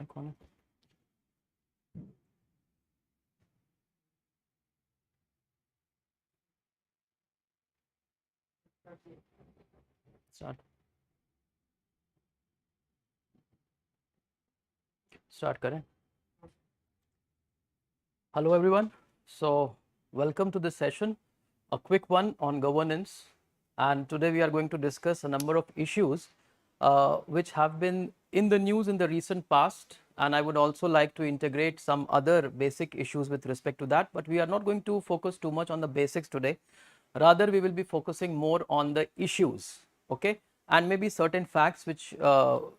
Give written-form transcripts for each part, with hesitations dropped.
mic on? Start करें. Hello everyone. So welcome to this session, a quick one on governance, and today we are going to discuss a number of issues which have been in the news in the recent past, and I would also like to integrate some other basic issues with respect to that, but we are not going to focus too much on the basics today. Rather, we will be focusing more on the issues, okay, and maybe certain facts which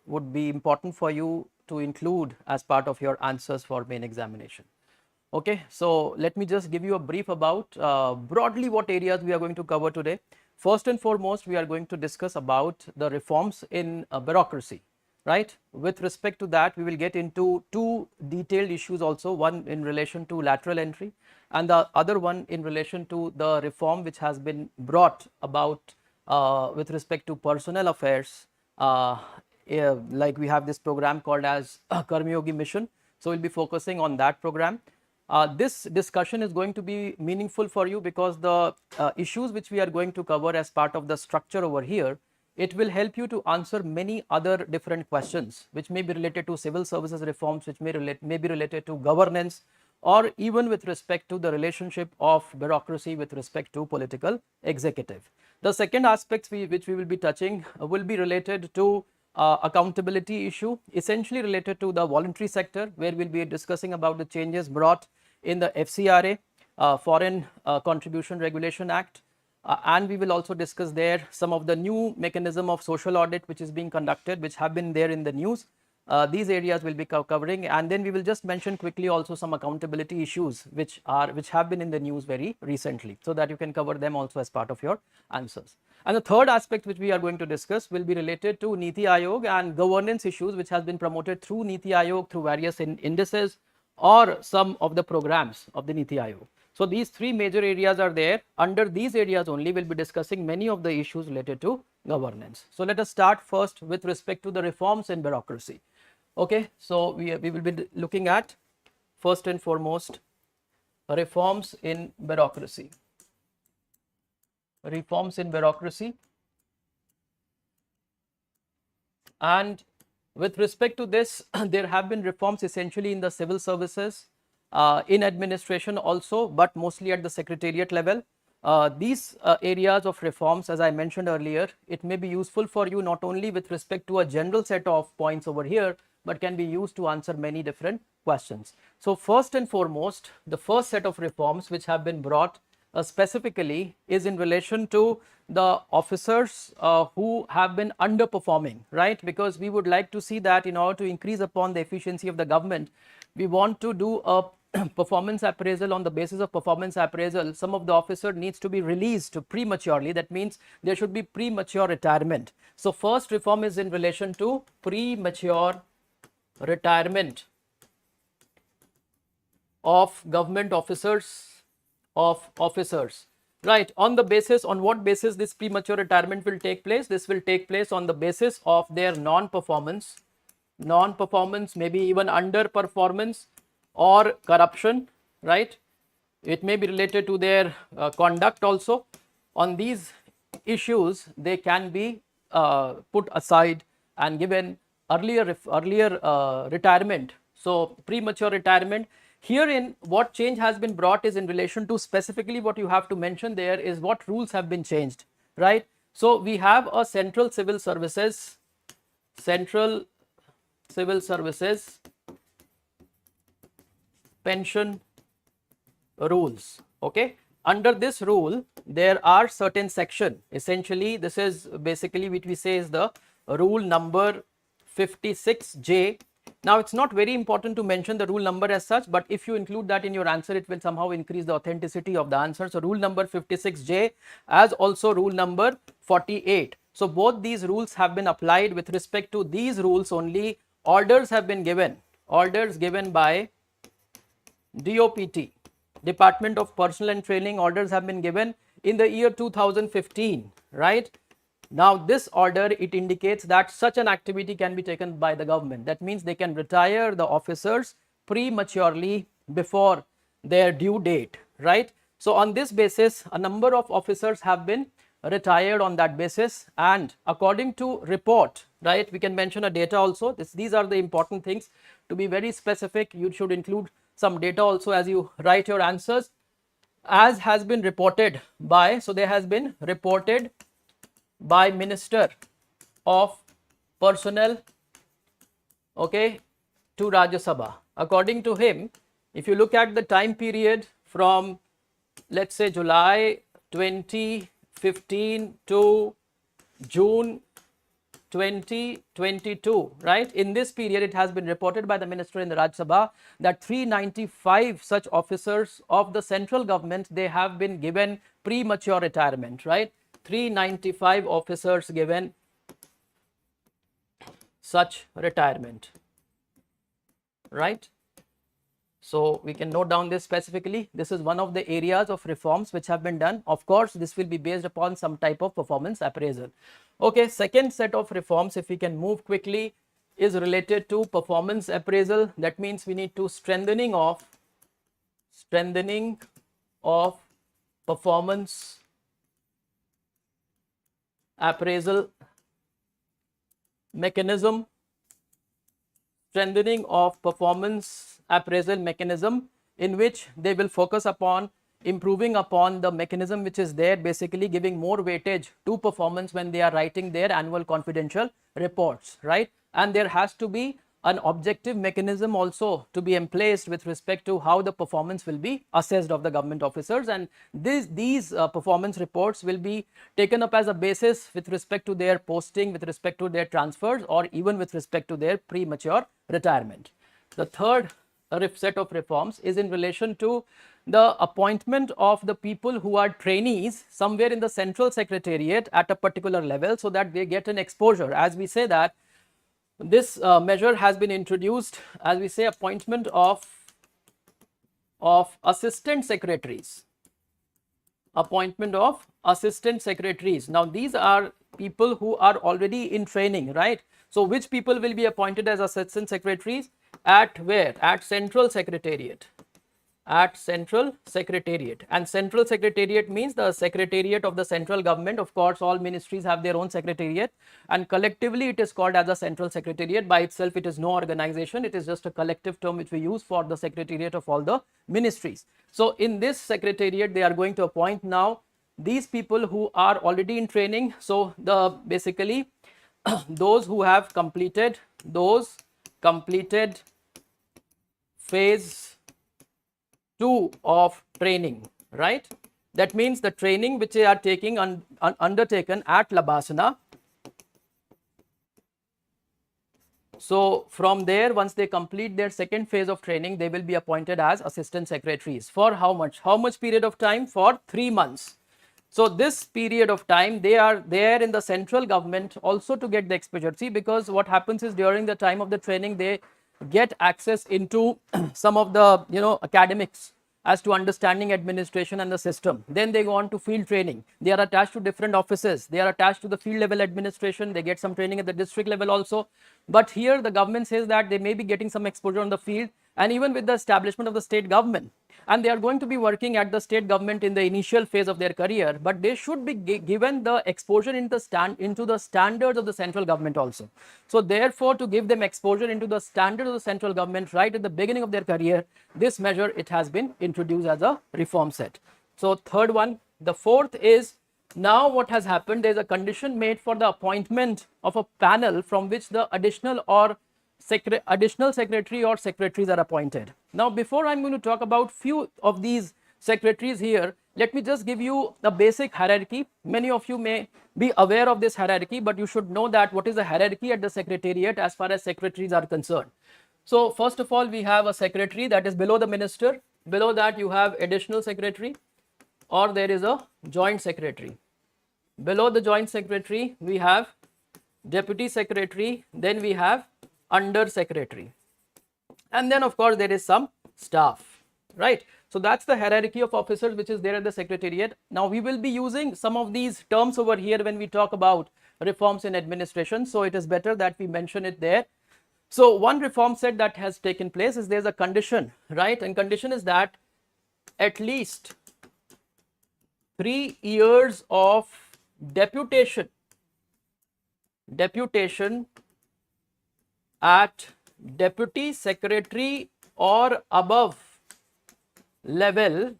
would be important for you to include as part of your answers for main examination. Okay, so let me just give you a brief about broadly what areas we are going to cover today. First and foremost, we are going to discuss about the reforms in bureaucracy, right? With respect to that, we will get into two detailed issues also, one in relation to lateral entry and the other one in relation to the reform which has been brought about with respect to personnel affairs. Like we have this program called as Karmayogi Mission. So we'll be focusing on that program. This discussion is going to be meaningful for you because the issues which we are going to cover as part of the structure over here, it will help you to answer many other different questions which may be related to civil services reforms, which may be related to governance, or even with respect to the relationship of bureaucracy with respect to political executive. The second aspect which we will be touching will be related to accountability issue, essentially related to the voluntary sector, where we'll be discussing about the changes brought in the FCRA, Foreign Contribution Regulation Act, and we will also discuss there some of the new mechanism of social audit which is being conducted, which have been there in the news. These areas will be covering, and then we will just mention quickly also some accountability issues which have been in the news very recently, so that you can cover them also as part of your answers. And the third aspect which we are going to discuss will be related to Niti Aayog and governance issues which has been promoted through Niti Aayog through various indices or some of the programs of the Niti Aayog. So these three major areas are there. Under these areas only we'll be discussing many of the issues related to governance. So let us start first with respect to the reforms in bureaucracy. Okay, so we will be looking at first and foremost reforms in bureaucracy. Reforms in bureaucracy, and with respect to this there have been reforms essentially in the civil services, in administration also, but mostly at the secretariat level. These areas of reforms, as I mentioned earlier, it may be useful for you not only with respect to a general set of points over here, but can be used to answer many different questions. So first and foremost, the first set of reforms which have been brought specifically is in relation to the officers who have been underperforming, right? Because we would like to see that in order to increase upon the efficiency of the government, we want to do a performance appraisal. On the basis of performance appraisal, some of the officer needs to be released prematurely. That means there should be premature retirement. So first reform is in relation to premature retirement of government officers, right? On what basis this premature retirement will take place? This will take place on the basis of their non-performance, maybe even underperformance or corruption, right? It may be related to their conduct also. On these issues, they can be put aside and given earlier retirement. So premature retirement. Herein, what change has been brought is in relation to specifically what you have to mention there is what rules have been changed, right? So we have a central civil services pension rules. Okay, under this rule there are certain section. Essentially this is basically what we say is the rule number 56J. Now it's not very important to mention the rule number as such, but if you include that in your answer, it will somehow increase the authenticity of the answer. So rule number 56J as also rule number 48. So both these rules have been applied. With respect to these rules only, orders have been given, orders given by DOPT, Department of Personnel and Training. Orders have been given in the year 2015, right? Now this order, it indicates that such an activity can be taken by the government. That means they can retire the officers prematurely before their due date, right? So on this basis, a number of officers have been retired on that basis, and according to report, right, we can mention a data also. These are the important things. To be very specific, you should include some data also as you write your answers. As has been reported by, so there has been reported by Minister of Personnel, okay, to Rajya Sabha. According to him, if you look at the time period from, let's say, July 2015 to June 2022, right? In this period, it has been reported by the minister in the Rajya Sabha that 395 such officers of the central government, they have been given premature retirement, right? 395 officers given such retirement, right? So we can note down this specifically. This is one of the areas of reforms which have been done. Of course, this will be based upon some type of performance appraisal. Okay, second set of reforms, if we can move quickly, is related to performance appraisal. That means we need to strengthening of performance appraisal mechanism, strengthening of performance appraisal mechanism, in which they will focus upon improving upon the mechanism which is there, basically giving more weightage to performance when they are writing their annual confidential reports, right? And there has to be an objective mechanism also to be in place with respect to how the performance will be assessed of the government officers, and these performance reports will be taken up as a basis with respect to their posting, with respect to their transfers, or even with respect to their premature retirement. The third set of reforms is in relation to the appointment of the people who are trainees somewhere in the central secretariat at a particular level, so that they get an exposure. As we say that this measure has been introduced, as we say, appointment of assistant secretaries. Appointment of assistant secretaries. Now these are people who are already in training, right? So which people will be appointed as assistant secretaries? At where? At central secretariat. At central secretariat. And central secretariat means the secretariat of the central government. Of course, all ministries have their own secretariat, and collectively it is called as a central secretariat. By itself, it is no organization. It is just a collective term which we use for the secretariat of all the ministries. So in this secretariat, they are going to appoint now these people who are already in training. So the basically those who have completed phase 2 of training, right? That means the training which they are taking undertaken at Labasana. So from there, once they complete their second phase of training, they will be appointed as assistant secretaries. For how much? How much period of time? For 3 months. So this period of time, they are there in the central government also to get the exposure. See, because what happens is during the time of the training, they get access into some of the academics as to understanding administration and the system. Then they go on to field training. They are attached to different offices. They are attached to the field level administration. They get some training at the district level also. But here the government says that they may be getting some exposure on the field, and even with the establishment of the state government, and they are going to be working at the state government in the initial phase of their career, but they should be given the exposure into the standards of the central government also. So therefore, to give them exposure into the standards of the central government right at the beginning of their career, this measure, it has been introduced as a reform set. So third one. The fourth is, now what has happened, there is a condition made for the appointment of a panel from which the additional secretary or secretaries are appointed. Now, before I'm going to talk about few of these secretaries here, let me just give you the basic hierarchy. Many of you may be aware of this hierarchy, but you should know that what is the hierarchy at the secretariat as far as secretaries are concerned. So first of all, we have a secretary that is below the minister. Below that, you have additional secretary, or there is a joint secretary. Below the joint secretary, we have deputy secretary, then we have under secretary, and then of course there is some staff. right? So that's the hierarchy of officers which is there at the secretariat. Now we will be using some of these terms over here when we talk about reforms in administration, so it is better that we mention it there. So one reform set that has taken place is there's a condition, right? And condition is that at least 3 years of deputation at deputy secretary or above level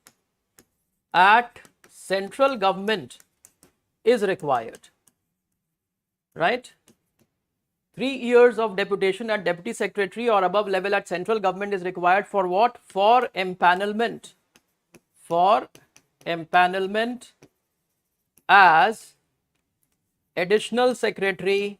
at central government is required, right? 3 years of deputation at deputy secretary or above level at central government is required for what? For empanelment as additional secretary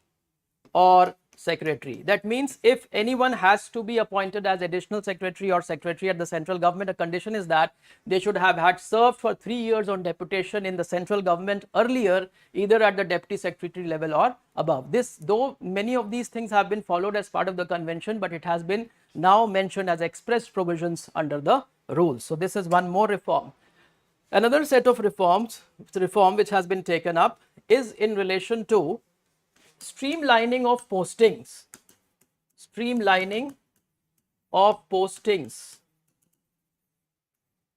or secretary. That means if anyone has to be appointed as additional secretary or secretary at the central government, a condition is that they should have had served for 3 years on deputation in the central government earlier, either at the deputy secretary level or above. This, though many of these things have been followed as part of the convention, but it has been now mentioned as express provisions under the rules. So this is one more reform. Another set of reform which has been taken up is in relation to streamlining of postings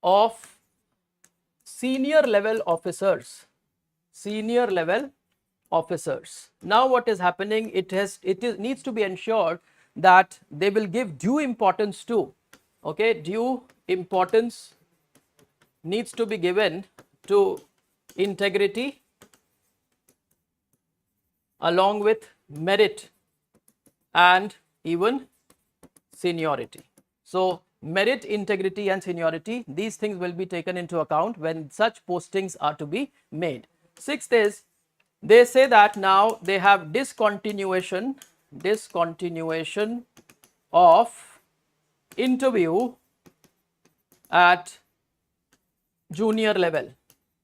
of senior level officers. Now what is happening, it needs to be ensured that they will give due importance to, okay, due importance needs to be given to integrity along with merit and even seniority. So merit, integrity and seniority, these things will be taken into account when such postings are to be made. Sixth is, they say that now they have discontinuation of interview at junior level.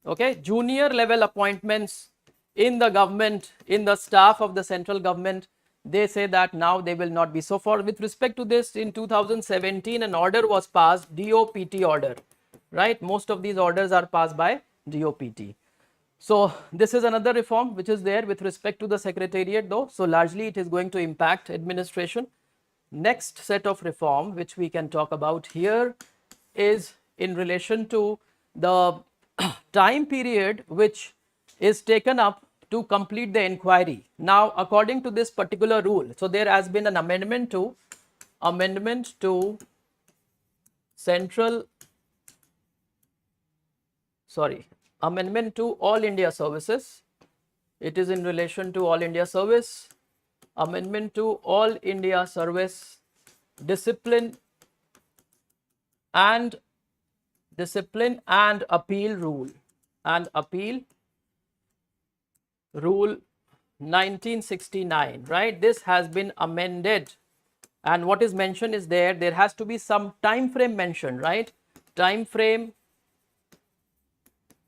Okay, junior level appointments in the government, in the staff of the central government, they say that now they will not be. So for with respect to this, in 2017 an order was passed, DOPT order, right? Most of these orders are passed by DOPT. So this is another reform which is there with respect to the secretariat though. So largely it is going to impact administration. Next set of reform which we can talk about here is in relation to the time period which is taken up to complete the inquiry. Now according to this particular rule, so there has been an amendment to All India Services. It is in relation to All India Service, amendment to All India Service Discipline and Appeal Rule, Rule 1969, right? This has been amended, and what is mentioned is there has to be some time frame mentioned, right? Time frame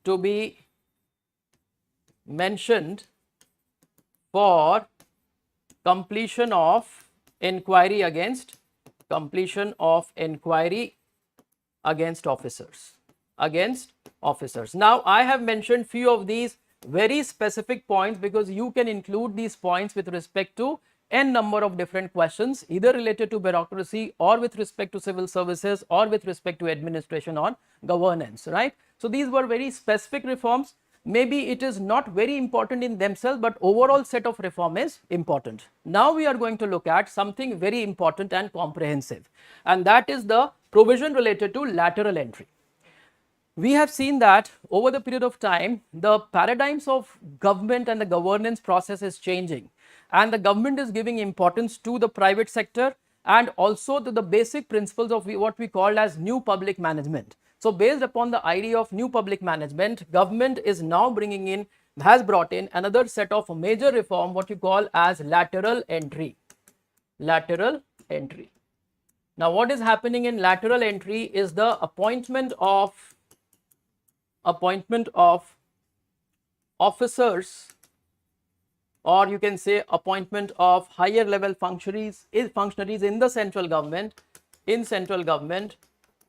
to be mentioned for completion of inquiry against officers. Now I have mentioned few of these very specific points because you can include these points with respect to n number of different questions, either related to bureaucracy or with respect to civil services or with respect to administration or governance, right? So these were very specific reforms. Maybe it is not very important in themselves, but overall set of reform is important. Now we are going to look at something very important and comprehensive, and that is the provision related to lateral entry. We have seen that over the period of time, the paradigms of government and the governance process is changing, and the government is giving importance to the private sector and also to the basic principles of what we call as new public management. So based upon the idea of new public management, government is now has brought in another set of major reform, what you call as lateral entry. Now what is happening in lateral entry is the appointment of officers, or you can say appointment of higher level functionaries in the central government,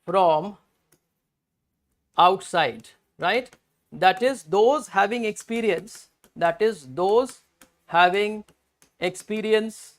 from outside, right? That is those having experience, that is those having experience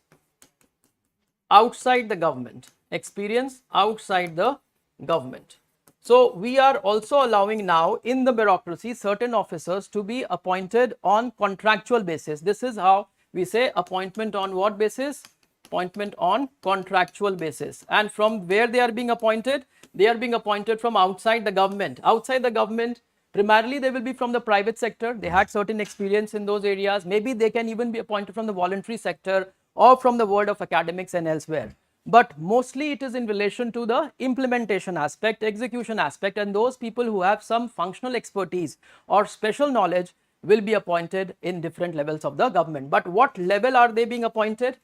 outside the government, experience outside the government. So we are also allowing now in the bureaucracy certain officers to be appointed on contractual basis. This is how we say appointment on what basis? Appointment on contractual basis. And from where they are being appointed? They are being appointed from outside the government. Outside the government, primarily they will be from the private sector. They had certain experience in those areas. Maybe they can even be appointed from the voluntary sector or from the world of academics and elsewhere. But mostly it is in relation to the implementation aspect, execution aspect, and those people who have some functional expertise or special knowledge will be appointed in different levels of the government. But what level are they being appointed?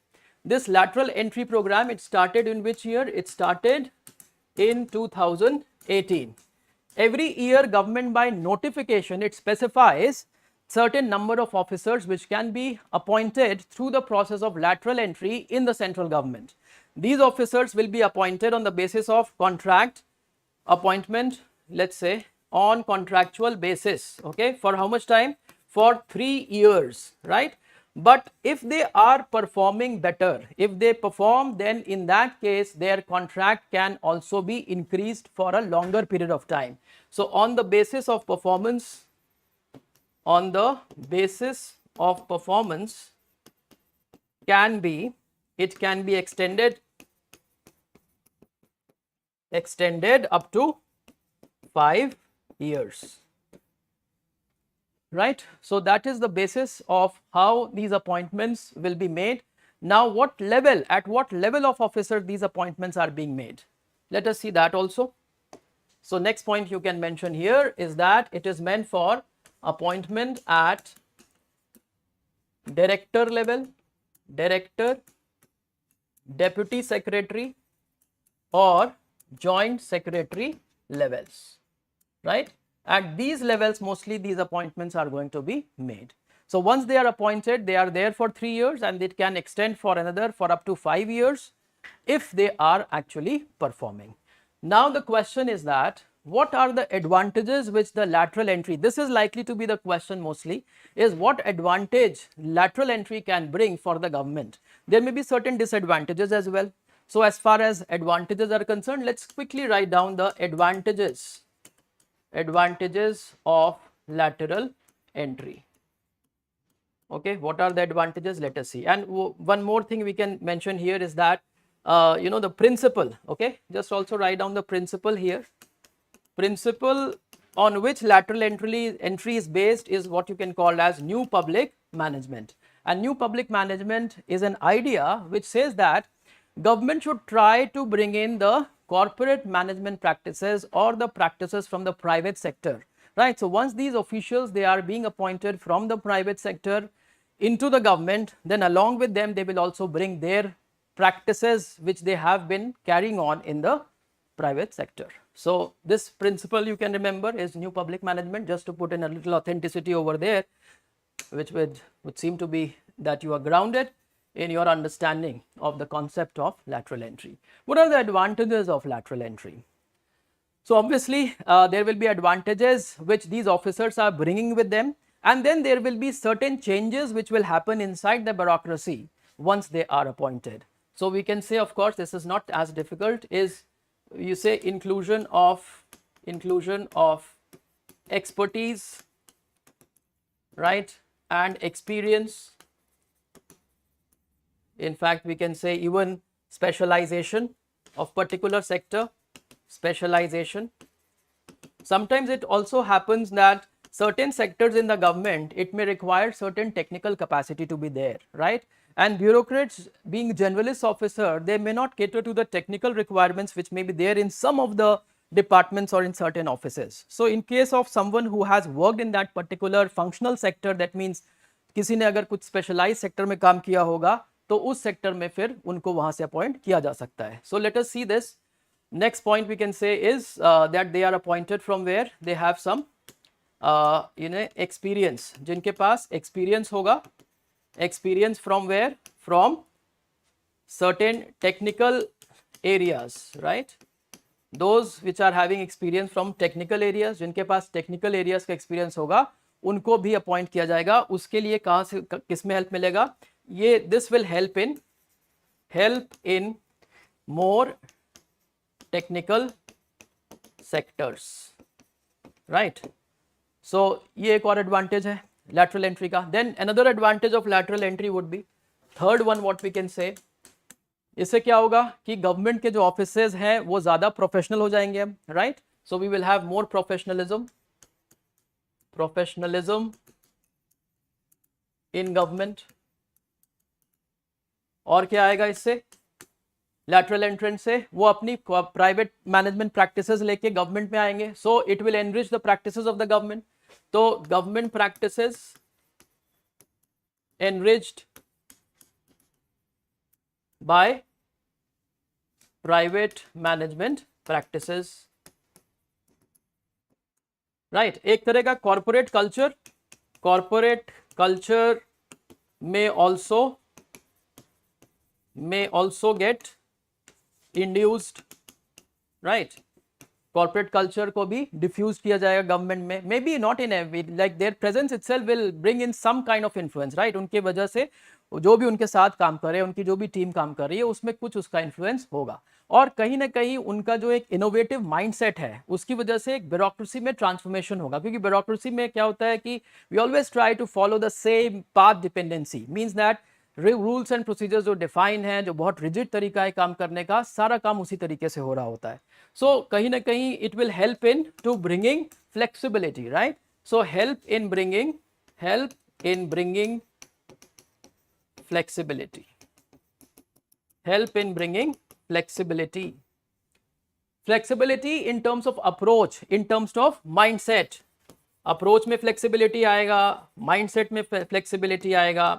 This lateral entry program, it started in which year? It started in 2018. Every year government by notification, it specifies certain number of officers which can be appointed through the process of lateral entry in the central government. These officers will be appointed on the basis of contract appointment, let's say on contractual basis, okay, for how much time? For 3 years, right? But if they are performing better, if they perform, then in that case their contract can also be increased for a longer period of time. So on the basis of performance, on the basis of performance it can be extended up to 5 years, right? So that is the basis of how these appointments will be made. Now what level, at what level of officer these appointments are being made? Let us see that also. So next point you can mention here is that it is meant for appointment at director level, director, deputy secretary or joint secretary levels, right? At these levels mostly these appointments are going to be made. So once they are appointed, they are there for 3 years and it can extend for another for up to 5 years if they are actually performing. Now the question is that what are the advantages which the lateral entry, this is likely to be the question mostly, is what advantage lateral entry can bring for the government. There may be certain disadvantages as well. So as far as advantages are concerned, let's quickly write down the advantages of lateral entry. Okay, what are the advantages? Let us see. And one more thing we can mention here is that the principle, okay, just also write down the principle here. Principle on which lateral entry is based is what you can call as new public management. And new public management is an idea which says that government should try to bring in the corporate management practices or the practices from the private sector, right? So once these officials, they are being appointed from the private sector into the government, then along with them they will also bring their practices which they have been carrying on in the private sector. So this principle you can remember is new public management, just to put in a little authenticity over there, which would seem to be that you are grounded in your understanding of the concept of lateral entry. What are the advantages of lateral entry? So obviously there will be advantages which these officers are bringing with them, and then there will be certain changes which will happen inside the bureaucracy once they are appointed. So we can say, of course, this is not as difficult, is you say inclusion of expertise, right, and experience. In fact, we can say even specialization of particular sector, specialization. Sometimes it also happens that certain sectors in the government, it may require certain technical capacity to be there, right? And bureaucrats, being generalist officer, they may not cater to the technical requirements which may be there in some of the departments or in certain offices. So in case of someone who has worked in that particular functional sector, that means किसी ने अगर कुछ specialized sector में काम किया होगा तो उस sector में फिर उनको वहां से appoint किया जा सकता है. So let us see this. Next point we can say is that they are appointed from where they have some experience. जिनके पास experience होगा, experience from where? From certain technical areas, right? Those which are having experience from technical areas, जिनके पास technical areas का experience होगा उनको भी appoint किया जाएगा। उसके लिए कहाँ से किस में हेल्प मिलेगा, ये this will help in more technical sectors, right. So ये एक और एडवांटेज है लैटरल एंट्री का। Then another advantage of lateral entry would be, third one what we can say, इससे क्या होगा कि गवर्नमेंट के जो ऑफिसेज हैं वो ज्यादा प्रोफेशनल हो जाएंगे, right. So we will have more professionalism in government. और क्या आएगा इससे, लैटरल एंट्रेंस से वो अपनी प्राइवेट मैनेजमेंट प्रैक्टिसेस लेके गवर्नमेंट में आएंगे। So it will enrich the practices of the government. तो government practices enriched by private management practices, right. एक तरह का corporate culture may also get induced, right। Corporate culture को भी डिफ्यूज किया जाएगा गवर्नमेंट में, may be not in every, like their presence itself will bring in some kind of influence, right. उनके वजह से जो भी उनके साथ काम कर रहे हैं, उनकी जो भी टीम काम कर रही है, उसमें कुछ उसका इन्फ्लुएंस होगा। और कहीं ना कहीं उनका जो एक इनोवेटिव माइंडसेट है उसकी वजह से एक ब्यूरोक्रेसी में ट्रांसफॉर्मेशन होगा, क्योंकि ब्यूरोक्रेसी में क्या होता है कि we always try to follow the same path dependency, means that rules and procedures जो डिफाइन है, जो बहुत रिजिड तरीका है काम करने का, सारा काम उसी तरीके से हो रहा होता है। सो कहीं ना कहीं it will help in to bringing flexibility, right. So help in bringing flexibility, help in bringing flexibility in terms of approach, in terms of mindset। Approach में फ्लेक्सिबिलिटी आएगा, माइंडसेट में फ्लेक्सिबिलिटी आएगा,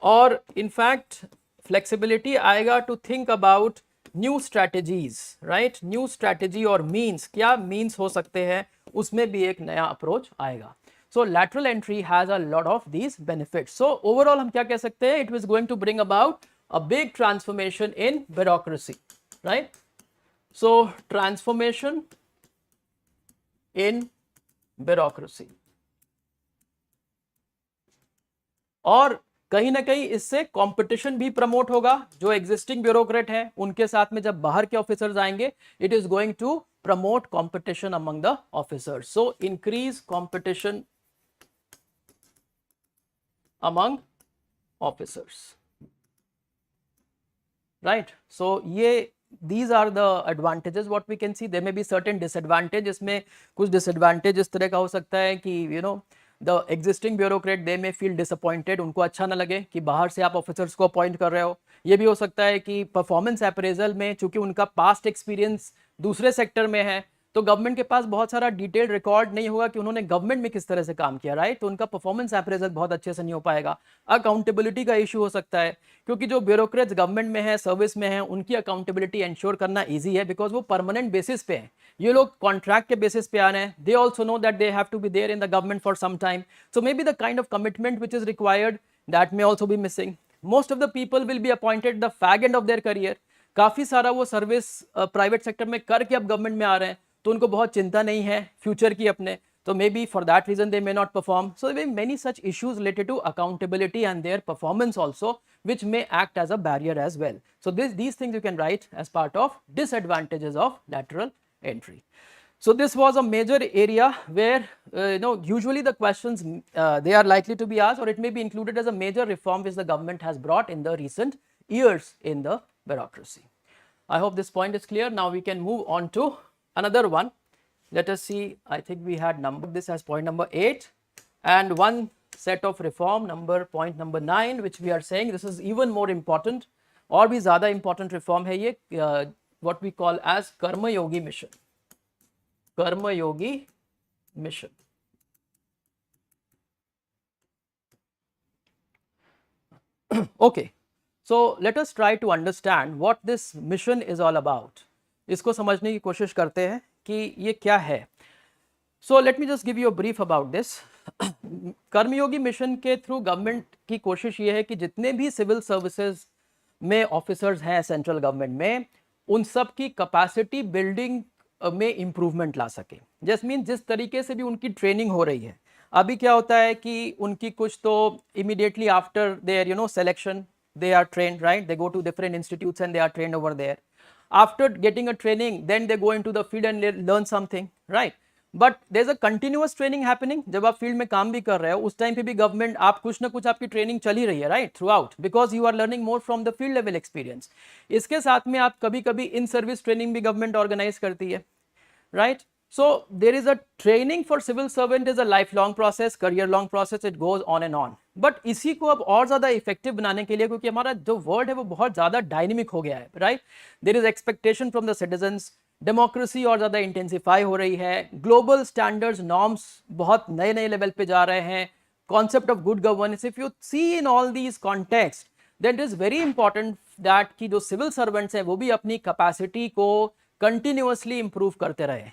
और इनफैक्ट फ्लेक्सिबिलिटी आएगा to think about new strategies, right. New strategy और means, क्या means हो सकते हैं, उसमें भी एक नया अप्रोच आएगा। So lateral entry has a lot of these benefits. So overall हम क्या कह सकते हैं, it was going to bring about a big transformation in bureaucracy, right? So transformation in bureaucracy, और कहीं ना कहीं इससे कंपटीशन भी प्रमोट होगा। जो एग्जिस्टिंग ब्यूरोक्रेट है उनके साथ में जब बाहर के ऑफिसर्स आएंगे, it is going to promote competition among the officers. So increase competition among officers, right। So these are the advantages what we can see। There may be certain disadvantages, इसमें कुछ disadvantage इस तरह का हो सकता है कि the existing bureaucrat they may feel disappointed, उनको अच्छा ना लगे कि बाहर से आप ऑफिसर्स को अपॉइंट कर रहे हो। ये भी हो सकता है कि परफॉर्मेंस अप्रेजल में चूंकि उनका पास्ट एक्सपीरियंस दूसरे सेक्टर में है, तो गवर्नमेंट के पास बहुत सारा डिटेल्ड रिकॉर्ड नहीं होगा कि उन्होंने गवर्नमेंट में किस तरह से काम किया, राइट। तो उनका परफॉर्मेंस अप्रेजल बहुत अच्छे से नहीं हो पाएगा। अकाउंटेबिलिटी का इशू हो सकता है, क्योंकि जो ब्यूरोक्रेट्स गवर्नमेंट में है, सर्विस में है, उनकी अकाउंटेबिलिटी इंश्योर करना ईजी है, बिकॉज वो परमानेंट बेसिस पे है। ये लोग कॉन्ट्रैक्ट के बेसिस पे आ रहे हैं। They also know that they have to be there in the government for some time. So may be the kind of commitment which is required that may also be missing. Most of the people will be appointed the fag end of their career. काफी सारा वो service private sector में करके अब government में आ रहे हैं, तो उनको बहुत चिंता नहीं है फ्यूचर की अपने, तो maybe for that reason they may not perform. So there many such issues related to accountability and their performance also, which may act as a barrier as well. So these things you can write as part of disadvantages of lateral entry. So this was a major area where usually the questions they are likely to be asked, or it may be included as a major reform which the government has brought in the recent years in the bureaucracy. I hope this point is clear. Now we can move on to another one. Let us see. I think we had numbered this as point number 8, and one set of reform point number 9, which we are saying this is even more important, और भी ज़्यादा important reform है ये, what we call as Karmayogi mission. Karmayogi mission. Okay, so let us try to understand what this mission is all about. इसको समझने की कोशिश करते हैं कि ये क्या है। So let me just give you a brief about this. Karmayogi mission के थ्रू गवर्नमेंट की कोशिश ये है कि जितने भी सिविल सर्विसेज में ऑफिसर्स हैं सेंट्रल गवर्नमेंट में, उन सब की कैपेसिटी बिल्डिंग में इंप्रूवमेंट ला सके। जस्ट मीन जिस तरीके से भी उनकी ट्रेनिंग हो रही है, अभी क्या होता है कि उनकी कुछ तो immediately after their selection they are trained, right? They go to different institutes and they are trained over there. After getting a training, then they go into the field and learn something, right? But there's a continuous training happening. जब आप field में काम भी कर रहे हो, उस time पे भी गवर्नमेंट आप कुछ ना कुछ आपकी ट्रेनिंग चल ही रही है, right, throughout, because you are learning more from the field level experience. इसके साथ में आप कभी कभी इन सर्विस ट्रेनिंग भी गवर्नमेंट ऑर्गेनाइज करती है, right? So there is a training for civil servant is a lifelong process, career long process, it goes on and on. But इसी को अब और ज़्यादा इफेक्टिव बनाने के लिए, क्योंकि हमारा जो वर्ल्ड है वो बहुत ज़्यादा डायनेमिक हो गया है, right? There is expectation from the citizens, democracy और ज़्यादा इंटेंसिफाई हो रही है, ग्लोबल स्टैंडर्ड्स नॉर्म्स बहुत नए नए लेवल पे जा रहे हैं, concept of good governance, if you see in all these context, then it is very important that कि जो सिविल सर्वेंट्स हैं वो भी अपनी कैपेसिटी को कंटिन्यूअसली इंप्रूव करते रहे।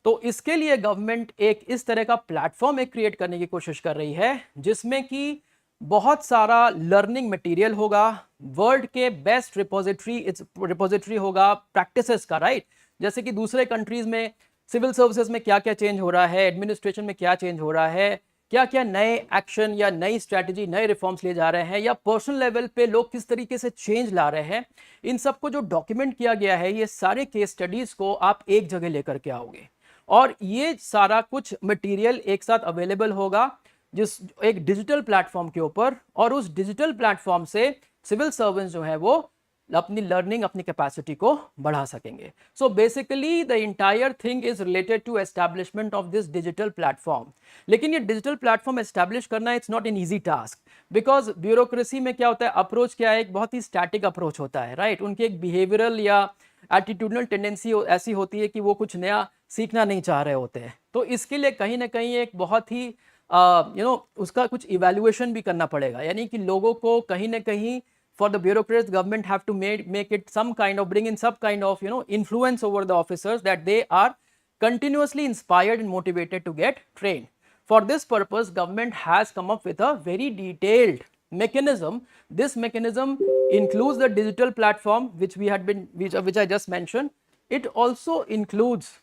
तो इसके लिए गवर्नमेंट एक इस तरह का प्लेटफॉर्म एक क्रिएट करने की कोशिश कर रही है, जिसमें कि बहुत सारा लर्निंग मटेरियल होगा, वर्ल्ड के बेस्ट रिपोजिटरी होगा प्रैक्टिसेस का, राइट? जैसे कि दूसरे कंट्रीज में सिविल सर्विसेज में क्या क्या चेंज हो रहा है, एडमिनिस्ट्रेशन में क्या चेंज हो रहा है, क्या क्या नए एक्शन या नई स्ट्रैटेजी, नए रिफॉर्म्स लिए जा रहे हैं, या पर्सनल लेवल पे लोग किस तरीके से चेंज ला रहे हैं, इन सबको जो डॉक्यूमेंट किया गया है, ये सारे केस स्टडीज को आप एक जगह लेकर के आओगे और ये सारा कुछ मटेरियल एक साथ अवेलेबल होगा जिस एक डिजिटल प्लेटफॉर्म के ऊपर, और उस डिजिटल प्लेटफॉर्म से सिविल सर्वेंट्स जो है वो अपनी लर्निंग, अपनी कैपेसिटी को बढ़ा सकेंगे। So basically the entire thing is related to establishment of this digital platform. लेकिन ये डिजिटल प्लेटफॉर्म एस्टैब्लिश करना it's not an easy task, because bureaucracy में क्या होता है, अप्रोच क्या है, एक बहुत ही स्टैटिक अप्रोच होता है, राइट? उनकी एक बिहेवियरल या एटीट्यूडनल टेंडेंसी ऐसी होती है कि वो कुछ नया सीखना नहीं चाह रहे होते हैं। तो इसके लिए कहीं ना कहीं एक बहुत ही उसका कुछ इवैल्यूएशन भी करना पड़ेगा, यानी कि लोगों को कहीं ना कहीं for the bureaucrats, government have to make it some kind of, bring in some kind of influence over the officers, that they are continuously inspired and motivated to get trained. For this purpose, government has come up with a very detailed mechanism. This mechanism includes the digital platform which I just mentioned. It also includes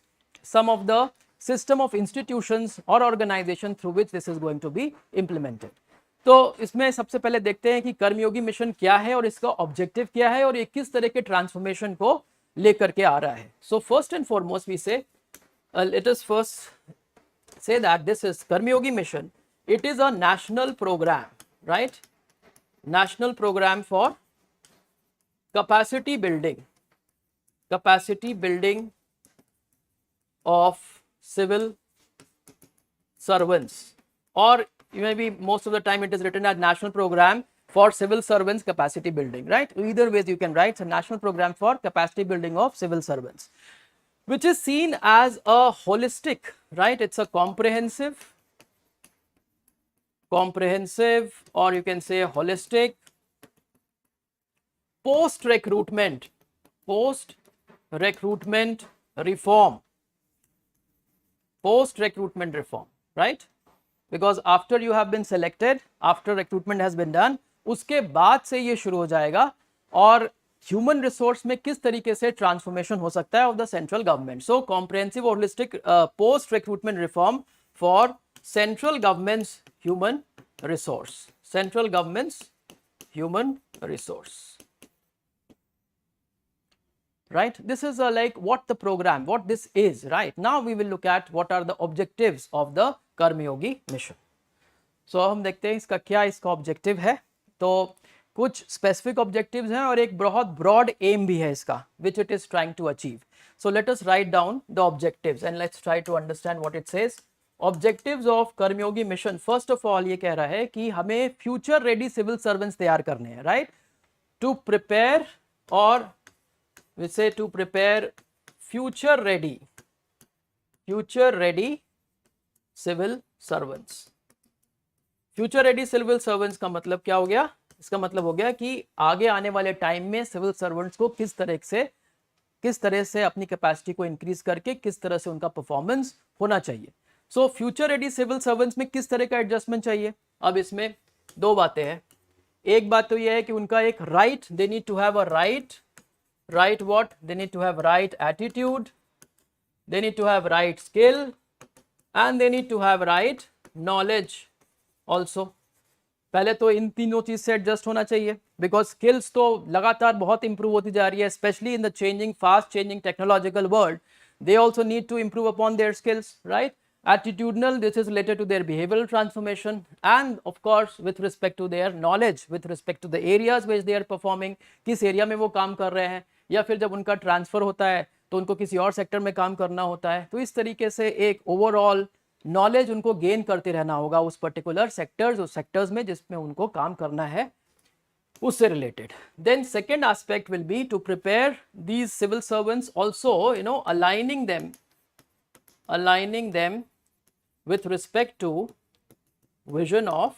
some of the system of institutions or organization through which this is going to be implemented. तो इसमें सबसे पहले देखते हैं कि कर्मयोगी mission क्या है और इसका ऑब्जेक्टिव क्या है और ये किस तरह के ट्रांसफॉर्मेशन को लेकर के आ रहा है। So first and foremost we say let us first say that this is Karmayogi mission, it is a national programme, right? National programme for capacity building of civil servants, or maybe most of the time it is written as national program for civil servants capacity building, right? Either ways you can write, it's a national program for capacity building of civil servants, which is seen as a holistic, right? It's a comprehensive, or you can say holistic post recruitment reform, right? Because after you have been selected, after recruitment has been done, उसके बाद से ये शुरू हो जाएगा, और human resource में किस तरीके से ट्रांसफॉर्मेशन हो सकता है of the central government. So comprehensive holistic post recruitment reform for central governments human resource, right? This is like what the program, what this is, right? Now we will look at what are the objectives of the Karmayogi mission. So हम देखते हैं इसका क्या इसका objective है। तो कुछ specific objectives हैं और एक बहुत ब्रॉड एम भी है इसका, which it is trying to achieve. So let us write down the objectives and let's try to understand what it says. Objectives of Karmayogi mission, first of all ये कह रहा है कि हमें फ्यूचर रेडी सिविल सर्वेंट्स तैयार करने हैं, right? To prepare, और we say to prepare future ready civil servants। Future ready civil servants का मतलब क्या हो गया? इसका मतलब हो गया कि आगे आने वाले टाइम में सिविल सर्वेंट्स को किस तरह से अपनी कैपेसिटी को इंक्रीज करके किस तरह से उनका परफॉर्मेंस होना चाहिए। So future ready civil servants में किस तरह का एडजस्टमेंट चाहिए? अब इसमें दो बातें हैं। एक बात तो यह है कि उनका एक right, they need to have a right right what? They need to have right attitude, they need to have right skill, and they need to have right knowledge also. पहले तो इन तीनों चीज से एडजस्ट होना चाहिए, बिकॉज स्किल्स तो लगातार बहुत इंप्रूव होती जा रही है, specially in the changing fast changing technological world. They also need to improve upon their skills, right? Attitudinal, this is related to their behavioral transformation, and of course with respect to their knowledge, with respect to the areas which they are performing, किस area में वो काम कर रहे हैं, या फिर जब उनका ट्रांसफर होता है तो उनको किसी और सेक्टर में काम करना होता है. तो इस तरीके से एक ओवरऑल नॉलेज उनको गेन करते रहना होगा उस पर्टिकुलर सेक्टर्स, उस सेक्टर्स में जिसमें उनको काम करना है, उससे related. Then second aspect will be to prepare these civil servants also, you know, aligning them with respect to vision of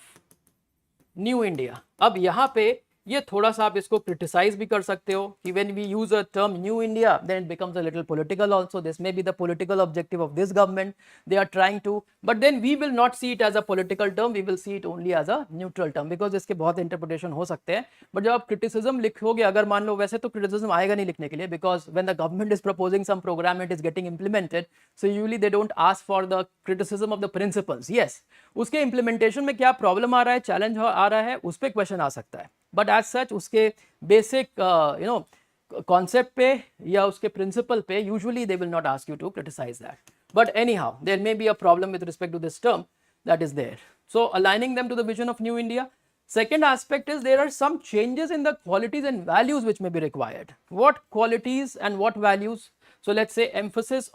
new India. अब यहाँ पे ये थोड़ा सा आप इसको क्रिटिसाइज भी कर सकते हो कि when we use a term new India then it becomes a little political also. This may B the political objective of this government, they are trying to, but then we will not see it as a political term, we will see it only as a neutral term, because इसके बहुत interpretation हो सकते हैं. But जब आप criticism लिखोगे, अगर मान लो, वैसे तो क्रिटिसिज्म आएगा नहीं लिखने के लिए, because when the government is proposing some programme, it is getting implemented, so usually they don't ask for the criticism of the principles. Yes, उसके इंप्लीमेंटेशन में क्या प्रॉब्लम आ रहा है, चैलेंज आ रहा है, उस पर क्वेश्चन आ सकता है. बट एज सच उसके बेसिक यू नो कॉन्सेप्ट पे या उसके प्रिंसिपल पे usually they will not ask you to criticise that. But anyhow there may be a problem with respect to this term that is there. So aligning them to the vision of new India. Second aspect is there are some changes in the qualities and values which may be required. What qualities and what values? So let's say emphasis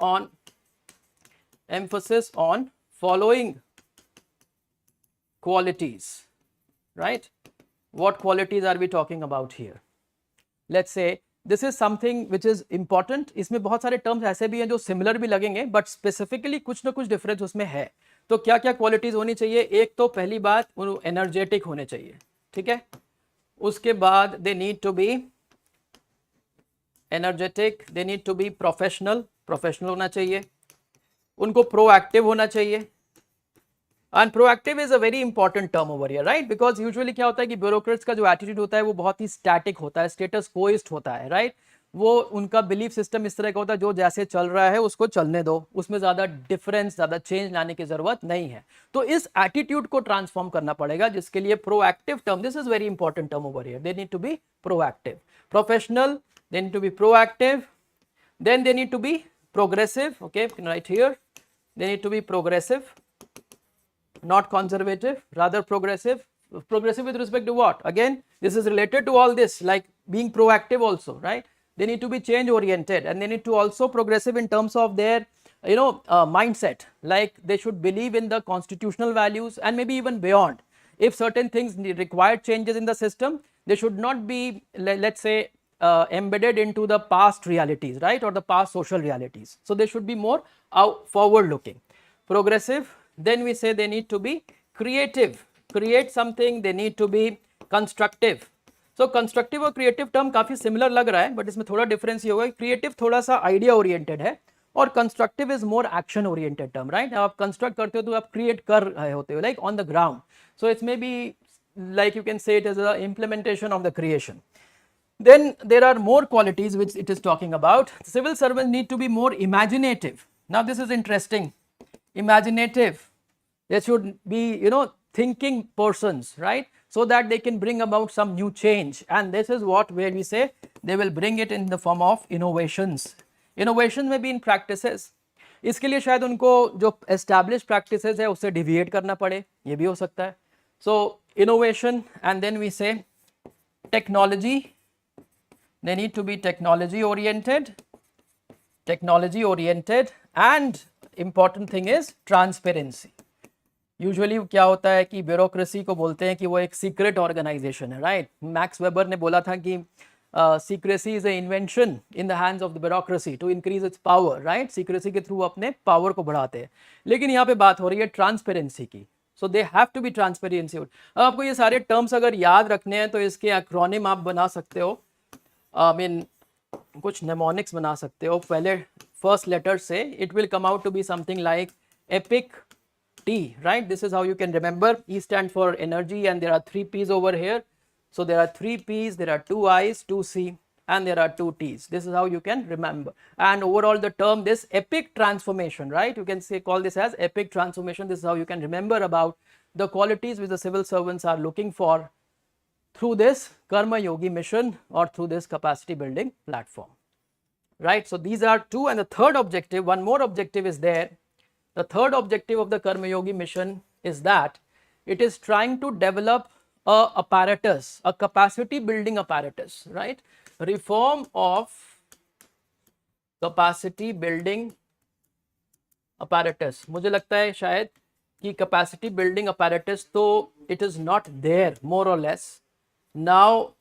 on following qualities, right? What qualities are we talking about here? Let's say this is something which is important. इसमें बहुत सारे terms ऐसे भी हैं जो similar भी लगेंगे, but specifically कुछ ना कुछ difference उसमें है. तो क्या क्या qualities होनी चाहिए? एक तो पहली बात energetic होने चाहिए, ठीक है? उसके बाद they need to be energetic, they need to be professional होना चाहिए, उनको proactive होना चाहिए. And proactive is a very important term over here, right? Because usually क्या होता है कि bureaucrats का जो attitude होता है वो बहुत ही static होता है, status quoist होता है, right? वो उनका belief system इस तरह का होता है, जो जैसे चल रहा है उसको चलने दो, उसमें ज़्यादा difference, ज़्यादा change लाने की ज़रूरत नहीं है. तो इस attitude को transform करना पड़ेगा, जिसके लिए proactive term, this is very important term over here. They need to be proactive, professional, they need to be proactive, then they need to be progressive. Okay, right here, they need to be progressive. Not conservative, rather progressive. Progressive with respect to what? Again, this is related to all this, like being proactive also, right? They need to be change oriented, and they need to also progressive in terms of their, you know, mindset. Like they should believe in the constitutional values and maybe even beyond. If certain things require changes in the system, they should not be, let's say, embedded into the past realities, right, or the past social realities. So they should be more forward looking. Progressive. Then we say they need to be creative, create something, they need to be constructive. So constructive और creative term काफी similar लग रहा है, but इसमें थोड़ा difference ये होगा, creative थोड़ा सा idea oriented है और constructive is more action oriented term, right? आप construct करते हो तो आप create कर रहे होते हो, like on the ground. So it's maybe like you can say it as a implementation of the creation. Then there are more qualities which it is talking about. Civil servants need to be more imaginative. Now this is interesting. Imaginative. They should be, you know, thinking persons, right? So that they can bring about some new change. And this is what where we say they will bring it in the form of innovations. Innovation may be in practices. इसके लिए शायद उनको जो established practices है उससे deviate करना पड़े, ये भी हो सकता है. So innovation, and then we say technology. They need to be technology oriented, and important thing is transparency. Usually क्या होता है कि ब्यूरोक्रेसी को बोलते हैं कि वो एक सीक्रेट ऑर्गेनाइजेशन है, राइट? मैक्स वेबर ने बोला था कि secrecy is a invention in the hands of the bureaucracy to increase its power, right? Secrecy के थ्रू अपने पावर को बढ़ाते हैं. लेकिन यहाँ पे बात हो रही है ट्रांसपेरेंसी की. So they have to be transparency. अब आपको ये सारे टर्म्स अगर याद रखने हैं तो इसके एक्रोनिम आप बना सकते हो, कुछ नेमोनिक्स बना सकते हो. पहले फर्स्ट लेटर से it will come out to be something like epic T, right? This is how you can remember. E stand for energy, and there are 3 P's over here. So there are 3 P's, there are 2 I's, 2 C, and there are two T's. This is how you can remember. And overall the term, this epic transformation, right? You can say, call this as epic transformation. This is how you can remember about the qualities which the civil servants are looking for through this Karma Yogi mission or through this capacity building platform, right? So these are two, and the third objective, one more objective is there. The third objective of the Karma Yogi mission is that it is trying to develop a apparatus, a capacity building apparatus, right? Reform of capacity building apparatus. मुझे लगता है शायद कि capacity building apparatus तो it is not there more or less. Now,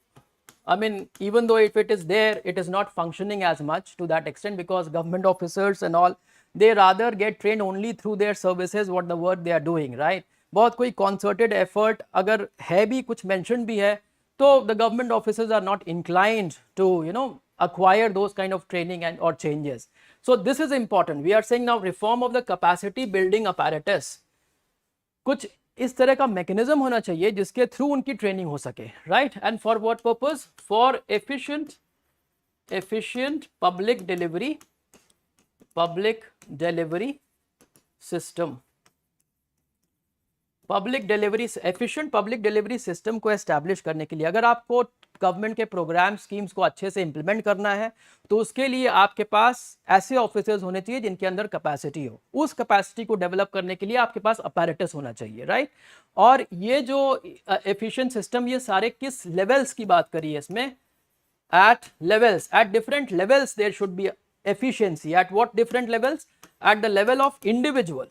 I mean, even though if it is there, it is not functioning as much to that extent, because government officers and all, they rather get trained only through their services, what the work they are doing, right? बहुत कोई concerted effort अगर है भी, कुछ mentioned भी है, तो the government officers are not inclined to, you know, acquire those kind of training and or changes. So this is important. We are saying now reform of the capacity building apparatus. कुछ इस तरह का mechanism होना चाहिए जिसके through उनकी training हो सके, right? And for what purpose? For efficient public delivery system. efficient public delivery system को establish करने के लिए, अगर आपको गवर्नमेंट के प्रोग्राम स्कीम्स को अच्छे से इंप्लीमेंट करना है तो उसके लिए आपके पास ऐसे ऑफिसर्स होने चाहिए जिनके अंदर कैपेसिटी हो. उस कैपेसिटी को डेवलप करने के लिए आपके पास अपैरेटस होना चाहिए, राइट? और ये जो एफिशिएंट सिस्टम, ये सारे किस लेवल्स की बात करी है इसमें? at different levels there should be efficiency. At what different levels? At the level of individual.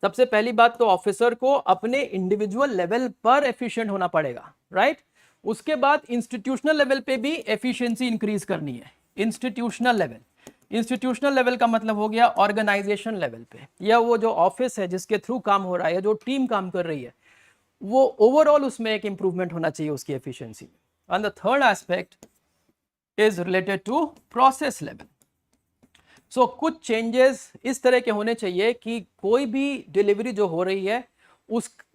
सबसे पहली बात तो ऑफिसर को अपने इंडिविजुअल लेवल पर एफिशिएंट होना पड़ेगा, राइट? उसके बाद इंस्टीट्यूशनल लेवल पे भी एफिशिएंसी इंक्रीज करनी है. इंस्टीट्यूशनल लेवल का मतलब हो गया ऑर्गेनाइजेशन लेवल पे, या वो जो ऑफिस है जिसके थ्रू काम हो रहा है, या जो टीम काम कर रही है, वो ओवरऑल उसमें एक इंप्रूवमेंट होना चाहिए उसकी efficiency. And the third aspect is related to process level. So कुछ चेंजेस इस तरह के होने चाहिए कि कोई भी डिलीवरी जो हो रही है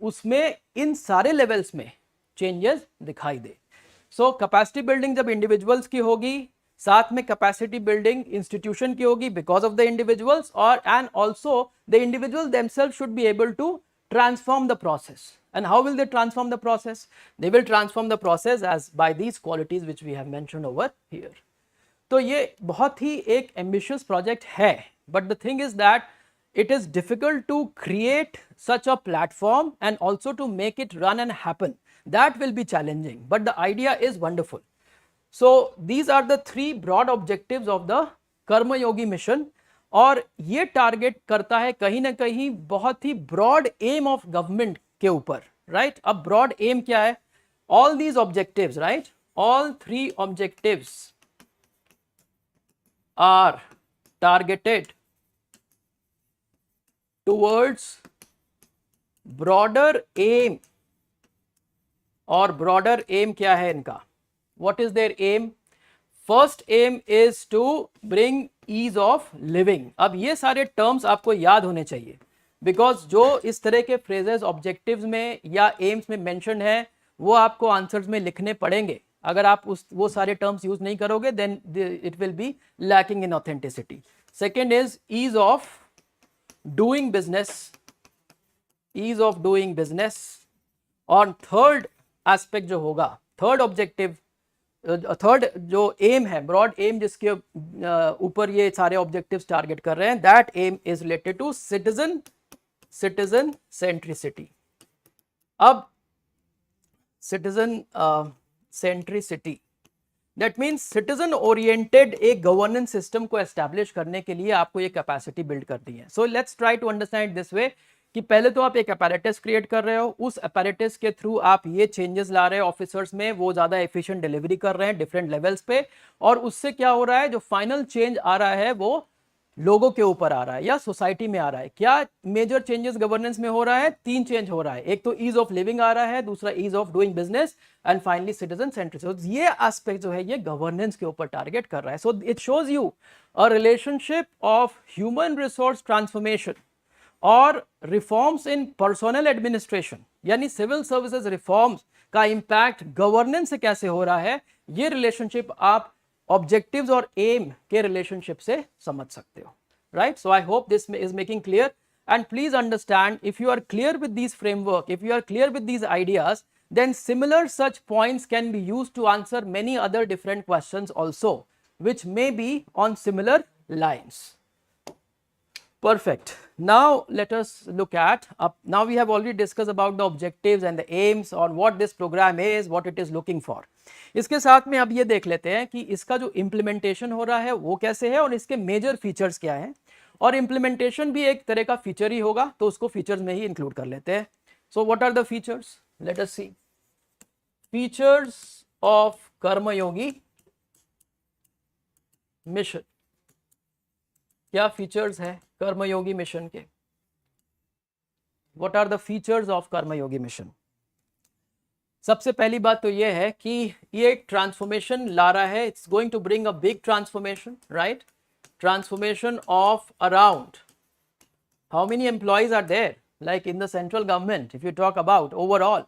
उसमें इन सारे लेवल्स में चेंजेस दिखाई दे. सो कैपेसिटी बिल्डिंग जब इंडिविजुअल्स की होगी, साथ में कैपेसिटी बिल्डिंग इंस्टीट्यूशन की होगी बिकॉज ऑफ द इंडिविजुअल्स, और and also the individual themselves should be able to transform the process. And how will they transform the process? They will transform the process as by these qualities which we have mentioned over here. तो ये बहुत ही एक ambitious project है, but the thing is that it is difficult to create such a platform and also to make it run and happen. That will be challenging, but the idea is wonderful. So these are the three broad objectives of the Karma Yogi mission. और ये target करता है कहीं ना कहीं बहुत ही broad aim of government के ऊपर, राइट? अब ब्रॉड एम क्या है? All these objectives, right? All three objectives are targeted towards broader aim. और ब्रॉडर एम क्या है इनका? What is their aim? First aim is to bring ease of living. अब ये सारे टर्म्स आपको याद होने चाहिए, बिकॉज जो इस तरह के फ्रेजेस ऑब्जेक्टिव्स में या एम्स में मेंशन है वो आपको आंसर्स में लिखने पड़ेंगे. अगर आप वो सारे टर्म्स यूज नहीं करोगे then it will be lacking in authenticity. Second is ease of doing business. और थर्ड एस्पेक्ट जो होगा, थर्ड ऑब्जेक्टिव, थर्ड जो एम है, ब्रॉड एम जिसके ऊपर ये सारे ऑब्जेक्टिव्स टारगेट कर रहे हैं, that aim is related to citizen centricity. अब citizen centricity, that means citizen oriented एक गवर्नेंस सिस्टम को एस्टैब्लिश करने के लिए आपको ये कैपेसिटी बिल्ड करनी है. So let's try to understand this way कि पहले तो आप एक अपैरेटस क्रिएट कर रहे हो, उस अपैरेटस के थ्रू आप ये चेंजेस ला रहे हो ऑफिसर्स में, वो ज्यादा एफिशिएंट डिलीवरी कर रहे हैं डिफरेंट लेवल्स पे, और उससे क्या हो रहा है, जो फाइनल चेंज आ रहा है वो लोगों के ऊपर आ रहा है या सोसाइटी में आ रहा है. क्या मेजर चेंजेस गवर्नेंस में हो रहा है? 3 चेंज हो रहा है. एक तो ईज ऑफ लिविंग आ रहा है, दूसरा ease of doing business, and finally citizen centricity. ये एस्पेक्ट जो है ये गवर्नेंस के ऊपर टारगेट कर रहा है. So it shows you a relationship of human resource transformation और रिफॉर्म्स इन पर्सोनल एडमिनिस्ट्रेशन, यानी सिविल सर्विसेज रिफॉर्म्स का इंपैक्ट गवर्नेंस से कैसे हो रहा है, ये रिलेशनशिप आप ऑब्जेक्टिव्स और एम के रिलेशनशिप से समझ सकते हो, right. So I hope this is making clear, and please understand, if you are clear with these framework, if you are clear with these ideas, then similar such points can be used to answer many other different questions also, which may be on similar lines. Perfect. Now let us look at, now we have already discussed about the objectives and the aims on what this program is, what it is looking for. इसके साथ में अब ये देख लेते हैं कि इसका जो इम्प्लीमेंटेशन हो रहा है वो कैसे है और इसके मेजर फीचर्स क्या हैं, और इम्प्लीमेंटेशन भी एक तरह का फीचर ही होगा तो उसको फीचर्स में ही इंक्लूड कर लेते हैं. So what are the features, let us see. Features of Karmayogi mission. क्या फीचर्स है कर्मयोगी मिशन के? What are the features of Karmayogi mission? सबसे पहली बात तो ये है कि ये एक ट्रांसफॉर्मेशन ला रहा है. It's going to bring a big transformation, right. Transformation of around, how many employees are there, like in the central government, if you talk about overall,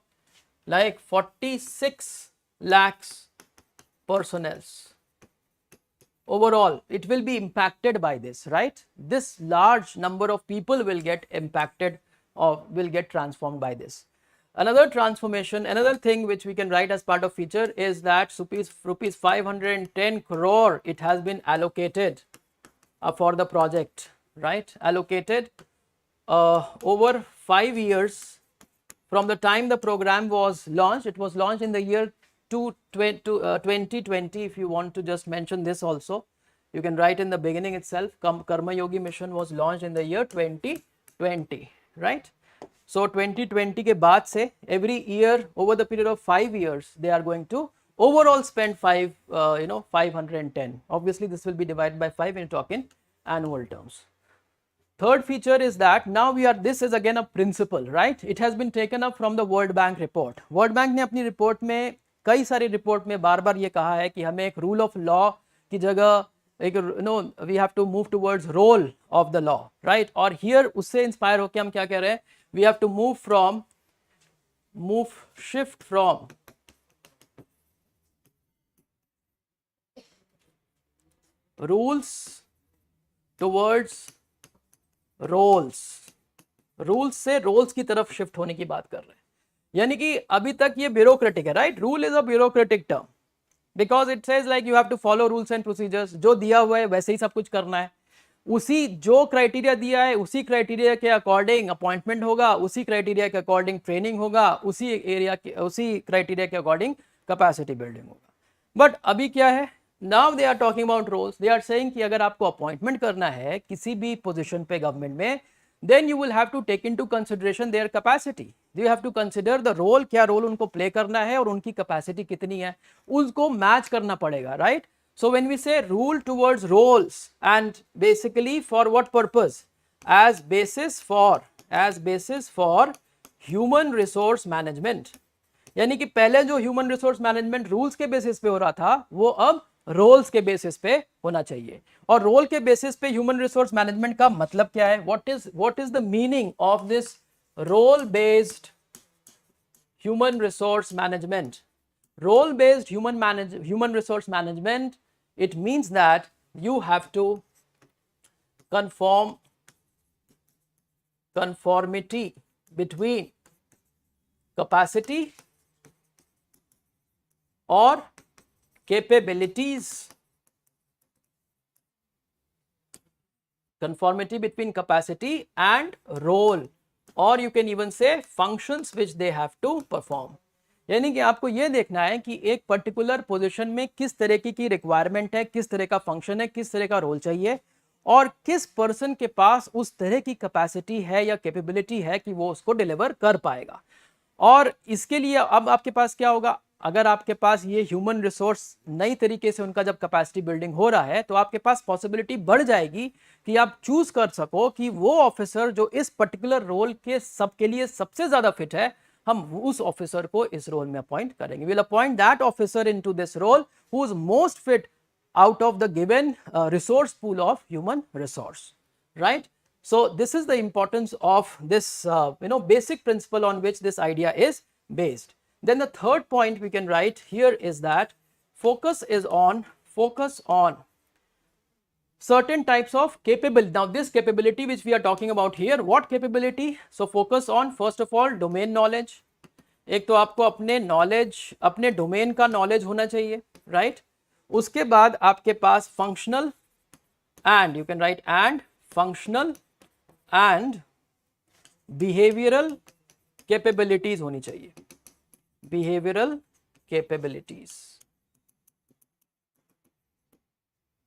like 46 lakhs personnel overall. It will be impacted by this, right. This large number of people will get impacted or will get transformed by this. Another transformation, another thing which we can write as part of feature is that rupees 510 crore it has been allocated for the project, right. Allocated over 5 years from the time the program was launched. It was launched in the year 2020. If you want to just mention this also, you can write in the beginning itself, Karma Yogi mission was launched in the year 2020, right. So 2020 के बाद से every year over the period of 5 years they are going to overall spend 510. Obviously this will be divided by 5 when you talk in annual terms. Third feature is that now this is again a principle, right. It has been taken up from the World Bank report. World Bank ने अपनी report में, कई सारी report में बार बार ये कहा है कि हमें एक रूल ऑफ लॉ की जगह एक we have to move towards role of the law, right. और हियर उससे इंस्पायर होकर हम क्या कह रहे हैं, we have to shift from rules towards roles. Rules से रोल्स की तरफ शिफ्ट होने की बात कर रहे हैं. यानी कि अभी तक ये ब्यूरोक्रेटिक है, राइट. Rule is a bureaucratic term because it says like you have to follow rules and procedures. जो दिया हुआ है वैसे ही सब कुछ करना है. उसी जो क्राइटेरिया दिया है उसी क्राइटेरिया के अकॉर्डिंग अपॉइंटमेंट होगा, उसी क्राइटेरिया के अकॉर्डिंग ट्रेनिंग होगा, उसी क्राइटेरिया के अकॉर्डिंग कैपेसिटी बिल्डिंग होगा. बट अभी क्या है, now they are talking about roles. They are saying कि अगर आपको अपॉइंटमेंट करना है किसी भी पोजीशन पे गवर्नमेंट में, then you will have to take into consideration their capacity. You have to consider the role, क्या रोल उनको प्ले करना है और उनकी कैपेसिटी कितनी है, उसको मैच करना पड़ेगा, right. So when we say rule towards roles, and basically for what purpose? As basis for human resource management. यानी कि पहले जो ह्यूमन रिसोर्स मैनेजमेंट रूल्स के बेसिस पे हो रहा था वो अब रोल्स के बेसिस पे होना चाहिए. और रोल के बेसिस पे ह्यूमन रिसोर्स मैनेजमेंट का मतलब क्या है, what is the meaning of this role based human resource management? Role based human resource management, it means that you have to conformity between capacity or capabilities, conformity between capacity and role, or you can even say functions which they have to perform. यानी कि आपको यह देखना है कि एक particular position में किस तरह की रिक्वायरमेंट है, किस तरह का फंक्शन है, किस तरह का रोल चाहिए और किस पर्सन के पास उस तरह की कैपेसिटी है या कैपेबिलिटी है कि वो उसको डिलीवर कर पाएगा. और इसके लिए अब आपके पास क्या होगा, अगर आपके पास ये ह्यूमन रिसोर्स नई तरीके से उनका जब कैपेसिटी बिल्डिंग हो रहा है तो आपके पास पॉसिबिलिटी बढ़ जाएगी कि आप चूज कर सको कि वो ऑफिसर जो इस पर्टिकुलर रोल के सबके लिए सबसे ज्यादा फिट है, हम उस ऑफिसर को इस रोल में अपॉइंट करेंगे. Will appoint that officer into this role who is most fit out of the given resource pool of human resource, right? So this is the importance of this basic principle on which this idea is based. Then the third point we can write here is that focus is on focus on certain types of capability. Now this capability which we are talking about here, what capability? So focus on first of all domain knowledge. एक तो आपको अपने knowledge, अपने domain का knowledge होना चाहिए, right? उसके बाद आपके पास functional and, you can write and functional and behavioural capabilities होनी चाहिए, behavioural capabilities,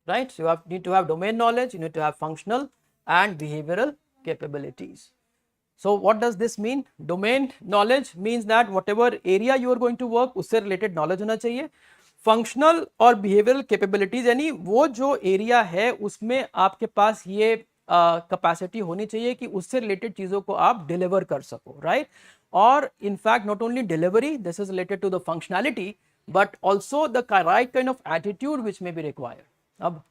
right? So you need to have domain knowledge, you need to have functional and behavioral capabilities. So what does this mean? Domain knowledge means that whatever area you are going to work उससे related knowledge होना चाहिए. Functional और behavioral capabilities यानी वो जो area है उसमें आपके पास ये capacity होनी चाहिए कि उससे related चीज़ों को आप deliver कर सको, right? और in fact not only delivery, this is related to the functionality, but also the right kind of attitude which may be required. अब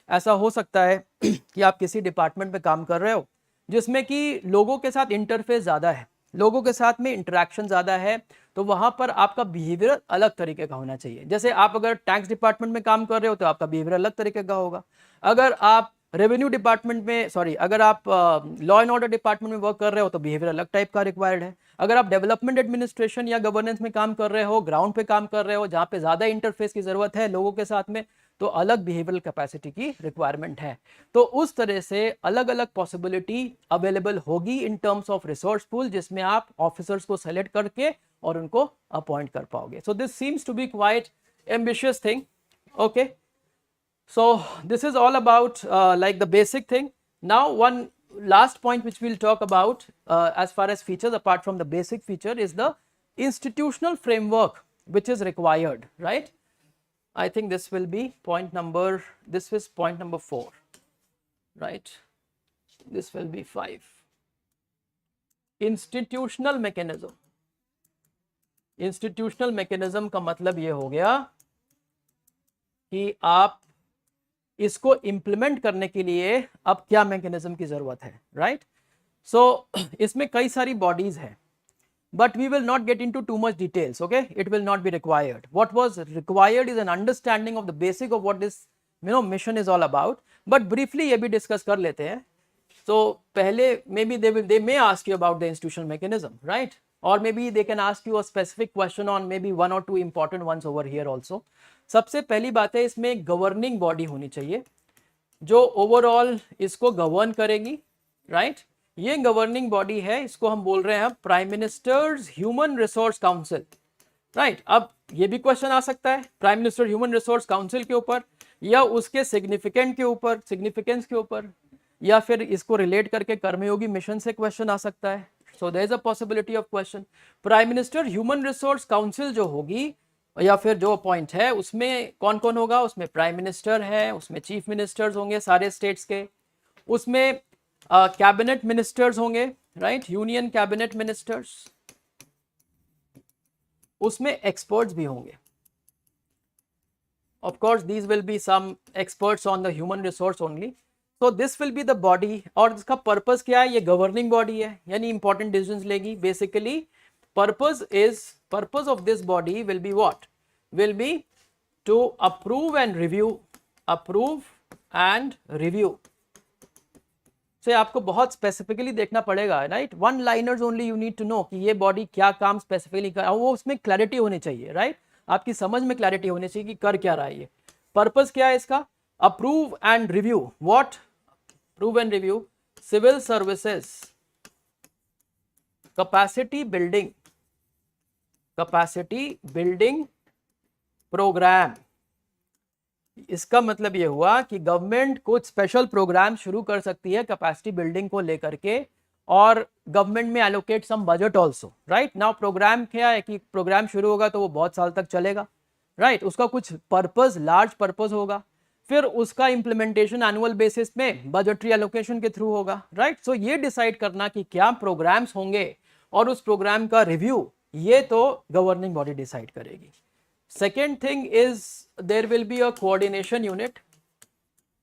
ऐसा हो सकता है कि आप किसी डिपार्टमेंट में काम कर रहे हो जिसमें कि लोगों के साथ इंटरफेस ज़्यादा है, लोगों के साथ में इंटरेक्शन ज़्यादा है, तो वहाँ पर आपका बिहेवियर अलग तरीके का होना चाहिए. जैसे आप अगर टैक्स डिपार्टमेंट में काम कर रहे हो तो आपका बिहेवियर अलग तरीके का होगा. अगर आप रेवेन्यू डिपार्टमेंट में, सॉरी, अगर आप लॉ एंड ऑर्डर डिपार्टमेंट में वर्क कर रहे हो तो बिहेवियर अलग टाइप का रिक्वायर्ड है. अगर आप डेवलपमेंट एडमिनिस्ट्रेशन या गवर्नेंस में काम कर रहे हो, ग्राउंड पे काम कर रहे हो जहाँ पे ज़्यादा इंटरफेस की ज़रूरत है लोगों के साथ में, तो अलग बिहेवियरल कैपेसिटी की रिक्वायरमेंट है. तो उस तरह से अलग अलग पॉसिबिलिटी अवेलेबल होगी in terms of resource pool, जिसमें आप ऑफिसर्स को सेलेक्ट करके और उनको अपॉइंट कर पाओगे. So this seems to be quite ambitious thing. Okay, so this is all about like the basic thing. Now one last point which we'll talk about as far as features apart from the basic feature is the institutional framework which is required, right? I think this will be point number, this is point number 4, right? This will be 5. Institutional mechanism. Institutional mechanism का मतलब ये हो गया कि आप इसको implement करने के लिए अब क्या मैकेनिज्म की जरूरत है, राइट? सो इसमें कई सारी बॉडीज हैं, but we will not get into too much details. Okay, it will not be required. What was required is an understanding of the basic of what this mission is all about. But briefly ये भी discuss कर लेते हैं. So पहले maybe they may ask you about the institutional mechanism, right? Or maybe they can ask you a specific question on maybe one or two important ones over here also. सबसे पहली बात है इसमें governing body होनी चाहिए जो overall इसको govern करेगी, राइट? ये गवर्निंग बॉडी है, इसको हम बोल रहे हैं prime ministers human resource council, right? अब ये भी क्वेश्चन आ सकता है prime minister human resource council के ऊपर या उसके सिग्निफिकेंस के ऊपर, या फिर इसको रिलेट करके कर्मयोगी मिशन से क्वेश्चन आ सकता है. So there is a possibility of question. Prime minister human resource council जो होगी या फिर जो अपॉइंट है उसमें कौन कौन होगा? उसमें प्राइम मिनिस्टर है, उसमें चीफ मिनिस्टर्स होंगे सारे स्टेट्स के, उसमें कैबिनेट मिनिस्टर्स होंगे, राइट? यूनियन कैबिनेट मिनिस्टर्स, उसमें एक्सपर्ट्स भी होंगे. Of course these will be some experts on the human resource only. So this will be the body. और इसका पर्पस क्या है? ये गवर्निंग बॉडी है यानी इंपॉर्टेंट डिसीजंस लेगी. Basically purpose of this body will be what? Will be to approve and review. So आपको बहुत स्पेसिफिकली देखना पड़ेगा, right? One liners only you need to know कि ये बॉडी क्या काम स्पेसिफिकली कर, वो उसमें क्लैरिटी होनी चाहिए, राइट? आपकी समझ में क्लैरिटी होनी चाहिए कि कर क्या रहा है ये. पर्पस क्या है इसका? Approve and review. What? Approve and review civil services capacity building programme. इसका मतलब ये हुआ कि गवर्नमेंट कुछ स्पेशल प्रोग्राम शुरू कर सकती है कैपेसिटी बिल्डिंग को लेकर के, और गवर्नमेंट में allocate some budget also, right? Now programme क्या है कि प्रोग्राम शुरू होगा तो वो बहुत साल तक चलेगा, राइट? उसका कुछ पर्पस, लार्ज पर्पस होगा, फिर उसका इंप्लीमेंटेशन एनुअल बेसिस में बजटरी एलोकेशन के थ्रू होगा, राइट? सो ये डिसाइड करना कि क्या प्रोग्राम्स होंगे और उस प्रोग्राम का रिव्यू, ये तो गवर्निंग बॉडी डिसाइड करेगी. Second thing is there will be a coordination unit.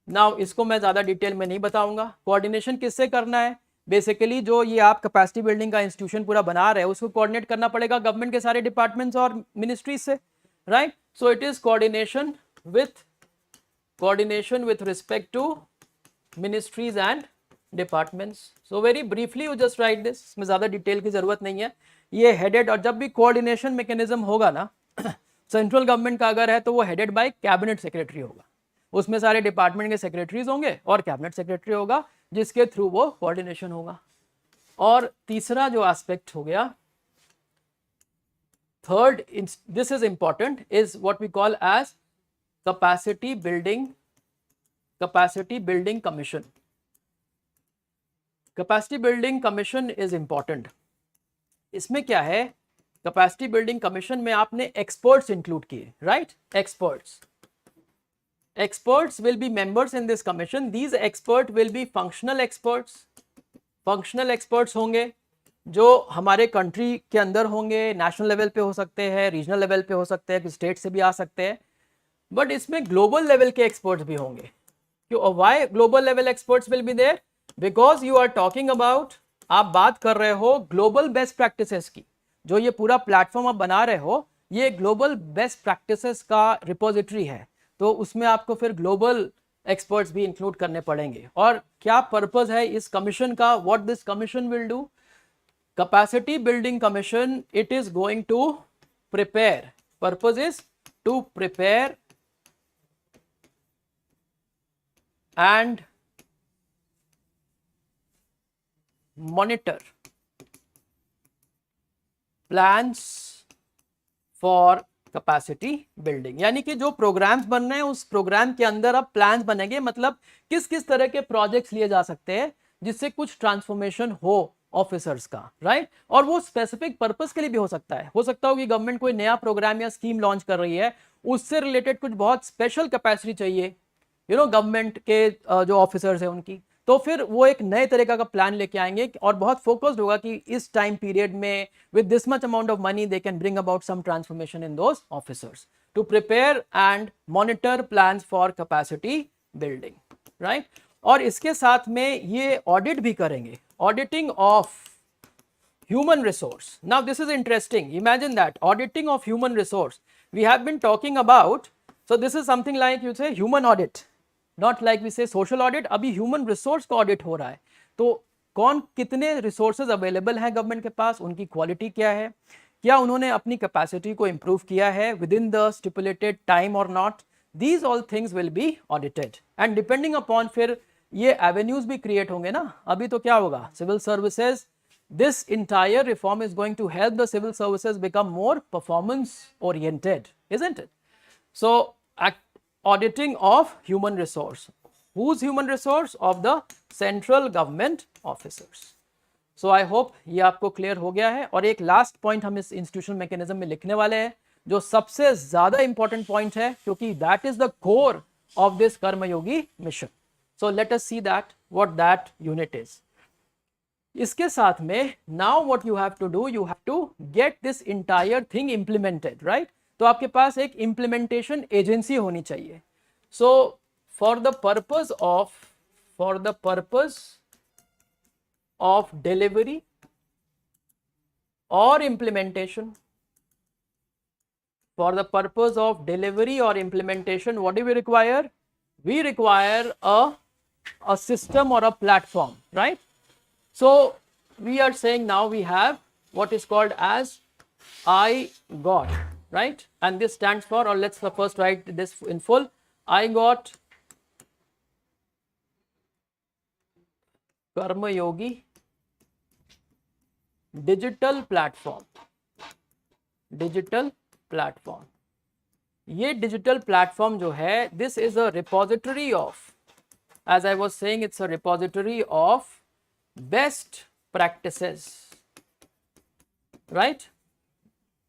Now इसको मैं ज्यादा डिटेल में नहीं बताऊंगा. कोऑर्डिनेशन किससे करना है? बेसिकली जो ये आप कैपेसिटी बिल्डिंग का इंस्टीट्यूशन पूरा बना रहे हैं उसको कोऑर्डिनेट करना पड़ेगा गवर्नमेंट के सारे डिपार्टमेंट्स और मिनिस्ट्रीज से, right? So it is coordination with coordination with respect to ministries and departments. So very briefly you just write this, इसमें ज़्यादा डिटेल की ज़रूरत नहीं है. ये हेडेड, और जब भी कोऑर्डिनेशन मैकेनिज्म होगा ना सेंट्रल गवर्नमेंट का अगर है तो वो हेडेड बाय कैबिनेट सेक्रेटरी होगा, उसमें सारे डिपार्टमेंट के सेक्रेटरीज होंगे और कैबिनेट सेक्रेटरी होगा जिसके थ्रू वो कोऑर्डिनेशन होगा. और तीसरा जो एस्पेक्ट हो गया, third, this is important, is what we call as capacity building commission. Capacity building commission is important. इसमें क्या है, कैपेसिटी बिल्डिंग कमीशन में आपने एक्सपर्ट्स इंक्लूड किए, right. Experts will be members in this commission. These experts will be functional experts. Functional experts होंगे जो हमारे country के अंदर होंगे, नेशनल लेवल पे हो सकते हैं, रीजनल लेवल पे हो सकते हैं, स्टेट से भी आ सकते हैं, बट इसमें ग्लोबल लेवल के एक्सपर्ट्स भी होंगे. क्यों, why global level experts will be there? Because you are talking about, आप बात कर रहे हो ग्लोबल बेस्ट प्रैक्टिसेस की. जो ये पूरा प्लेटफॉर्म आप बना रहे हो, ये ग्लोबल बेस्ट प्रैक्टिसेस का रिपोजिटरी है, तो उसमें आपको फिर ग्लोबल एक्सपर्ट्स भी इंक्लूड करने पड़ेंगे. और क्या पर्पस है इस कमीशन का, what this commission will do? Capacity building commission, it is going to prepare, purpose is to prepare and monitor plans for capacity building. यानी कि जो प्रोग्राम्स बन रहे हैं उस प्रोग्राम के अंदर अब प्लान्स बनेंगे, मतलब किस किस तरह के प्रोजेक्ट्स लिए जा सकते हैं जिससे कुछ ट्रांसफॉर्मेशन हो ऑफिसर्स का, राइट. और वो स्पेसिफिक पर्पस के लिए भी हो सकता है हो कि गवर्नमेंट कोई नया प्रोग्राम या स्कीम लॉन्च कर रही है, उससे रिलेटेड कुछ बहुत स्पेशल कैपेसिटी चाहिए गवर्नमेंट के जो ऑफिसर्स है उनकी, तो फिर वो एक नए तरीका का प्लान लेके आएंगे और बहुत फोकस्ड होगा कि इस टाइम पीरियड में with this much amount of money they can bring about some transformation in those officers to prepare and monitor plans for capacity building, right. और इसके साथ में ये ऑडिट भी करेंगे, auditing of human resource. Now this is interesting, imagine that auditing of human resource we have been talking about. So this is something like you say human audit, not like we say social audit. अभी human resource का audit हो रहा है, तो कौन कितने resources available हैं government के पास, उनकी क्वालिटी क्या है, क्या उन्होंने अपनी कैपेसिटी को इम्प्रूव किया है within the stipulated time or not. These all things will be audited and depending upon फिर ये avenues भी create होंगे ना. अभी तो क्या होगा, civil services, this entire reform is going to help the civil services become more performance oriented, isn't it? So auditing of human resource, whose human resource? Of the central government officers. So I hope ये आपको clear हो गया है. और एक last point हम इस institutional mechanism में लिखने वाले हैं जो सबसे ज्यादा इंपॉर्टेंट पॉइंट है, क्योंकि that is the core of this Karmayogi mission. So let us see that what that unit is. इसके साथ में now what you have to do, you have to get this entire thing implemented, right. तो आपके पास एक implementation agency होनी चाहिए. So for the purpose of delivery और implementation, for the purpose of delivery or implementation, what do we require? We require a system or a platform, right? So we are saying now we have what is called as IGOT, right? And this stands for, or let's first write this in full, IGOT Karmayogi digital platform. ये digital platform जो है, this is a repository of, as I was saying, it's a repository of best practices, right.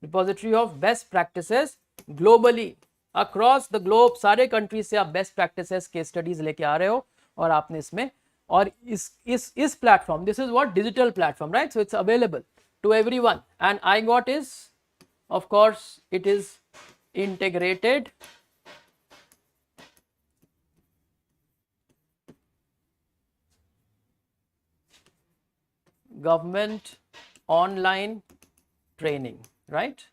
Repository of best practices globally, across the globe, सारे countries से आप best practices के studies लेके आ रहे हो और आपने इसमें, और इस platform, this is what digital platform, right. So it's available to everyone and IGOT is, of course, it is integrated government online training, right.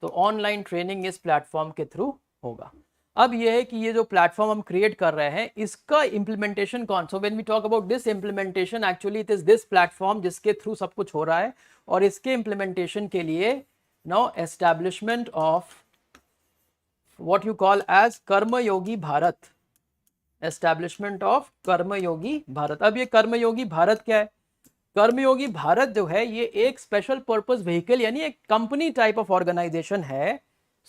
तो ऑनलाइन ट्रेनिंग इस प्लेटफॉर्म के थ्रू होगा. अब ये है कि ये जो प्लेटफॉर्म हम क्रिएट कर रहे हैं इसका इम्प्लीमेंटेशन कौन, so when we talk about this implementation actually it is this platform जिसके थ्रू सब कुछ हो रहा है, और इसके इम्प्लीमेंटेशन के लिए now establishment of what you call as Karmayogi Bharat, establishment of Karmayogi Bharat. अब ये कर्मयोगी भारत क्या है? कर्मयोगी भारत जो है ये एक स्पेशल पर्पस व्हीकल यानी एक कंपनी टाइप ऑफ ऑर्गेनाइजेशन है।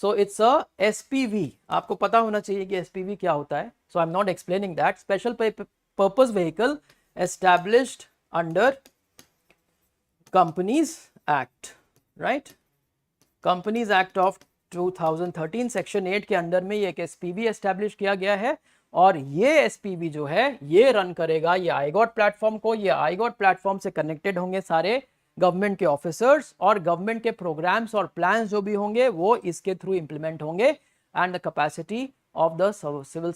सो इट्स अ एसपीवी, आपको पता होना चाहिए कि एसपीवी क्या होता है, so I am not explaining that. Special purpose vehicle established under companies act, right, companies act of 2013 section 8 के अंडर में ये एक एसपीवी एस्टैब्लिश किया गया है, और ये एसपीवी जो है ये रन करेगा ये आईगॉट प्लेटफॉर्म को। ये आईगॉट प्लेटफॉर्म से कनेक्टेड होंगे सारे गवर्नमेंट के ऑफिसर्स, और गवर्नमेंट के प्रोग्राम्स और प्लान्स जो भी होंगे वो इसके थ्रू इंप्लीमेंट होंगे, and the capacity of the civil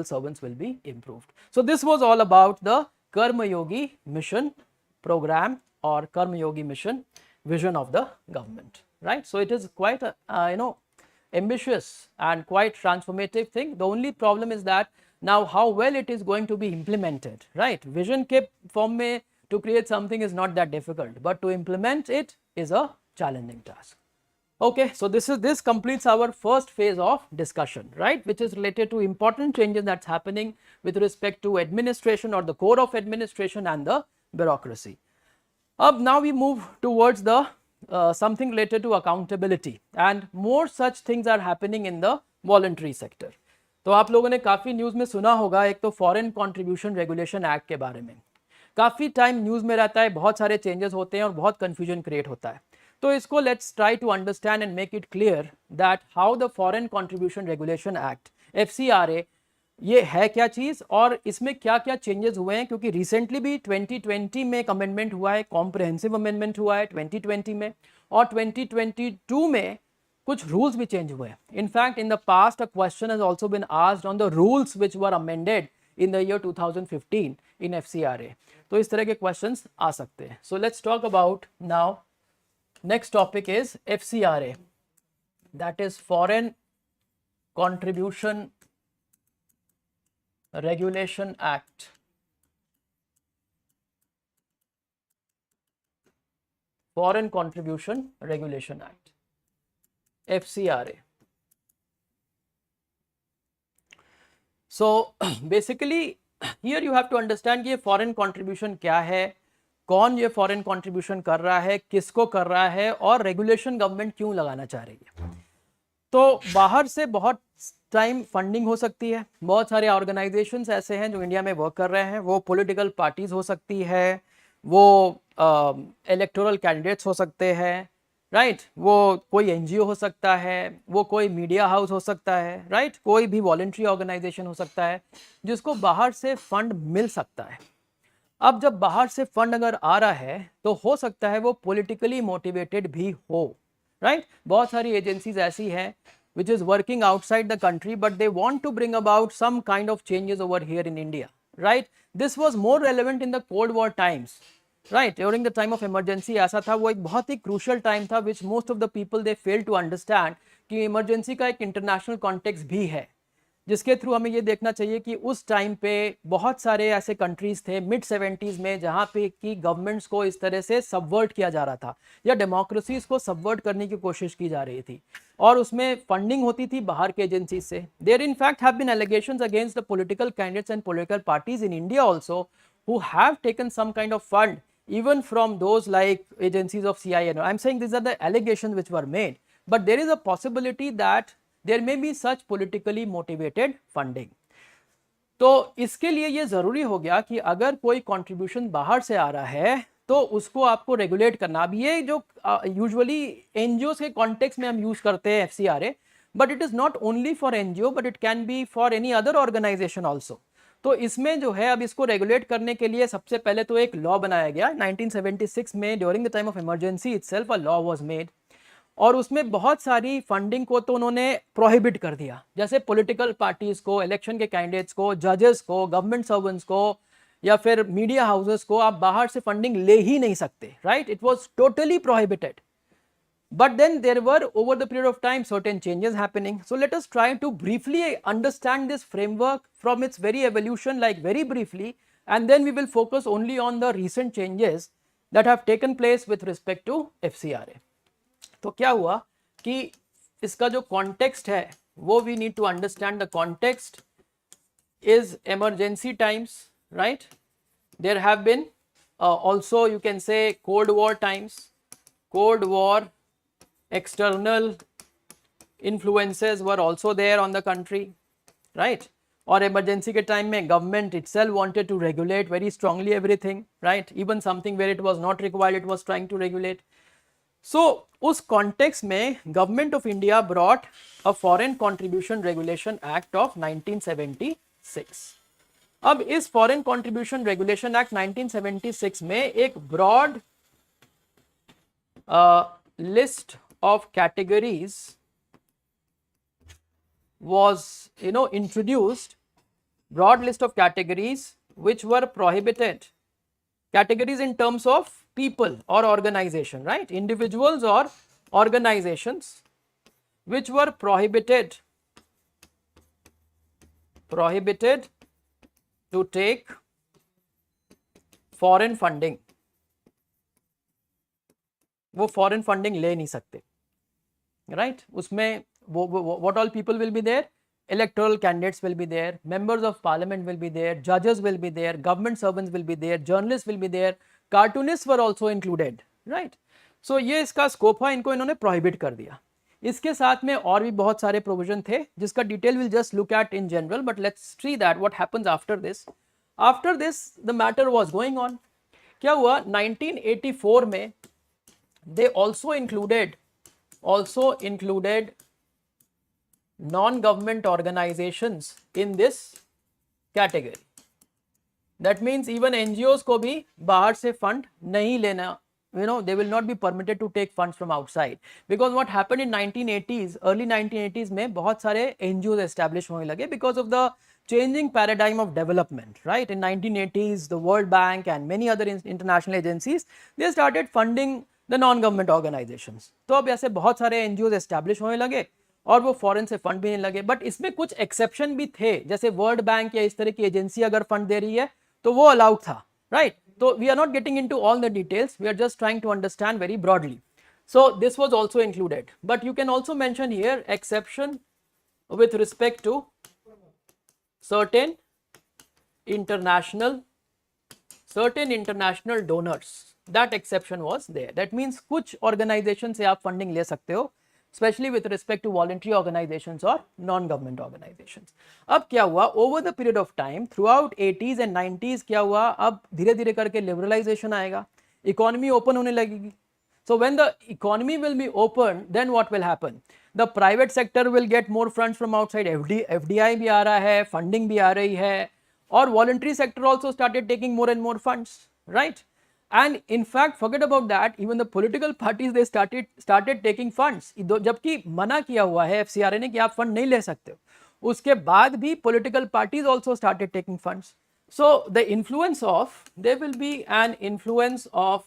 servants will be improved. So this was all about the Karma Yogi mission program or Karma Yogi mission vision of the government, right? So it is quite a ambitious and quite transformative thing. The only problem is that now how well it is going to be implemented, right? Vision ke form mein to create something is not that difficult, but to implement it is a challenging task. Okay, so this completes our first phase of discussion, right, which is related to important changes that's happening with respect to administration or the core of administration and the bureaucracy. Now we move towards the something related to accountability, and more such things are happening in the voluntary sector. तो आप लोगों ने काफ़ी news में सुना होगा, एक तो फॉरेन कंट्रीब्यूशन रेगुलेशन एक्ट के बारे में काफ़ी टाइम न्यूज़ में रहता है, बहुत सारे चेंजेस होते हैं और बहुत कन्फ्यूजन क्रिएट होता है। तो इसको let's try to understand and make it clear that how the foreign contribution regulation act FCRA ये है क्या चीज़ और इसमें क्या क्या चेंजेस हुए हैं, क्योंकि रिसेंटली भी 2020 में एक अमेंडमेंट हुआ है, कॉम्प्रिहेंसिव अमेंडमेंट हुआ है 2020 में, और 2022 में कुछ रूल्स भी चेंज हुए हैं। In fact in the past a question has also been asked on the rules which were amended in the year 2015 in FCRA। तो इस तरह के क्वेश्चंस आ सकते हैं। So let's talk about now, next topic is FCRA, that is Foreign Contribution Regulation Act. Foreign Contribution Regulation Act, FCRA. So basically here you have to understand कि ये foreign contribution क्या है, कौन ये फॉरेन कंट्रीब्यूशन कर रहा है, किसको कर रहा है, और रेगुलेशन गवर्नमेंट क्यों लगाना चाह रही है। तो बाहर से बहुत टाइम फंडिंग हो सकती है, बहुत सारे ऑर्गेनाइजेशंस ऐसे हैं जो इंडिया में वर्क कर रहे हैं, वो पॉलिटिकल पार्टीज हो सकती है, वो इलेक्टोरल कैंडिडेट्स हो सकते हैं, राइट, वो कोई NGO हो सकता है, वो कोई मीडिया हाउस हो सकता है, राइट, कोई भी वॉलंटरी ऑर्गेनाइजेशन हो सकता है जिसको बाहर से फंड मिल सकता है। अब जब बाहर से फंड अगर आ रहा है तो हो सकता है वो पॉलिटिकली मोटिवेटेड भी हो, राइट। बहुत सारी एजेंसीज ऐसी हैं which is working outside the country but they want to bring about some kind of changes over here in India, right? This was more relevant in the Cold War times, right? During the time of emergency ऐसा था, वो एक बहुत ही crucial time था which most of the people they failed to understand कि emergency का एक international context भी है, जिसके थ्रू हमें ये देखना चाहिए कि उस टाइम पे बहुत सारे ऐसे कंट्रीज थे मिड 70s में जहाँ पे कि गवर्नमेंट्स को इस तरह से सबवर्ट किया जा रहा था या डेमोक्रेसीज को सबवर्ट करने की कोशिश की जा रही थी, और उसमें फंडिंग होती थी बाहर के एजेंसी से। There in fact have been allegations against the political candidates and political parties in India also who have taken some kind of fund even from those like agencies of CIA. I'm saying these are the allegations which were made, but there is a possibility that there may be such politically motivated funding. तो इसके लिए ये ज़रूरी हो गया कि अगर कोई कंट्रीब्यूशन बाहर से आ रहा है तो उसको आपको रेगुलेट करना। अब ये जो यूजुअली NGOs के कॉन्टेक्स्ट में हम यूज़ करते हैं FCRA, but it is not only for NGO but it can be for any other organisation also. तो इसमें जो है अब इसको रेगुलेट करने के लिए सबसे पहले तो एक लॉ बनाया गया 1976 में, during the time of emergency itself a law was made, और उसमें बहुत सारी फंडिंग को तो उन्होंने प्रोहिबिट कर दिया, जैसे पॉलिटिकल पार्टीज को, इलेक्शन के कैंडिडेट्स को, जजेस को, गवर्नमेंट सर्वेंट्स को या फिर मीडिया हाउसेस को आप बाहर से फंडिंग ले ही नहीं सकते, right, it was totally prohibited. But then there were over the period of time certain changes happening. So let us try to briefly understand this framework from its very evolution, like very briefly, and then we will focus only on the recent changes that have taken place with respect to FCRA. तो क्या हुआ कि इसका जो context है वो we need to understand the context is emergency times, right? There have been also you can say Cold War times, Cold War external influences were also there on the country, right? Or emergency के time में government itself wanted to regulate very strongly everything, right? Even something where it was not required, it was trying to regulate. So उस context में government of India brought a foreign contribution regulation act of 1976. अब इस foreign contribution regulation act 1976 में एक broad list of categories was introduced, broad list of categories which were prohibited, categories in terms of people or organization, right? Individuals or organizations which were prohibited to take foreign funding. वो foreign funding ले नहीं सकते, right? उसमें what all people will be there? Electoral candidates will be there, members of parliament will be there, judges will be there, government servants will be there, journalists will be there, cartoonists were also included, right? So ये इसका scope है, इनको इन्होंने prohibit कर दिया. इसके साथ में और भी बहुत सारे प्रोविजन थे जिसका detail will just look at in general, but let's see that what happens after this. After this the matter was going on. क्या हुआ 1984 में they also included non-government organizations in this category. That means even NGOs को भी बाहर से fund नहीं लेना, they will not be permitted to take funds from outside, because what happened in 1980s, early 1980s में बहुत सारे NGOs establish होने लगे because of the changing paradigm of development, right? In 1980s the World Bank and many other international agencies, they started funding the non-government organizations. तो अब ऐसे बहुत सारे NGOs establish होने लगे और वो फॉरेन से फंड भी नहीं लगे. बट इसमें कुछ एक्सेप्शन भी थे, जैसे वर्ल्ड बैंक या इस तरह की एजेंसी अगर फंड दे रही है तो वो अलाउड था, राइट? तो we are not getting into all the details, we are just trying to understand very broadly. So this was also included, but you can also mention here exception with respect to certain international donors. That exception was there. That means कुछ organisation से आप funding ले सकते हो, especially with respect to voluntary organizations or non-government organizations. अब क्या हुआ over the period of time throughout 80s and 90s, क्या हुआ अब धीरे धीरे करके liberalization आएगा, economy open होने लगेगी. So when the economy will be open, then what will happen? The private sector will get more funds from outside. FDI भी आ रहा है, funding भी आ रही है, और voluntary sector also started taking more and more funds, right? And in fact, forget about that, even the political parties they started taking funds. जबकि मना किया हुआ है FCRA ने कि आप फंड नहीं ले सकते हो, उसके बाद भी political parties also started taking funds. So the influence of, there will be an influence of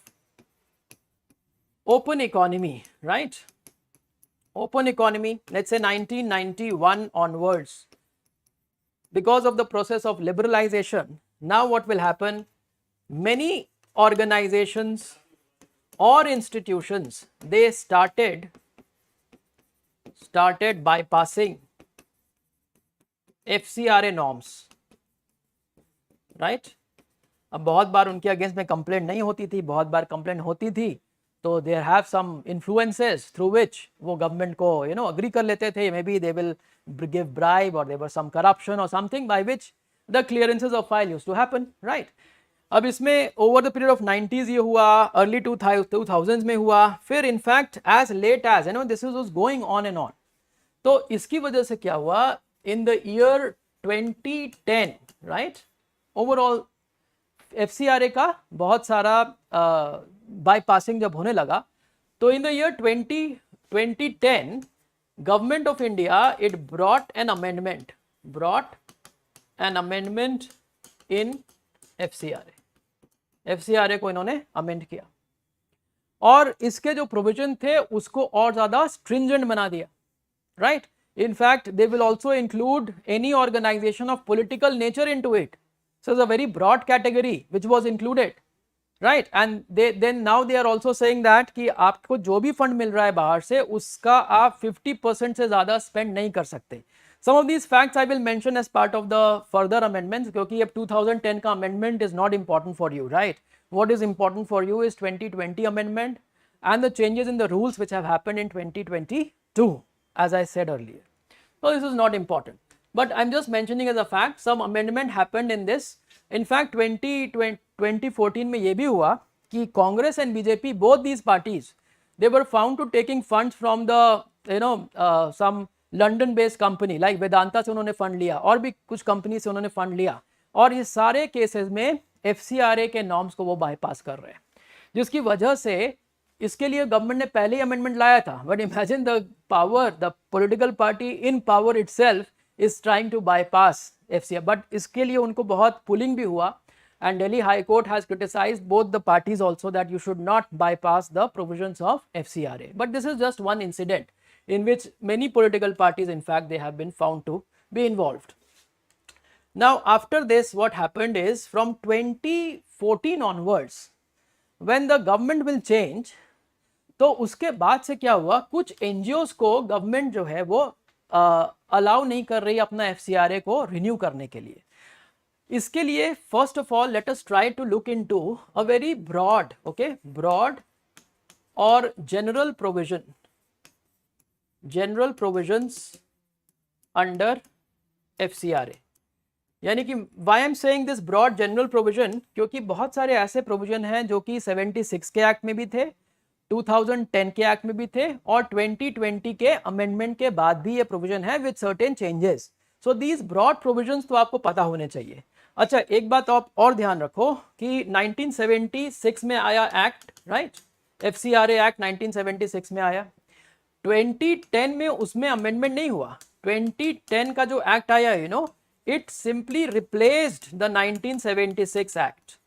open economy, right? Open economy, let's say 1991 onwards, because of the process of liberalization. Now what will happen? Many organizations or institutions, they started bypassing FCRA norms, right? अब बहुत बार उनके against में complaint नहीं होती थी, बहुत बार complaint होती थी, तो there have some influences through which वो गवर्नमेंट को अग्री कर लेते थे. Maybe they will give bribe और देयर वाज सम करप्शन और something by which the clearances of file used to happen, right? अब इसमें over the period of 90s ये हुआ, अर्ली 2000s में हुआ, फिर in fact as late as this was going on and on. तो इसकी वजह से क्या हुआ, in the year 2010, right, overall FCRA का बहुत सारा बाईपासिंग जब होने लगा, तो in the year 2010 government of India it brought an amendment in FCRA को इन्होंने अमेंड किया. और इसके जो प्रोविजन थे उसको और ज्यादा स्ट्रिंजेंट बना दिया, right. In fact, they will also include any organization of political nature into it. So it's a very broad category which was included, right. And then now they are also saying that कि आपको जो भी fund मिल रहा है बाहर से उसका आप 50% से ज्यादा स्पेंड नहीं कर सकते. Some of these facts I will mention as part of the further amendments, क्योंकि अब 2010 का amendment is not important for you, right. What is important for you is 2020 amendment and the changes in the rules which have happened in 2022, as I said earlier. So this is not important, but I'm just mentioning as a fact some amendment happened in this. In fact 2014 में ये भी हुआ कि Congress and BJP, both these parties, they were found to taking funds from the some London based company like Vedanta से उन्होंने fund लिया और भी कुछ कंपनी से उन्होंने फंड लिया, और ये सारे केसेस में FCRA के नॉर्म्स को वो बाईपास कर रहे हैं, जिसकी वजह से इसके लिए गवर्नमेंट ने पहले ही अमेंडमेंट लाया था. But imagine the power, the political party in power itself is trying to bypass FCRA. But इसके लिए उनको बहुत पुलिंग भी हुआ, and Delhi high court has criticised both the parties also that you should not bypass the provisions of FCRA. But this is just one incident in which many political parties, in fact, they have been found to be involved. Now after this, what happened is from 2014 onwards, when the government will change, तो उसके बाद से क्या हुआ, कुछ NGOs को government जो है वो अलाउ नहीं कर रही अपना FCRA को रिन्यू करने के लिए. इसके लिए first of all let us try to look into a very broad, okay, broad और जनरल प्रोविजंस अंडर FCRA. यानी कि why I'm saying this broad general provision, क्योंकि बहुत सारे ऐसे प्रोविजन हैं जो कि 76 के एक्ट में भी थे, 2010 के एक्ट में भी थे, और 2020 के अमेंडमेंट के बाद भी ये प्रोविजन है with certain changes. So these broad provisions तो आपको पता होने चाहिए. अच्छा, एक बात आप और ध्यान रखो कि 1976 में आया एक्ट, राइट, FCRA एक्ट 1976 में आया. 2010 में उसमें अमेंडमेंट नहीं हुआ. 2010 का जो एक्ट आया, it simply replaced the 1976 act.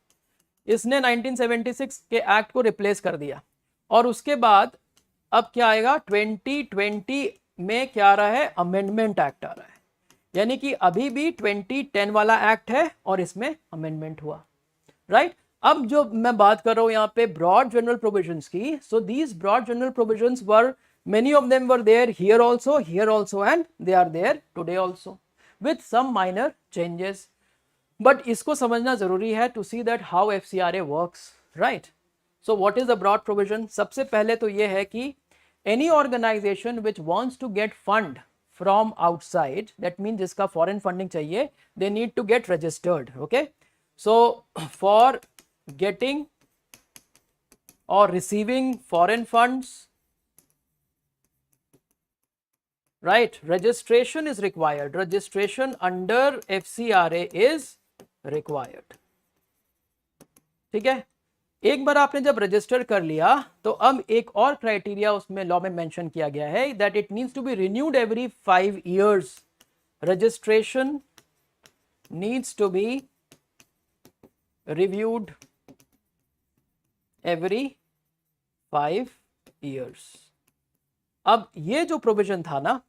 इसने 1976 के एक्ट को रिप्लेस कर दिया. और उसके बाद अब क्या आएगा, 2020 में क्या आ रहा है, अमेंडमेंट एक्ट आ रहा है. यानी कि अभी भी 2010 वाला एक्ट है और इसमें अमेंडमेंट हुआ, राइट. अब जो मैं बात कर रहा हूं यहाँ पे ब्रॉड जनरल प्रोविजंस की, so these broad general provisions were, many of them were there here also, and they are there today also with some minor changes. But इसको समझना जरूरी है to see that how FCRA works, right. So what is the broad provision? सबसे पहले तो ये है कि any organization which wants to get fund from outside, that means जिसका foreign funding चाहिए, they need to get registered, okay. So for getting or receiving foreign funds, right, registration is required. Registration under FCRA is required. ठीक है. एक बार आपने जब register कर लिया तो अब एक और क्राइटेरिया उसमें लॉ में मेंशन किया गया है, that it needs to be renewed every 5 years. Registration needs to be reviewed every 5 years. अब ये जो प्रोविजन था ना,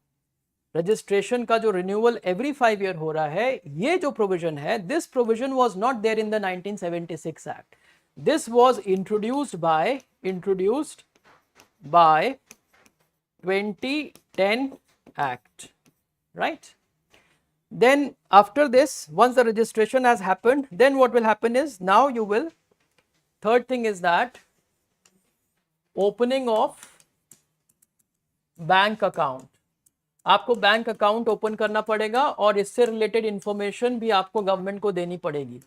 रजिस्ट्रेशन का जो रिन्यूअल एवरी 5 year हो रहा है, ये जो प्रोविजन है, this provision was not there in the 1976 act. This was introduced by 2010 act, right. Then after this, once the registration has happened, then what will happen is, now you will, third thing is that opening of bank account. आपको bank account open करना पड़ेगा और इससे related information भी आपको government को देनी पड़ेगी.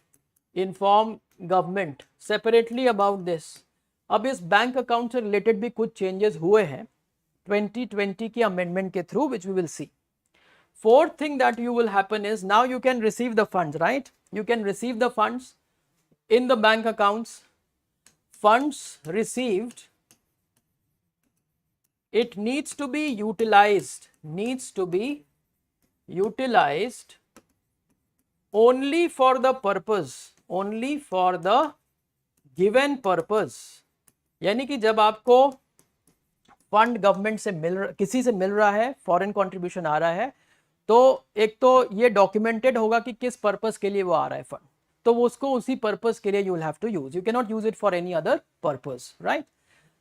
Inform government separately about this. अब इस बैंक अकाउंट से रिलेटेड भी कुछ चेंजेस हुए हैं 2020 की अमेंडमेंट के through, which we will see. Fourth thing that you will happen is, now you can receive the funds, right? You can receive the funds in the bank accounts. Funds received, it needs to be utilized only for the purpose, only for the given purpose. यानी कि जब आपको fund government से किसी से मिल रहा है, foreign contribution आ रहा है, तो एक तो ये डॉक्यूमेंटेड होगा कि किस पर्पस के लिए वो आ रहा है फंड, तो वो उसको उसी पर्पस के लिए you will have to use, you can not use it for any other purpose, right?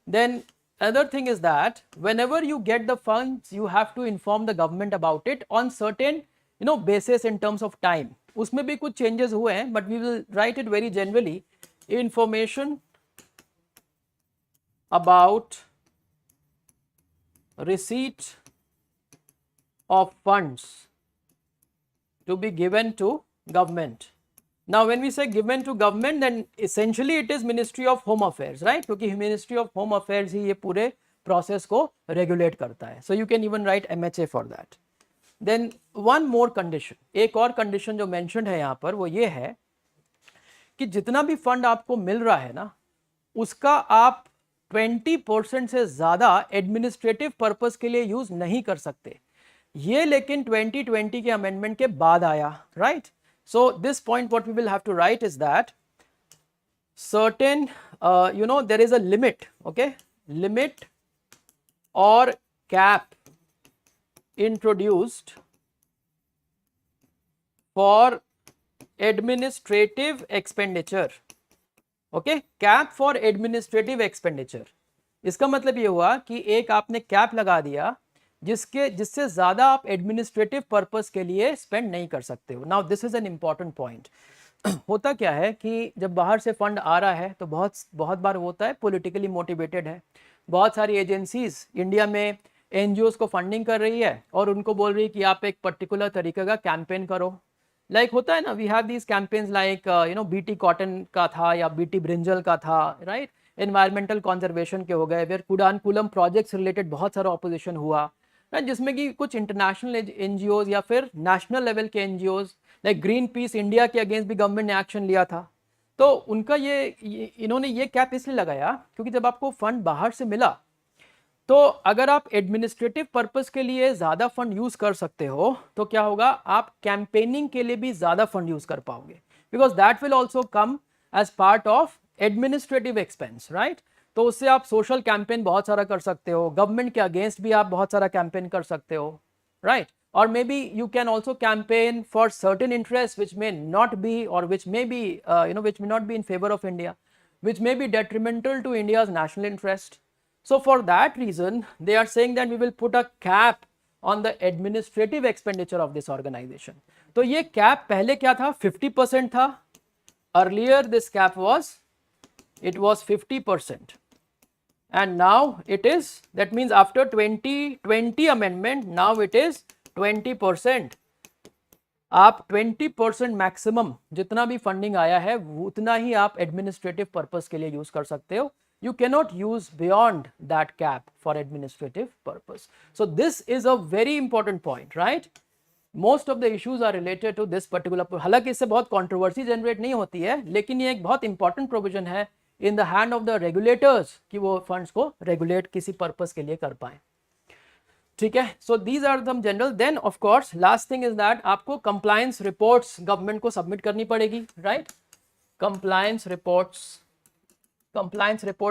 Then other thing is that whenever you get the funds, you have to inform the government about it on certain basis in terms of time. उसमें भी कुछ changes हुए हैं, but we will write it very generally. Information about receipt of funds to be given to government. Now when we say given to government, then essentially it is Ministry of Home Affairs, right? क्योंकि Ministry of Home Affairs ही ये पूरे process को regulate करता है. So you can even write MHA for that. Then one more condition, एक और condition जो mentioned है यहाँ पर, वो ये है कि जितना भी फंड आपको मिल रहा है ना, उसका आप 20% से ज़्यादा एडमिनिस्ट्रेटिव पर्पस के लिए यूज नहीं कर सकते. ये लेकिन 2020 के अमेंडमेंट के बाद आया, right? So this point what we will have to write is that certain there is a limit, okay, limit or cap introduced for administrative expenditure, okay, cap for administrative expenditure. इसका मतलब ये हुआ कि एक आपने कैप लगा दिया जिससे ज्यादा आप एडमिनिस्ट्रेटिव पर्पस के लिए स्पेंड नहीं कर सकते हो. Now this is an important point. होता क्या है कि जब बाहर से फंड आ रहा है तो बहुत बार होता है पॉलिटिकली मोटिवेटेड है. बहुत सारी एजेंसीज इंडिया में एनजीओज को फंडिंग कर रही है और उनको बोल रही है कि आप एक पर्टिकुलर तरीके का कैंपेन करो. लाइक होता है ना, we have these campaigns like BT cotton का था या बीटी ब्रिंजल का था, राइट? एनवायरमेंटल कंजर्वेशन के हो गए, फिर कुडानकुलम प्रोजेक्ट्स रिलेटेड बहुत सारा ऑपोजिशन हुआ, जिसमें कि कुछ इंटरनेशनल एनजीओज या फिर नेशनल लेवल के NGOs like green peas India के अगेंस्ट भी गवर्नमेंट ने एक्शन लिया था. तो उनका इन्होंने ये कैप इसलिए लगाया क्योंकि जब आपको फंड बाहर से मिला तो अगर आप एडमिनिस्ट्रेटिव पर्पस के लिए ज़्यादा फंड यूज़ कर सकते हो तो क्या होगा, आप कैंपेनिंग के लिए भी ज़्यादा फंड यूज़ कर पाओगे, because that will also come as part of administrative expense, right? तो उससे आप सोशल कैंपेन बहुत सारा कर सकते हो, गवर्नमेंट के अगेंस्ट भी आप बहुत सारा कैंपेन कर सकते हो, राइट? और may be you can also campaign for certain interest which may not be or which may be which may not be in favour of India, which may be detrimental to India's national interest. So for that reason they are saying that we will put a cap on the administrative expenditure of this organization. तो ये cap पहले क्या था, 50% था. Earlier this cap was 50%. And now it is, that means after 2020 amendment now it is 20%. आप 20% maximum जितना भी funding आया है उतना ही आप एडमिनिस्ट्रेटिव पर्पस के लिए यूज कर सकते हो. You cannot use beyond that cap for administrative purpose. So this is a very important point, right? Most of the issues are related to this particular. हालांकि इससे बहुत controversy generate नहीं होती है, लेकिन ये एक बहुत important provision है in the hand of the regulators कि वो funds को regulate किसी purpose के लिए कर पाए. ठीक है? So these are some general. Then of course last thing is that आपको compliance reports government को submit करनी पड़ेगी, right? Compliance रिपोर्ट्स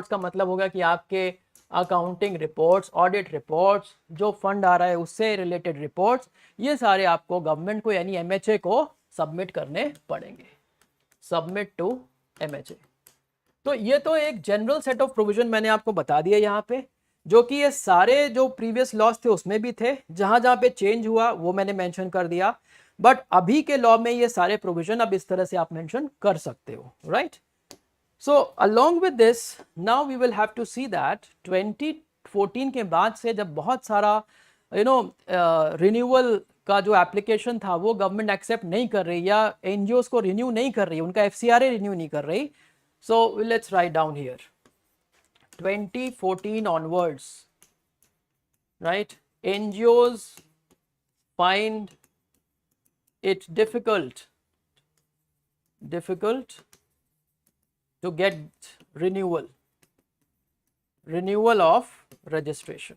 का मतलब होगा कि आपके अकाउंटिंग रिपोर्ट्स, ऑडिट रिपोर्ट्स, जो फंड आ रहा है उससे रिलेटेड रिपोर्ट्स, ये सारे आपको गवर्नमेंट को यानी एमएचए को सबमिट करने पड़ेंगे. Submit to MHA. तो ये तो एक जनरल सेट ऑफ प्रोविजन मैंने आपको बता दिया यहाँ पे, जो कि ये सारे जो प्रीवियस लॉज थे उसमें भी थे. जहां जहां पे चेंज हुआ वो मैंने मेंशन कर दिया, बट अभी के लॉ में ये सारे प्रोविजन अब इस तरह से आप मेंशन कर सकते हो, right? So along with this, now we will have to see that 2014 के बाद से जब बहुत सारा रिन्यूअल का जो एप्लीकेशन था वो गवर्नमेंट एक्सेप्ट नहीं कर रही या एनजीओस को रिन्यू नहीं कर रही, उनका एफसीआरए रिन्यू नहीं कर रही. So let's write down here 2014 onwards, right? NGOs find it difficult to get renewal of registration.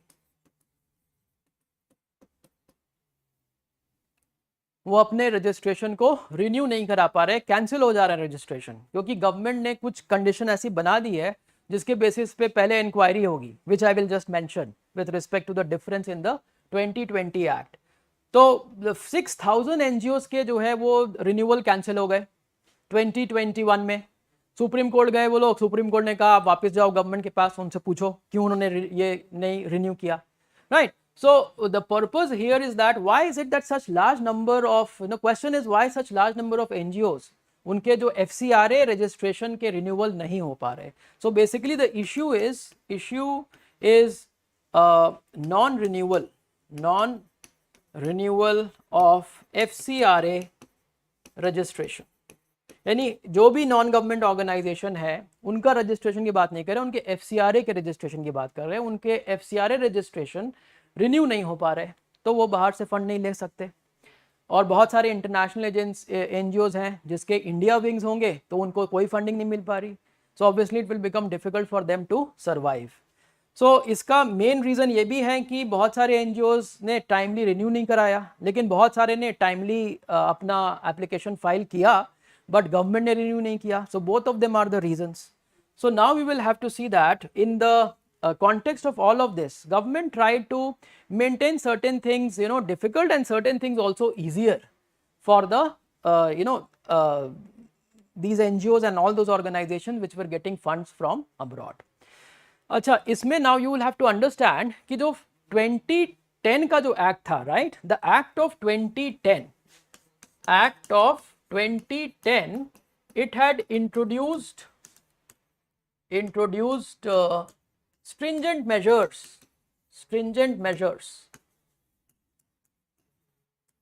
वो अपने रजिस्ट्रेशन को रिन्यू नहीं करा पा रहे, कैंसिल हो जा रहा है रजिस्ट्रेशन, क्योंकि गवर्नमेंट ने कुछ कंडीशन ऐसी बना दी है जिसके बेसिस पे पहले इंक्वायरी होगी, which I will just mention with respect to the difference in the 2020 act. तो 6000 एनजीओस के जो है वो रिन्यूअल कैंसिल हो गए 2021 में। सुप्रीम कोर्ट गए वो लोग, सुप्रीम कोर्ट ने कहा आप वापस जाओ गवर्नमेंट के पास, उनसे पूछो क्यों उन्होंने ये नहीं रिन्यू किया, right. So the purpose here is that why is it that such large number of, question is why such large number of NGOs उनके जो FCRA registration के renewal नहीं हो पा रहे। So basically the issue is non-renewal of FCRA registration। यानी जो भी नॉन गवर्नमेंट ऑर्गेनाइजेशन है उनका रजिस्ट्रेशन की बात नहीं कर रहे, उनके FCRA के रजिस्ट्रेशन की बात कर रहे हैं। उनके FCRA रजिस्ट्रेशन रिन्यू नहीं हो पा रहे तो वो बाहर से फंड नहीं ले सकते। और बहुत सारे इंटरनेशनल एनजीओज हैं जिसके इंडिया विंग्स होंगे तो उनको कोई फंडिंग नहीं मिल पा रही। So obviously it will become difficult for them to survive. So इसका मेन रीज़न ये भी है कि बहुत सारे एनजीओज ने टाइमली रिन्यू नहीं कराया, लेकिन बहुत सारे ने टाइमली अपना एप्लीकेशन फाइल किया बट गवर्नमेंट ने रिन्यू नहीं किया। So both of them are the reasons. So now we will have to see that in the context of all of this, government tried to maintain certain things difficult and certain things also easier for the these NGOs and all those organizations which were getting funds from abroad। अच्छा, इसमें now you will have to understand कि जो 2010 का जो act था, right, the act of 2010 it had introduced stringent measures,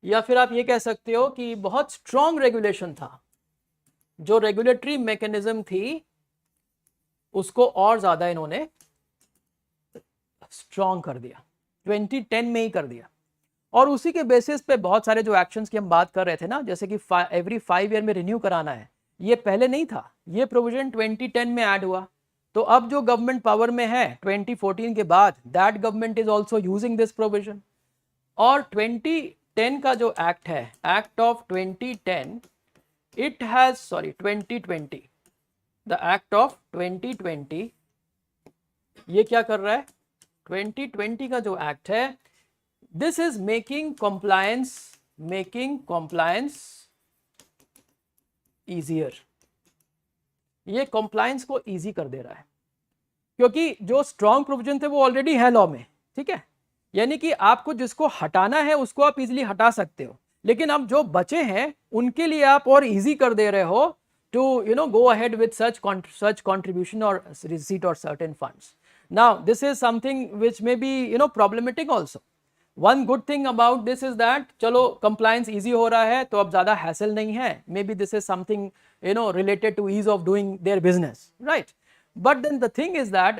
या फिर आप ये कह सकते हो कि बहुत स्ट्रॉन्ग रेगुलेशन था। जो रेगुलेटरी मैकेनिज्म थी उसको और ज्यादा इन्होंने स्ट्रॉन्ग कर दिया, 2010 में ही कर दिया। और उसी के बेसिस पे बहुत सारे जो एक्शंस की हम बात कर रहे थे ना, जैसे कि एवरी 5 ईयर में रिन्यू कराना है, ये पहले नहीं था, ये प्रोविजन 2010 में ऐड हुआ। तो अब जो गवर्नमेंट पावर में है 2014 के बाद, that government is also using this provision. और 2010 का जो एक्ट है, act of 2010, it has 2020, the act of 2020 ये क्या कर रहा है, 2020 का जो एक्ट है, this is making compliance easier। ये कंप्लायंस को इजी कर दे रहा है, क्योंकि जो स्ट्रॉन्ग प्रोविजन थे वो ऑलरेडी है लॉ में, ठीक है। यानी कि आपको जिसको हटाना है उसको आप इजीली हटा सकते हो, लेकिन अब जो बचे हैं उनके लिए आप और इजी कर दे रहे हो to go ahead with such contribution or receipt or certain funds। Now this is something which may be problematic also। One good thing about this is that चलो compliance easy हो रहा है तो अब ज़्यादा hassle नहीं है, maybe this is something related to ease of doing their business, right? But then the thing is that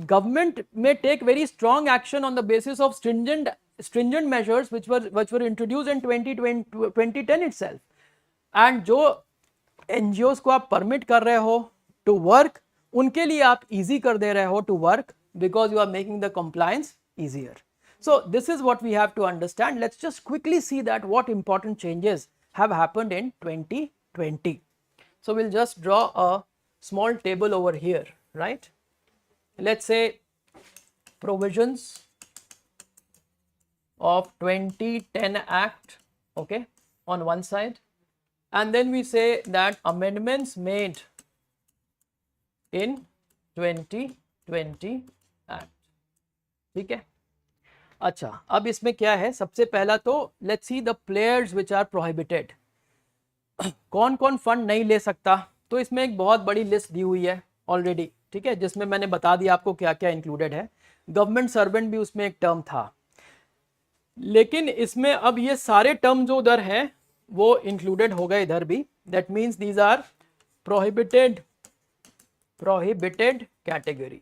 government may take very strong action on the basis of stringent measures which were introduced in 2010 itself। and जो NGOs को आप permit कर रहे हो to work, उनके लिए आप easy कर दे रहे हो to work because you are making the compliance easier। So this is what we have to understand। Let's just quickly see that what important changes have happened in 2020। So we'll just draw a small table over here, right? Let's say provisions of 2010 Act, okay, on one side, and then we say that amendments made in 2020 Act, ठीक है। अच्छा, अब इसमें क्या है, सबसे पहला तो let's see the players which are prohibited. कौन कौन फंड नहीं ले सकता, तो इसमें एक बहुत बड़ी लिस्ट दी हुई है ऑलरेडी, ठीक है, जिसमें मैंने बता दिया आपको क्या क्या इंक्लूडेड है। गवर्नमेंट सर्वेंट भी उसमें एक टर्म था, लेकिन इसमें अब ये सारे टर्म जो उधर है वो इंक्लूडेड हो गए इधर भी। That means these are prohibited category.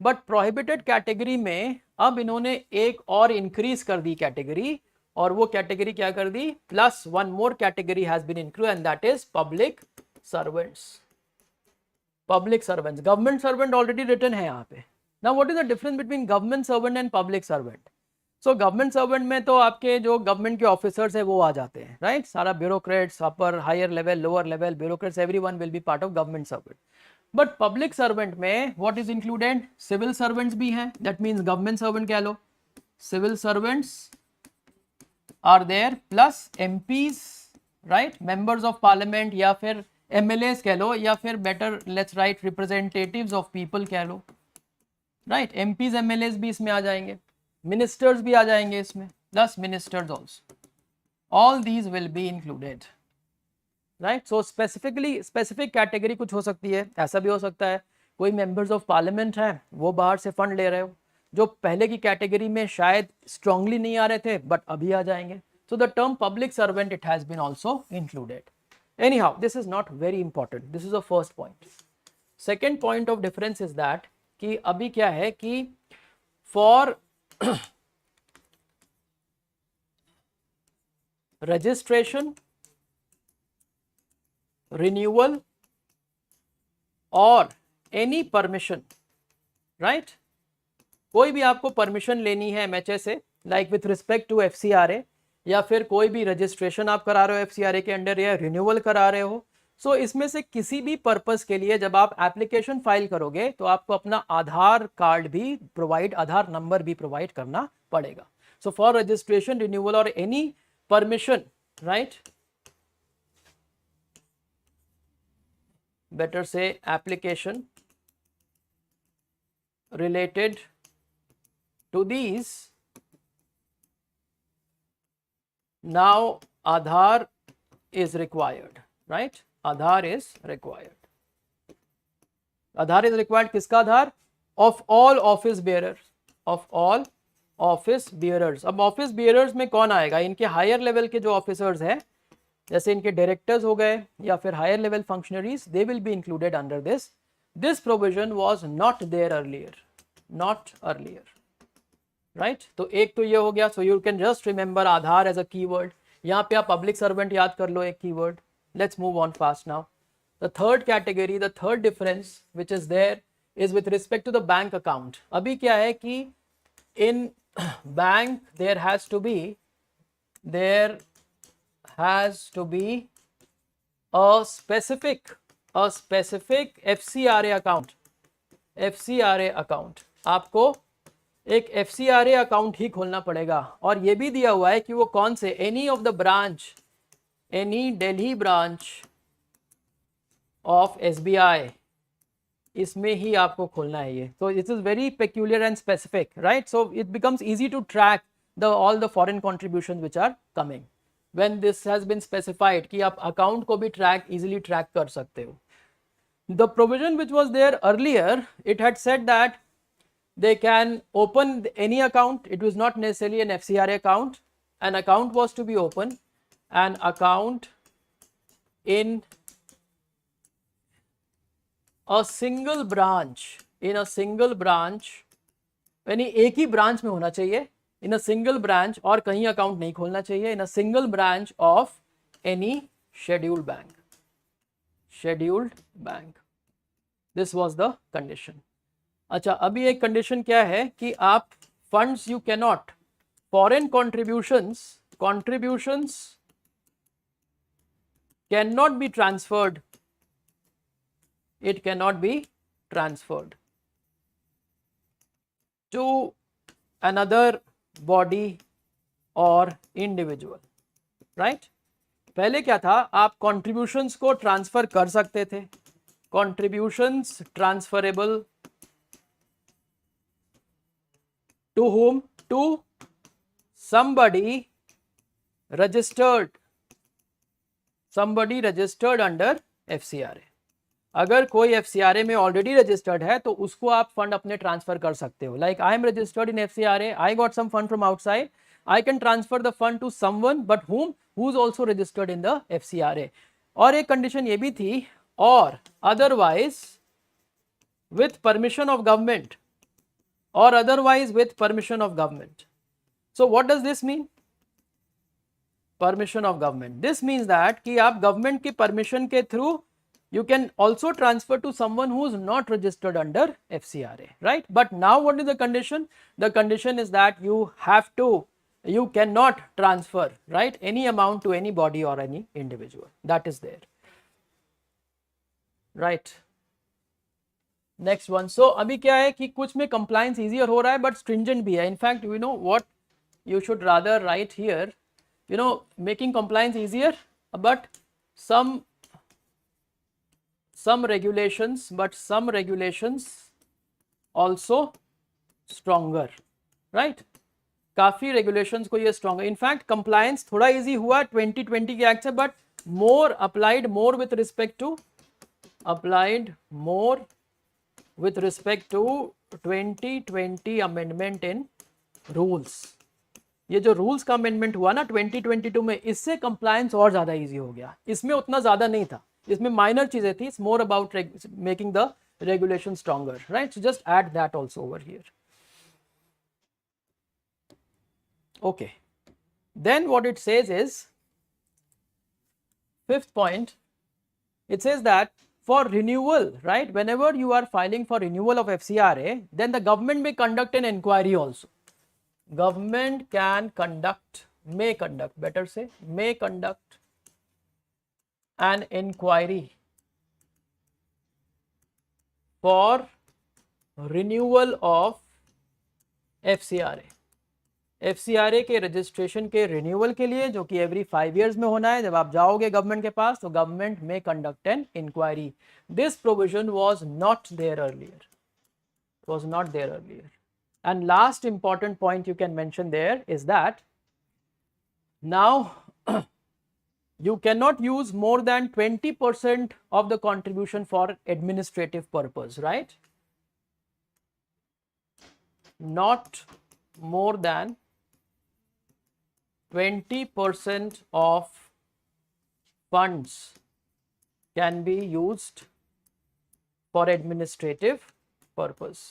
But prohibited category में अब इन्होंने एक और इंक्रीज कर दी कैटेगरी, और वो कैटेगरी क्या कर दी, plus one more category has been included and that is public servants. Government servant already written है यहाँ पे। Now what is the difference between government servant and public servant? So government servant में तो आपके जो गवर्नमेंट के officers है वो आ जाते हैं, राइट? सारा bureaucrats, upper higher level, lower level bureaucrats, everyone will be part of government servant. But public servant में what is included? Civil servants भी हैं, दैट मीन्स गवर्नमेंट सर्वेंट कह लो, civil servants are there, plus MPs, right, members of parliament, या फिर MLAs कह लो, या फिर better let's write representatives of people कह लो, राइट? एमपीज एमएलएस भी इसमें आ जाएंगे, मिनिस्टर्स भी आ जाएंगे इसमें, plus ministers also, all these will be included, right? So specific category कुछ हो सकती है, ऐसा भी हो सकता है कोई मेंबर्स ऑफ पार्लियामेंट हैं, वो बाहर से फंड ले रहे हो, जो पहले की कैटेगरी में शायद स्ट्रांगली नहीं आ रहे थे बट अभी आ जाएंगे. So the term public servant, it has been also included. Anyhow, this is not very important, this is the first point. Second point of difference is that कि अभी क्या है कि फॉर रजिस्ट्रेशन, renewal और any permission, right? कोई भी आपको permission लेनी है एमएचए से, like with respect to FCRA, या फिर कोई भी रजिस्ट्रेशन आप करा रहे हो एफसीआरए के अंडर, या रिन्यूअल करा रहे हो, सो इसमें से किसी भी पर्पस के लिए जब आप एप्लीकेशन फाइल करोगे तो आपको अपना आधार कार्ड भी प्रोवाइड, आधार नंबर भी प्रोवाइड करना पड़ेगा. सो फॉर रजिस्ट्रेशन, रिन्यूअल और any permission, right, better say application related to these, now Aadhaar is required, right? Aadhaar is required. Aadhaar is required किसका आधार? Of all office bearers, of all office bearers. अब office bearers में कौन आएगा? इनके higher level के जो officers हैं, जैसे इनके डायरेक्टर्स हो गए या फिर higher level functionaries, they will be included under this. This provision was not there earlier, not earlier, right? तो एक तो ये हो गया. So you can just remember Aadhaar as a keyword. यहाँ पे आप पब्लिक सर्वेंट याद कर लो एक keyword. Let's move on fast now. The third category, the third difference which is there is with respect to the bank account. अभी क्या है कि in bank there has to be a specific FCRA account. FCRA account, आपको एक FCRA account ही खोलना पड़ेगा. और ये भी दिया हुआ है कि वो कौन से, any of the branch, any Delhi branch of SBI, इसमें ही आपको खोलना है ये. तो it is very peculiar and specific, right? So it becomes easy to track the all the foreign contribution which are coming when this has been specified कि आप account को भी easily track कर सकते हो. The provision which was there earlier, it had said that they can open any account. It was not necessarily an FCRA account. An account was to be open, an account in a single branch, in a single branch, यानी एक ही branch में होना चाहिए, in a single branch, और कहीं account नहीं खोलना चाहिए, in a single branch of any scheduled bank. Scheduled bank. This was the condition. अच्छा, अभी एक कंडीशन क्या है कि आप funds you cannot, foreign contributions can not be transferred, it cannot be transferred to another body or individual, right? पहले क्या था, आप contributions को ट्रांसफर कर सकते थे, contributions transferable to whom? To somebody registered under FCRA. अगर कोई एफसीआरए में ऑलरेडी रजिस्टर्ड है तो उसको आप फंड अपने ट्रांसफर कर सकते हो. Like I am registered in FCRA, I got some fund from outside, I can transfer the fund to someone but whom who is also registered in the FCRA. और एक कंडीशन ये भी थी, और otherwise with permission of government, और otherwise with permission of government. So what does this mean? Permission of government. This means that कि आप government की परमिशन के through you can also transfer to someone who is not registered under FCRA, right? But now what is the condition? The condition is that you cannot transfer, right, any amount to anybody or any individual. That is there, right? Next one. So अभी क्या है कि कुछ में compliance easier हो रहा है but stringent भी है. In fact, you know what you should rather write here, you know, making compliance easier but some regulations, but some regulations also stronger, right? काफी regulations को ये stronger. In fact, compliance थोड़ा easy हुआ 2020 के act से, but applied more with respect to 2020 amendment in rules. ये जो rules का अमेंडमेंट हुआ ना 2022 में, इससे कंप्लायंस और ज्यादा इजी हो गया. इसमें उतना ज्यादा नहीं था, इसमें माइनर चीजें थी. It's more about making the regulation stronger, right? So just add that also over here. Okay, then what it says is, fifth point, it says that for renewal, right, whenever you are filing for renewal of FCRA, then the government may conduct an inquiry also. Government may conduct an inquiry for renewal of FCRA. FCRA के registration के renewal के लिए, जो कि every 5 years में होना है. जब आप जाओगे गवर्नमेंट के पास तो गवर्नमेंट में conduct an inquiry. This provision was not there earlier. And last important point you can mention there is that now you cannot use more than 20% of the contribution for administrative purpose, right? Not more than 20% of funds can be used for administrative purpose.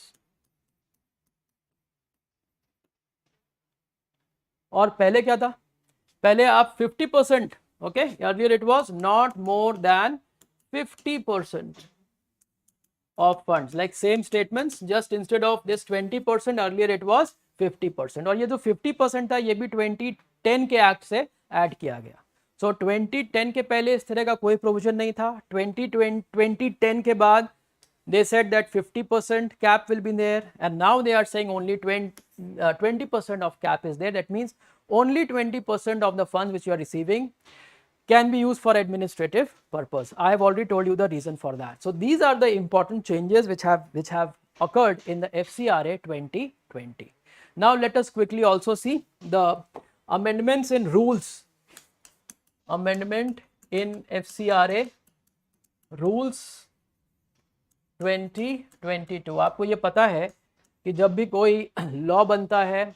और पहले क्या था? पहले आप 50%, okay, earlier it was not more than 50% of funds, like same statements, just instead of this 20%, earlier it was 50%. और ये जो 50% था ये भी 2010 के एक्ट से ऐड किया गया. सो 2010 के पहले इस तरह का कोई प्रोविजन नहीं था. 2010 के बाद they said that 50% cap will be there, and now they are saying only 20% of cap is there. That means only 20% of the funds which you are receiving can be used for administrative purpose. I have already told you the reason for that. So these are the important changes which have occurred in the FCRA 2020. Now let us quickly also see the amendments in rules. Amendment in FCRA rules 2022. आपको ये पता है कि जब भी कोई law बनता है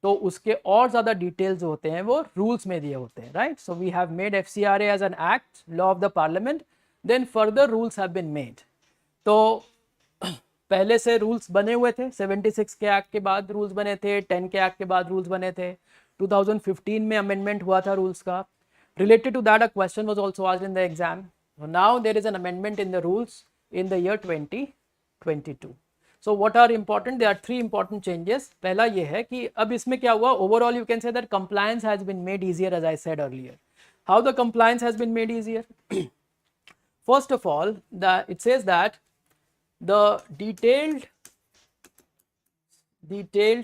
तो उसके और ज़्यादा डिटेल्स होते हैं वो रूल्स में दिए होते हैं, right? So we have made FCRA as an act, law of the parliament, then further rules have been made. तो पहले से रूल्स बने हुए थे, 76 के एक्ट के बाद रूल्स बने थे, 10 के एक्ट के बाद रूल्स बने थे, 2015 में अमेंडमेंट हुआ था रूल्स का. Related to that, a question was also asked in the exam. So now there is an amendment in the rules in the year 2022. So what are important? There are 3 important changes. पहला ये है कि अब इसमें क्या हुआ, overall you can say that compliance has been made easier, as I said earlier. How the compliance has been made easier? First of all, it says that the detailed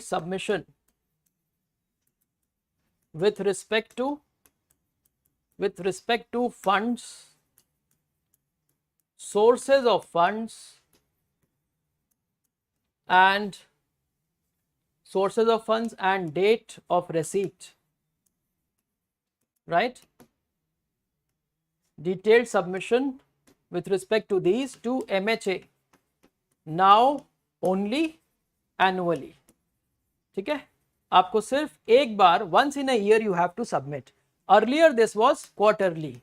submission with respect to funds, sources of funds, and date of receipt, right? Detailed submission with respect to these to MHA now only annually. ठीक है, आपको सिर्फ एक बार, once in a year you have to submit. Earlier this was quarterly.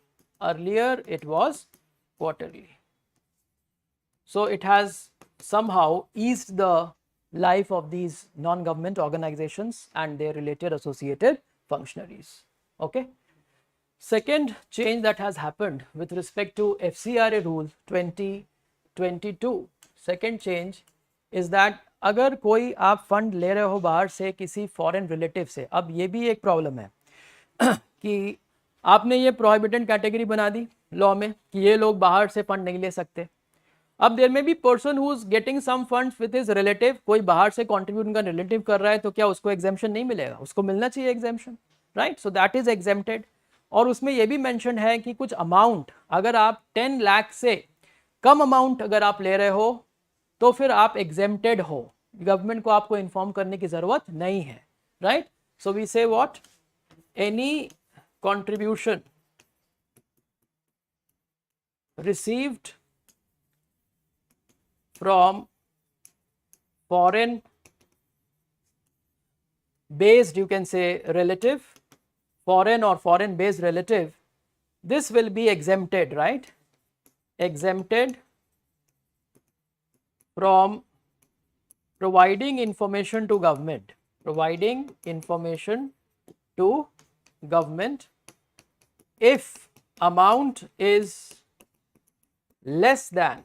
So it has somehow eased the life of these non-government organizations and their related associated functionaries. Okay. Second change that has happened with respect to FCRA rule 2022, second change is that अगर कोई आप fund ले रहे हो बाहर से किसी foreign relative से, अब ये भी एक प्रॉब्लम है कि आपने ये प्रोहिबिटेड कैटेगरी बना दी लॉ में कि ये लोग बाहर से फंड नहीं ले सकते. अब there may be person who is getting some funds with his relative, कोई बाहर से कंट्रीब्यूट उनका रिलेटिव कर रहा है, तो क्या उसको एग्जेम्पशन नहीं मिलेगा? उसको मिलना चाहिए exemption, right? So that is exempted. और उसमें यह भी मेंशन है कि कुछ अमाउंट अगर आप 10 लाख से कम अमाउंट अगर आप ले रहे हो तो फिर आप एग्जेम्प्टेड हो, गवर्नमेंट को आपको इन्फॉर्म करने की जरूरत नहीं है, राइट? सो वी से what, any contribution received from foreign based, you can say relative, foreign or foreign based relative, this will be exempted, right? Exempted from providing information to government, providing information to government if amount is less than,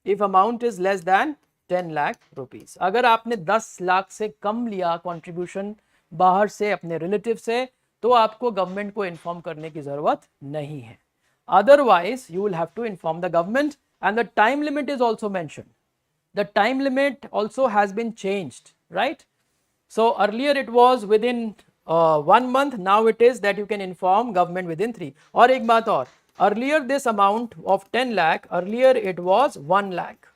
if amount is less than 10 lakh rupees. अगर आपने 10 लाख से कम लिया contribution बाहर से अपने relative से, तो आपको गवर्नमेंट को इन्फॉर्म करने की जरूरत नहीं है. Otherwise you will have to inform the government, and the time limit is also mentioned. The time limit also has been changed, right? So earlier it was within 1 month, now it is that you can inform government within 3. और एक बात और, earlier this amount of 10 lakh, earlier it was 1 lakh.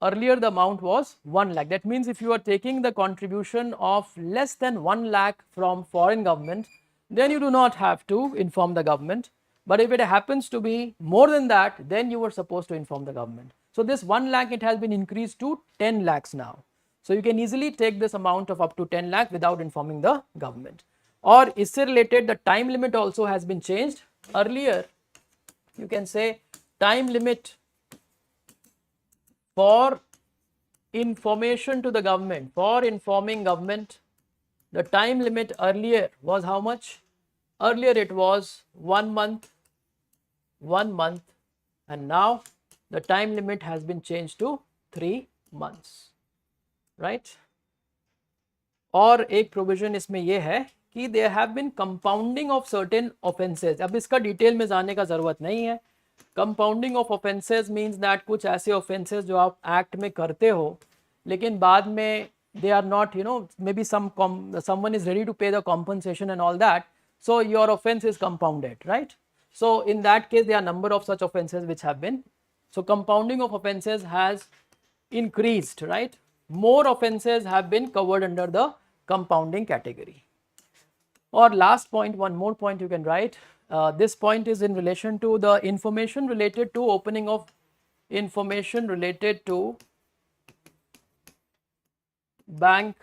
Earlier the amount was 1 lakh. That means if you are taking the contribution of less than 1 lakh from foreign government, then you do not have to inform the government. But if it happens to be more than that, then you were supposed to inform the government. So this 1 lakh, it has been increased to 10 lakhs now. So you can easily take this amount of up to 10 lakh without informing the government. और इससे related the time limit also has been changed. Earlier you can say time limit for information to the government, for informing government, the time limit earlier was how much? Earlier it was 1 month, and now the time limit has been changed to 3 months, right? और एक provision इसमें यह है कि there have been compounding of certain offences. अब इसका detail में जाने का जरूरत नहीं है. Compounding of offences means that कुछ ऐसे ऑफेंसेस जो आप एक्ट में करते हो लेकिन बाद में they are not, maybe someone is ready to pay the compensation and all that, so your offense is compounded, right? So in that case there are number of such offenses which have been, so compounding of offenses has increased, right? More offenses have been covered under the compounding category. Or last point, one more point you can write. This point is in relation to the information related to opening of information related to bank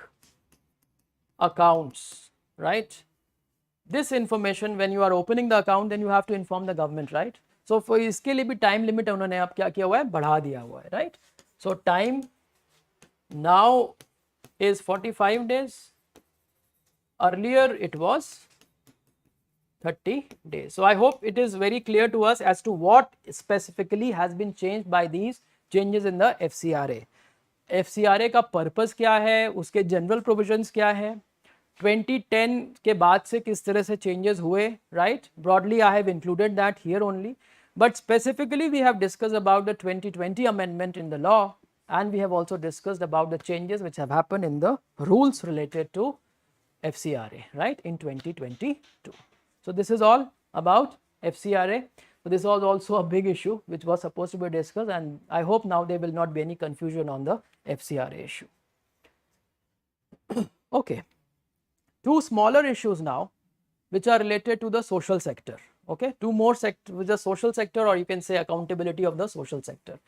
accounts, right? This information, when you are opening the account, then you have to inform the government, right? So for इसके लिए भी time limit उन्होंने अब क्या किया हुआ है, बढ़ा दिया हुआ है, right? So time now is 45 days. Earlier it was 30 days. So I hope it is very clear to us as to what specifically has been changed by these changes in the FCRA. FCRA का purpose क्या है, उसके general provisions क्या है, 2010 के बाद से किस तरह से चेंजेस हुए, right? Broadly I have included that here only, but specifically we have discussed about the 2020 amendment in the law, and we have also discussed about the changes which have happened in the rules related to FCRA, right, in 2022. So this is all about FCRA. So this was also a big issue which was supposed to be discussed, and I hope now there will not be any confusion on the FCRA issue. Okay, two smaller issues now which are related to the social sector. Okay, two more sector with the social sector, or you can say accountability of the social sector,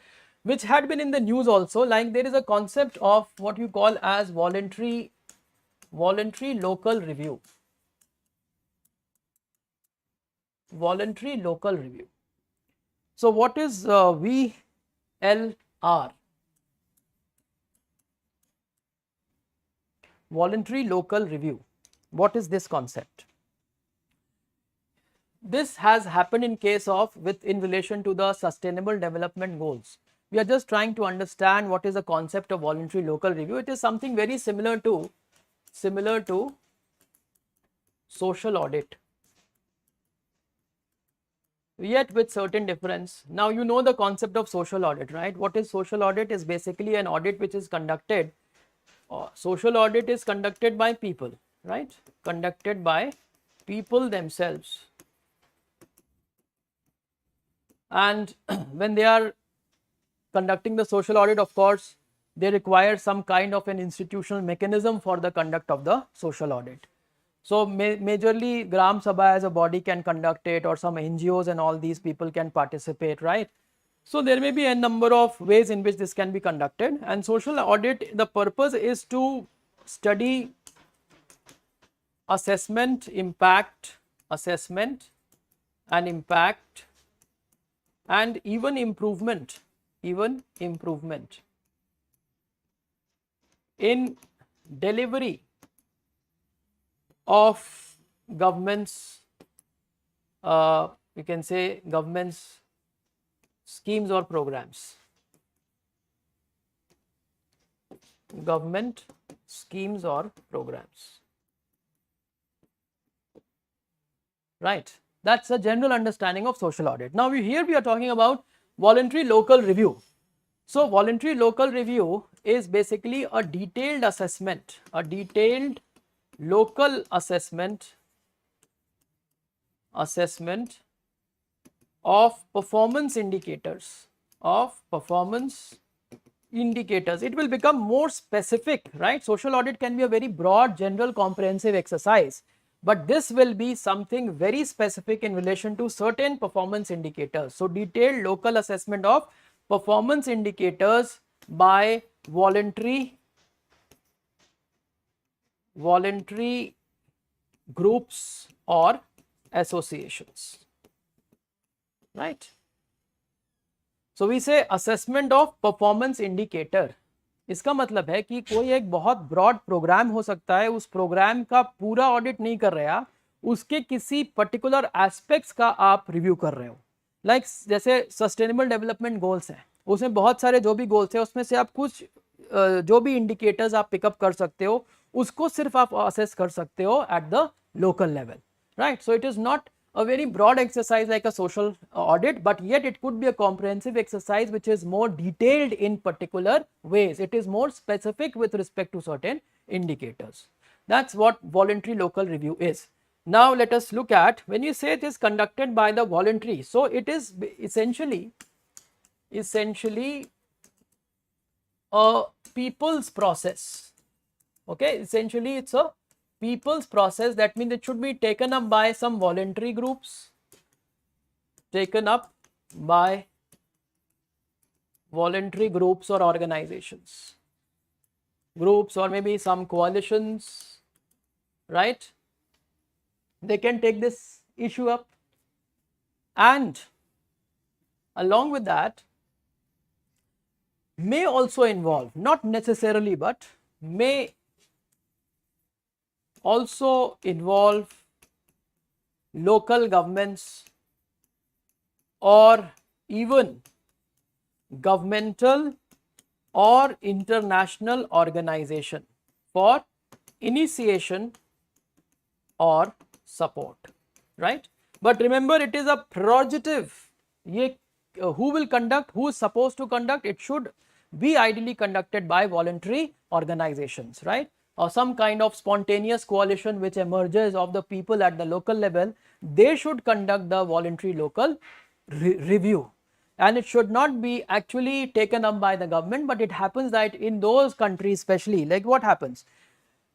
which had been in the news also. Like there is a concept of what you call as voluntary local review. Voluntary local review. So what is VLR? voluntary local review. What is this concept? This has happened in case of in relation to the sustainable development goals. We are just trying to understand what is the concept of voluntary local review. It is something very similar to social audit, yet with certain difference. Now you know the concept of social audit, right? What is social audit? Is basically an audit which is conducted, social audit is conducted by people, right? Conducted by people themselves. And when they are conducting the social audit, of course, they require some kind of an institutional mechanism for the conduct of the social audit. So majorly Gram Sabha as a body can conduct it, or some NGOs and all these people can participate, right? So there may be a number of ways in which this can be conducted. And social audit, the purpose is to study assessment, impact, and even improvement in delivery of government's, you can say government's schemes or programs. Government schemes or programs. Right. That's a general understanding of social audit. Now here we are talking about voluntary local review. So voluntary local review is basically a detailed assessment, a detailed local assessment of performance indicators, It will become more specific, right? Social audit can be a very broad, general, comprehensive exercise, but this will be something very specific in relation to certain performance indicators. So detailed local assessment of performance indicators by voluntary groups or associations, right? So we say assessment of performance indicator. इसका मतलब है कि कोई एक बहुत broad programme हो सकता है, उस प्रोग्राम का पूरा ऑडिट नहीं कर रहे आप, उसके किसी पर्टिकुलर एस्पेक्ट्स का आप रिव्यू कर रहे हो. लाइक जैसे सस्टेनेबल डेवलपमेंट गोल्स हैं, उसमें बहुत सारे जो भी गोल्स हैं उसमें से आप कुछ जो भी इंडिकेटर्स आप पिकअप कर सकते हो उसको सिर्फ आप असेस कर सकते हो at the local level, right? So it is not a very broad exercise like a social audit, but yet it could be a comprehensive exercise which is more detailed in particular ways. It is more specific with respect to certain indicators. That's what voluntary local review is. Now let us look at, when you say it is conducted by the voluntary, so it is essentially a people's process. Okay, essentially it's a people's process. That means it should be taken up by some voluntary groups, or organizations, or maybe some coalitions, right? They can take this issue up, and along with that may also involve, not necessarily, but may also involve local governments or even governmental or international organization for initiation or support, right? But remember, it is a prerogative. Who will conduct, who is supposed to conduct? It should be ideally conducted by voluntary organizations, right? Or some kind of spontaneous coalition which emerges of the people at the local level. They should conduct the voluntary local review, and it should not be actually taken up by the government. But it happens that in those countries, especially, like what happens,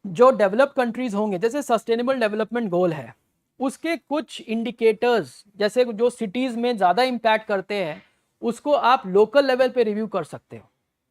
जो develop countries होंगे, जैसे sustainable development goal है, उसके कुछ indicators जैसे जो cities में ज़्यादा इम्पैक्ट करते हैं उसको आप लोकल लेवल पे रिव्यू कर सकते हो,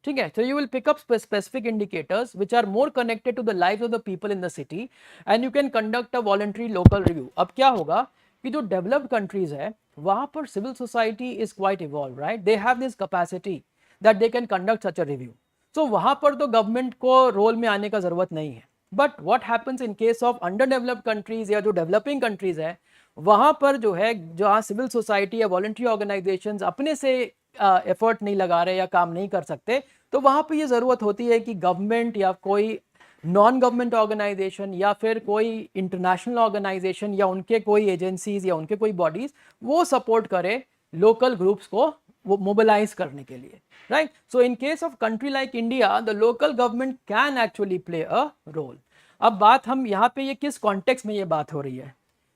ठीक है? So you will pick up specific indicators which are more connected to the lives of the people in the city, and you can conduct a voluntary local review. अब क्या होगा कि जो डेवलप्ड कंट्रीज है वहाँ पर civil society is quite evolve, right? They have this capacity that they can conduct such a review. So वहाँ पर तो गवर्नमेंट को रोल में आने का ज़रूरत नहीं है. But what happens in case of under developed countries या जो डेवलपिंग कंट्रीज है, वहां पर जो है जहाँ सिविल सोसाइटी या वॉलंटरी ऑर्गेनाइजेशंस अपने से एफर्ट नहीं लगा रहे या काम नहीं कर सकते, तो वहां पर ये जरूरत होती है कि गवर्नमेंट या कोई नॉन गवर्नमेंट ऑर्गेनाइजेशन या फिर कोई इंटरनेशनल ऑर्गेनाइजेशन या उनके कोई एजेंसीज या उनके कोई बॉडीज वो सपोर्ट करे लोकल ग्रुप्स को वो मोबिलाइज करने के लिए, right. So in case of country like India the local government can actually play a role. अब बात हम यहाँ पे ये किस कॉन्टेक्स्ट में ये बात हो रही है,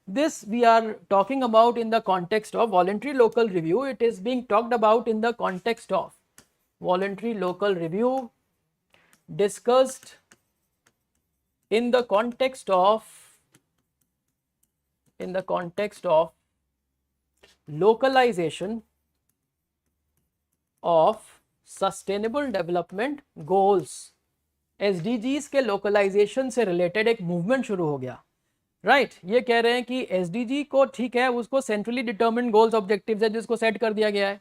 this we are talking about in the context of voluntary local review. It is being talked about in the context of voluntary local review discussed in the context of localization of sustainable development goals. SDGs के localisation से related एक movement शुरू हो गया, right. ये कह रहे हैं कि SDG को ठीक है, उसको सेंट्रली डिटर्मिन्ड गोल्स ऑब्जेक्टिव्स है जिसको सेट कर दिया गया है,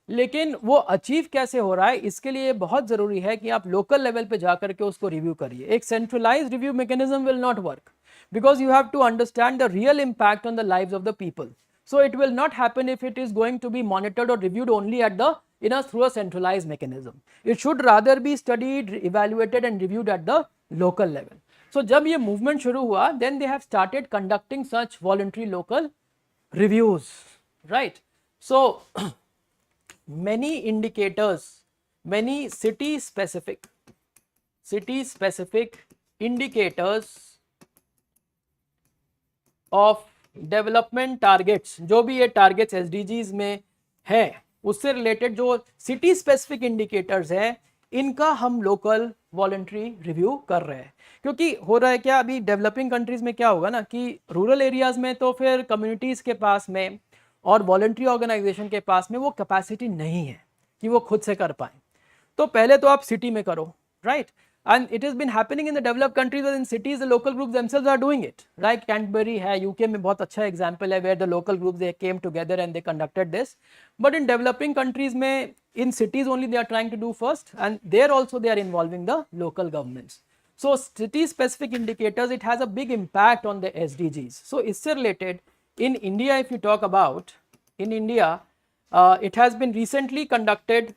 लेकिन वो अचीव कैसे हो रहा है इसके लिए बहुत जरूरी है कि आप लोकल लेवल पे जाकर के उसको रिव्यू करिए. एक centralised review mechanism will not work because you have to understand the real impact on the lives of the people. So it will not happen if it is going to be monitored or reviewed only at the through a centralized mechanism. It should rather be studied, evaluated and reviewed at the local level. So जब ये movement शुरू हुआ, then they have started conducting such voluntary local reviews, right? So many indicators, many city specific indicators of development targets, जो भी ये targets SDGs में है उससे रिलेटेड जो सिटी स्पेसिफिक इंडिकेटर्स है, इनका हम लोकल वॉलंटरी रिव्यू कर रहे हैं. क्योंकि हो रहा है क्या, अभी डेवलपिंग कंट्रीज में क्या होगा ना कि रूरल एरियाज में तो फिर कम्युनिटीज के पास में और वॉलंटरी ऑर्गेनाइजेशन के पास में वो कैपेसिटी नहीं है कि वो खुद से कर पाए. तो पहले तो आप सिटी में करो, right. And it has been happening in the developed countries, or in cities the local groups themselves are doing it, right? Canterbury है, UK में बहुत अच्छा example है where the local groups they came together and they conducted this. But in developing countries में in cities only they are trying to do first, and there also they are involving the local governments. So city specific indicators, it has a big impact on the SDGs. So इससे related in India, if you talk about in India, it has been recently conducted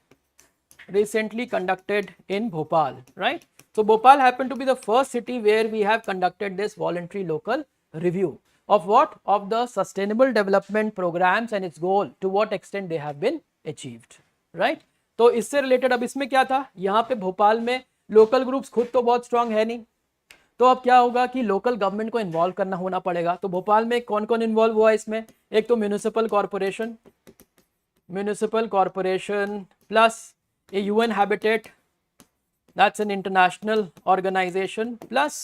in Bhopal, right? So Bhopal happened to be the first city where we have conducted this voluntary local review of what? Of the sustainable development programs and its goal, to what extent they have been achieved, right? तो इससे related अब इसमें क्या था, यहाँ पे भोपाल में local groups खुद तो बहुत स्ट्रांग है नहीं, तो अब क्या होगा कि लोकल गवर्नमेंट को इन्वॉल्व करना होना पड़ेगा. तो भोपाल में कौन कौन इन्वॉल्व हुआ इसमें, एक तो municipal corporation plus a UN Habitat, that's an international organization, plus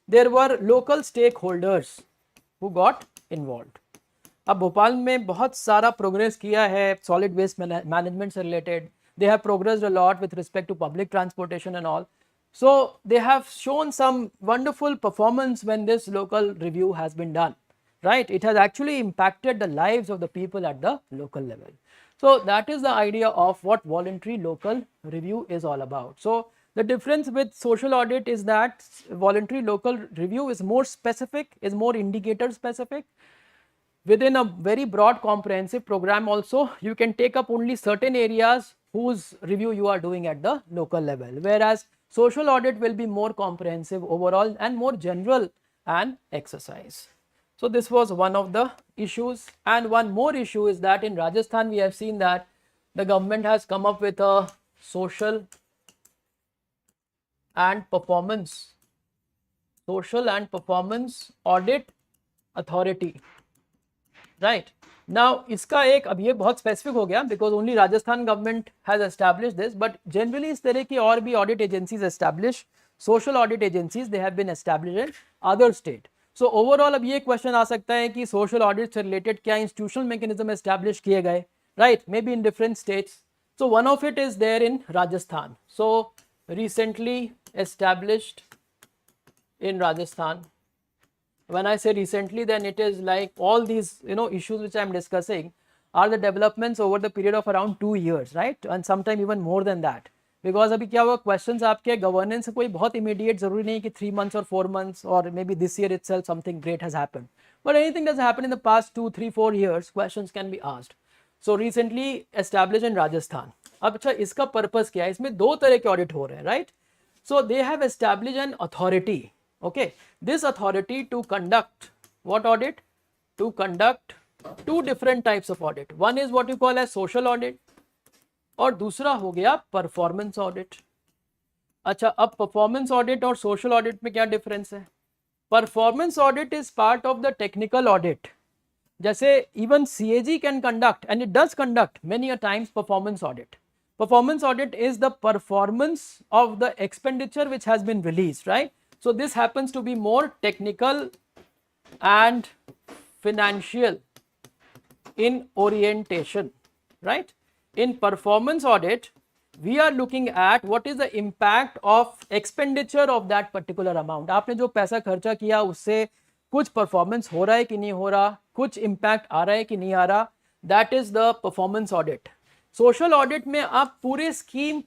there were local stakeholders who got involved. अब भोपाल में बहुत सारा प्रोग्रेस किया है सॉलिड वेस्ट मैनेजमेंट से related. They have progressed a lot with respect to public transportation and all. So they have shown some wonderful performance when this local review has been done, right? It has actually impacted the lives of the people at the local level. So that is the idea of what voluntary local review is all about. So the difference with social audit is that voluntary local review is more specific, is more indicator specific. Within a very broad comprehensive program also, you can take up only certain areas whose review you are doing at the local level, whereas social audit will be more comprehensive overall and more general an exercise. So this was one of the issues, and one more issue is that in Rajasthan we have seen that the government has come up with a social and performance audit authority, right? Now इसका एक, अब ये बहुत specific हो गया because only Rajasthan government has established this, but generally इस तरह की और भी audit agencies established, social audit agencies they have been established in other state. So overall अब ये क्वेश्चन आ सकता है कि सोशल ऑडिट से रिलेटेड क्या इंस्टीट्यूशनल मैकेनिज्म एस्टैब्लिश किए गए, right? May be in different states. So one of it is there in Rajasthan. So recently established in Rajasthan. When I say recently, then it is like all these issues which I am discussing are the developments over the period of around 2 years, right? And sometime even more than that, because अभी क्या हुआ, questions आपके governance से कोई बहुत immediate जरूरी नहीं कि 3 months और 4 months और may B this year itself something great has happened, but anything that's happened in the past 2 3 4 years, questions can be asked. So recently establish in Rajasthan. अब अच्छा, इसका पर्पस क्या है? इसमें दो तरह के ऑडिट हो रहे हैं, right? So they have establish an authority. Okay, this authority to conduct what audit? To conduct two different types of audit. One is what you call as social audit और दूसरा हो गया परफॉर्मेंस ऑडिट. अच्छा, अब performance audit और social audit में क्या difference है? Performance audit is part of the technical audit. जैसे even CAG can conduct and it does conduct many a times performance audit. Performance audit is the performance of the expenditure which has been released, right? So this happens to be more technical and financial in orientation, right? In performance audit, we are looking at what is the impact of expenditure of that particular amount. आपने जो पैसा खर्चा किया उससे कुछ performance हो रहा है कि नहीं हो रहा, कुछ इम्पैक्ट आ रहा है कि नहीं आ रहा, that is the performance audit. Social audit में आप पूरे स्कीम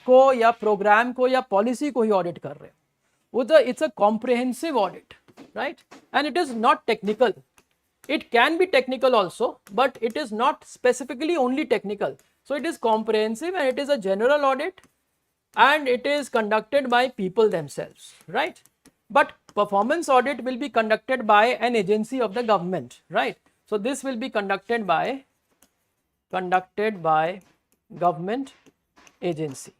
को या प्रोग्राम को या पॉलिसी को ही ऑडिट कर रहे हो. It's a comprehensive audit, right? And it is not technical. It can be technical also, but it is not specifically only technical. So it is comprehensive and it is a general audit and it is conducted by people themselves, right? But performance audit will be conducted by an agency of the government, right? So this will be conducted by government agency.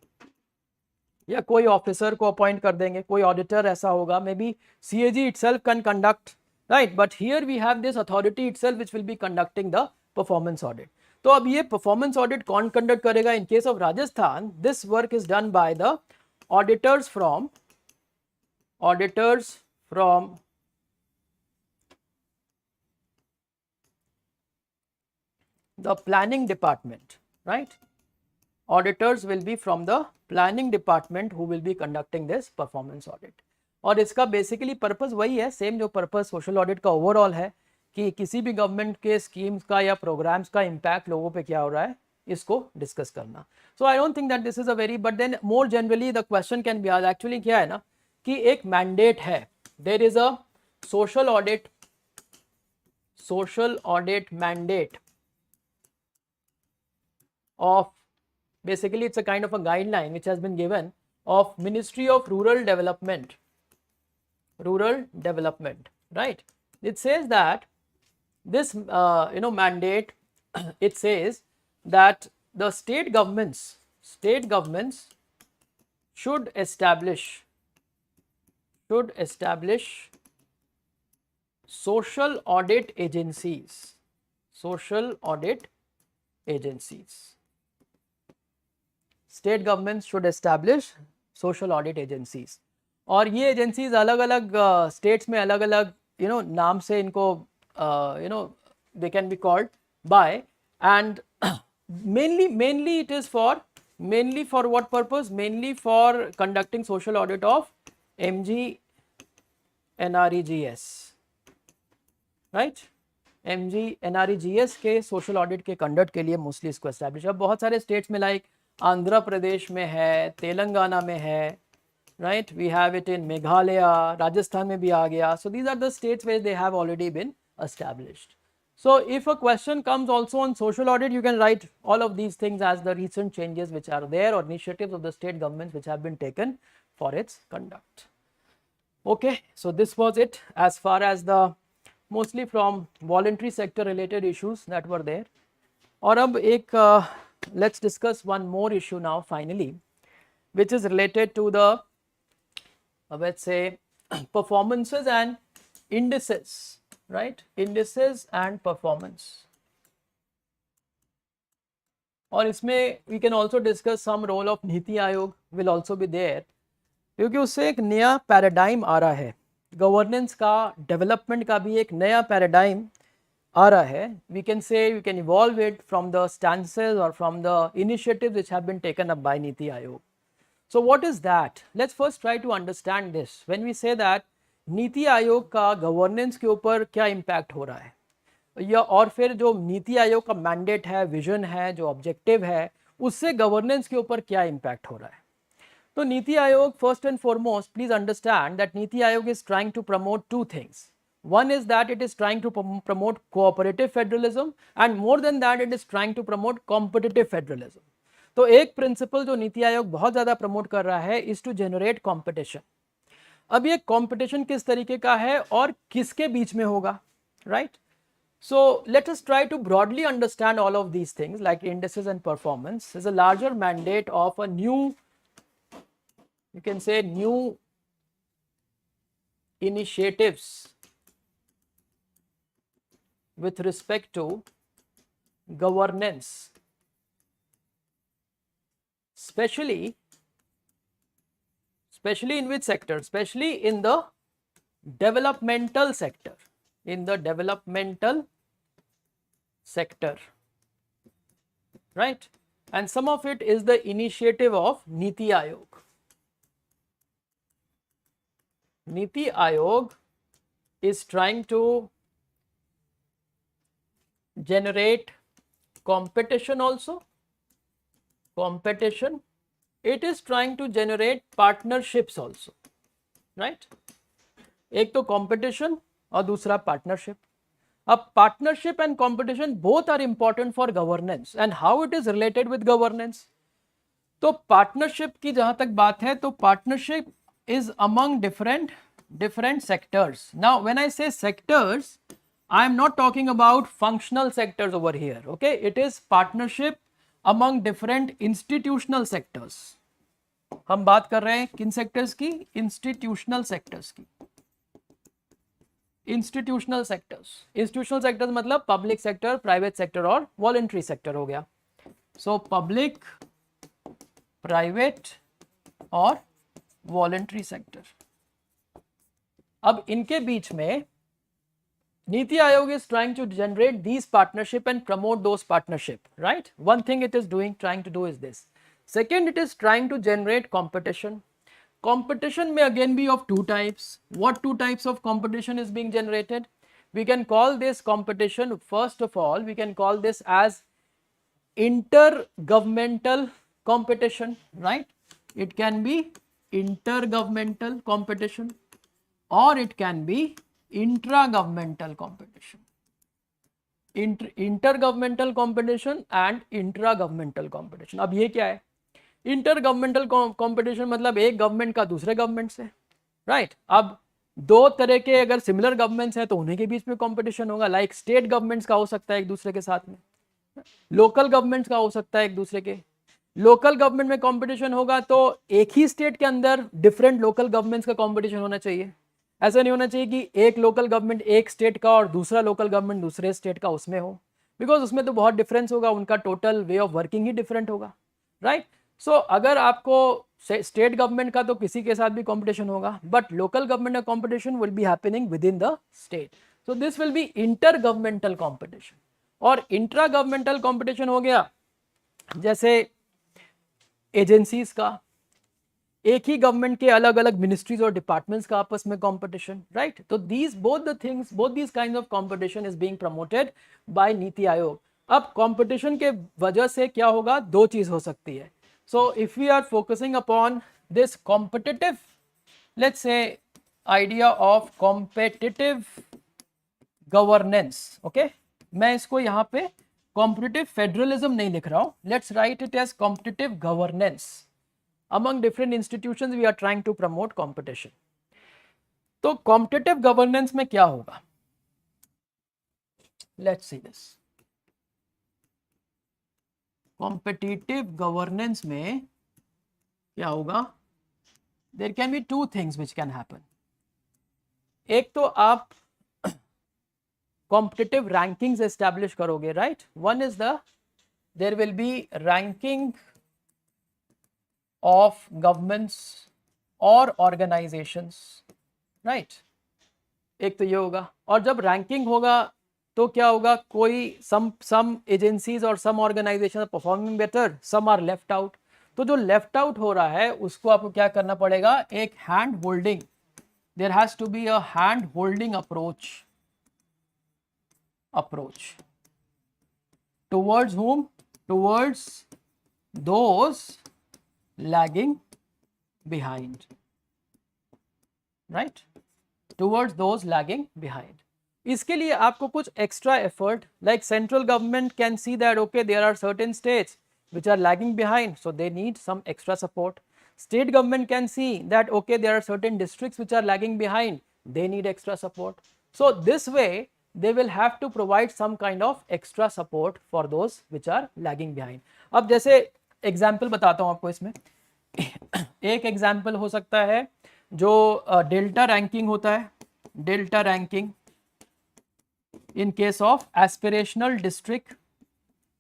या कोई officer को appoint कर देंगे, कोई auditor ऐसा होगा, may be CAG itself can conduct, right? But here we have this authority itself which will be conducting the performance audit. तो अब ये परफॉर्मेंस ऑडिट कौन कंडक्ट करेगा? इन case of Rajasthan, this work is done by the auditors from the planning department, right? Auditors will be from the planning department who will be conducting this performance audit. और इसका basically purpose वही है, same जो purpose social audit का overall है, कि किसी भी गवर्नमेंट के स्कीम्स का या प्रोग्राम्स का इम्पैक्ट लोगों पे क्या हो रहा है, इसको डिस्कस करना. So I don't think that this is a very, but then more generally the question can be asked. Actually क्या है ना, कि एक मैंडेट है, there is a social audit mandate of, basically it's a kind of a guideline which has been given of Ministry of Rural Development, right? It says that this mandate, it says that the state governments should establish social audit agencies. State governments should establish social audit agencies. और ये agencies अलग अलग states में अलग अलग नाम से इनको they can be called by, and mainly it is for what purpose? Mainly for conducting social audit of MG-NREGS, right? MG-NREGS के सोशल ऑडिट के कंडक्ट के लिए मोस्टली इसको एस्टैब्लिश. अब बहुत सारे स्टेट्स में लाइक आंध्र प्रदेश में है, तेलंगाना में है, right? We have it in Meghalaya, Rajasthan में भी आ गया. So these are the states where they have already been established. So if a question comes also on social audit, you can write all of these things as the recent changes which are there or initiatives of the state governments which have been taken for its conduct. Okay, so this was it as far as the mostly from voluntary sector related issues that were there. और अब एक let's discuss one more issue now finally, which is related to the let's say performances and indices, right? Indices and performance. और इसमें we can also discuss some role of NITI Aayog will also be there, क्योंकि उससे एक नया paradigm आ रहा है, governance का, development का भी एक नया पैराडाइम आ रहा है. We can say we can evolve it from the stances or from the initiatives which have been taken up by NITI Aayog. So what is that? Let's first try to understand this. When we say that NITI Aayog का governance के ऊपर क्या impact हो रहा है, या और फिर जो नीति आयोग का मैंडेट है, विजन है, जो ऑब्जेक्टिव है, उससे गवर्नेंस के ऊपर क्या इम्पैक्ट हो रहा है. तो NITI Aayog, first and foremost, please understand that NITI Aayog is trying to promote two things. One is that it is trying to promote cooperative federalism, and more than that it is trying to promote competitive federalism. तो एक principal जो नीति आयोग बहुत ज्यादा promote कर रहा है is to generate competition. अब ये कंपटीशन किस तरीके का है और किसके बीच में होगा, right? So let us try to broadly understand all of these things like indices and performance. Is a larger mandate of a new, you can say, new initiatives with respect to governance, especially in which sector? Especially in the developmental sector. In the developmental sector, right? And some of it is the initiative of Niti Aayog. Niti Aayog is trying to generate competition also. Competition. It is trying to generate partnerships also, right? एक तो competition और दूसरा partnership. अब partnership and competition both are important for governance. And how it is related with governance? तो partnership की जहां तक बात है तो partnership is among different sectors. Now when I say sectors, I am not talking about functional sectors over here. Okay, it is partnership among different institutional sectors. हम बात कर रहे हैं किन सेक्टर्स की? इंस्टीट्यूशनल सेक्टर्स की. इंस्टीट्यूशनल सेक्टर्स मतलब public sector, private sector और वॉलंटरी सेक्टर हो गया. सो पब्लिक, प्राइवेट और वॉलंटरी सेक्टर. अब इनके बीच में NITI Aayog is trying to generate these partnership and promote those partnership, right? One thing it is trying to do is this. Second, it is trying to generate competition. Competition may again be of two types. What two types of competition is being generated? We can call this competition, first of all, we can call this as intergovernmental competition, right? It can be intergovernmental competition or it can be intragovernmental competition. Intergovernmental competition and intragovernmental competition. अब ये क्या है? Inter governmental competition मतलब एक government का दूसरे government से, right? अब दो तरह के अगर सिमिलर गवर्नमेंट्स हैं तो उन्हीं के बीच में कंपटीशन होगा. लाइक स्टेट गवर्नमेंट्स का हो सकता है एक दूसरे के साथ में, लोकल गवर्नमेंट्स का हो सकता है एक दूसरे के. लोकल गवर्नमेंट में कंपटीशन होगा तो एक ही स्टेट के अंदर डिफरेंट लोकल गवर्नमेंट्स का कंपटीशन होना चाहिए. ऐसा नहीं होना चाहिए कि एक लोकल गवर्नमेंट एक स्टेट का और दूसरा लोकल गवर्नमेंट दूसरे स्टेट का उसमें हो, बिकॉज उसमें तो बहुत डिफरेंस होगा, उनका total way of working he different होगा, राइट? सो अगर आपको स्टेट गवर्नमेंट का तो किसी के साथ भी कंपटीशन होगा, बट लोकल गवर्नमेंट का competition will be happening with in the state. So this will B inter governmental competition. और इंट्रा गवर्नमेंटल कंपटीशन हो गया जैसे एजेंसीज का, एक ही गवर्नमेंट के अलग अलग मिनिस्ट्रीज और डिपार्टमेंट्स का आपस में कंपटीशन, राइट? तो these both these kind of competition is being promoted by NITI Aayog. अब कंपटीशन के वजह से क्या होगा? दो चीज हो सकती है. So if we are focusing upon this competitive, let's say, idea of competitive governance, okay, मैं इसको यहाँ पे competitive federalism नहीं लिख रहा हूँ. Let's write it as competitive governance. Among different institutions we are trying to promote competition. तो competitive governance में क्या होगा? Let's see this. Competitive governance में क्या होगा? There can be two things which can happen. एक तो आप कॉम्पिटिटिव रैंकिंग्स एस्टैब्लिश करोगे, right? One is there will be ranking of governments और ऑर्गेनाइजेशंस, राइट? एक तो ये होगा. और जब रैंकिंग होगा तो क्या होगा? कोई सम एजेंसीज और some organisation are performing better, some are left out. तो जो लेफ्ट आउट हो रहा है उसको आपको क्या करना पड़ेगा? एक hand holding, there has to be a hand holding approach towards whom? Towards those lagging behind, right? Towards those lagging behind. इसके लिए आपको कुछ extra effort, like central government can see that okay there are certain states which are lagging behind, so they need some extra support. State government can see that okay there are certain districts which are lagging behind, they need extra support. So this way they will have to provide some kind of extra support for those which are lagging behind. अब जैसे example बताता हूँ आपको इसमें. एक example हो सकता है जो डेल्टा रैंकिंग होता है, delta ranking in case of aspirational district.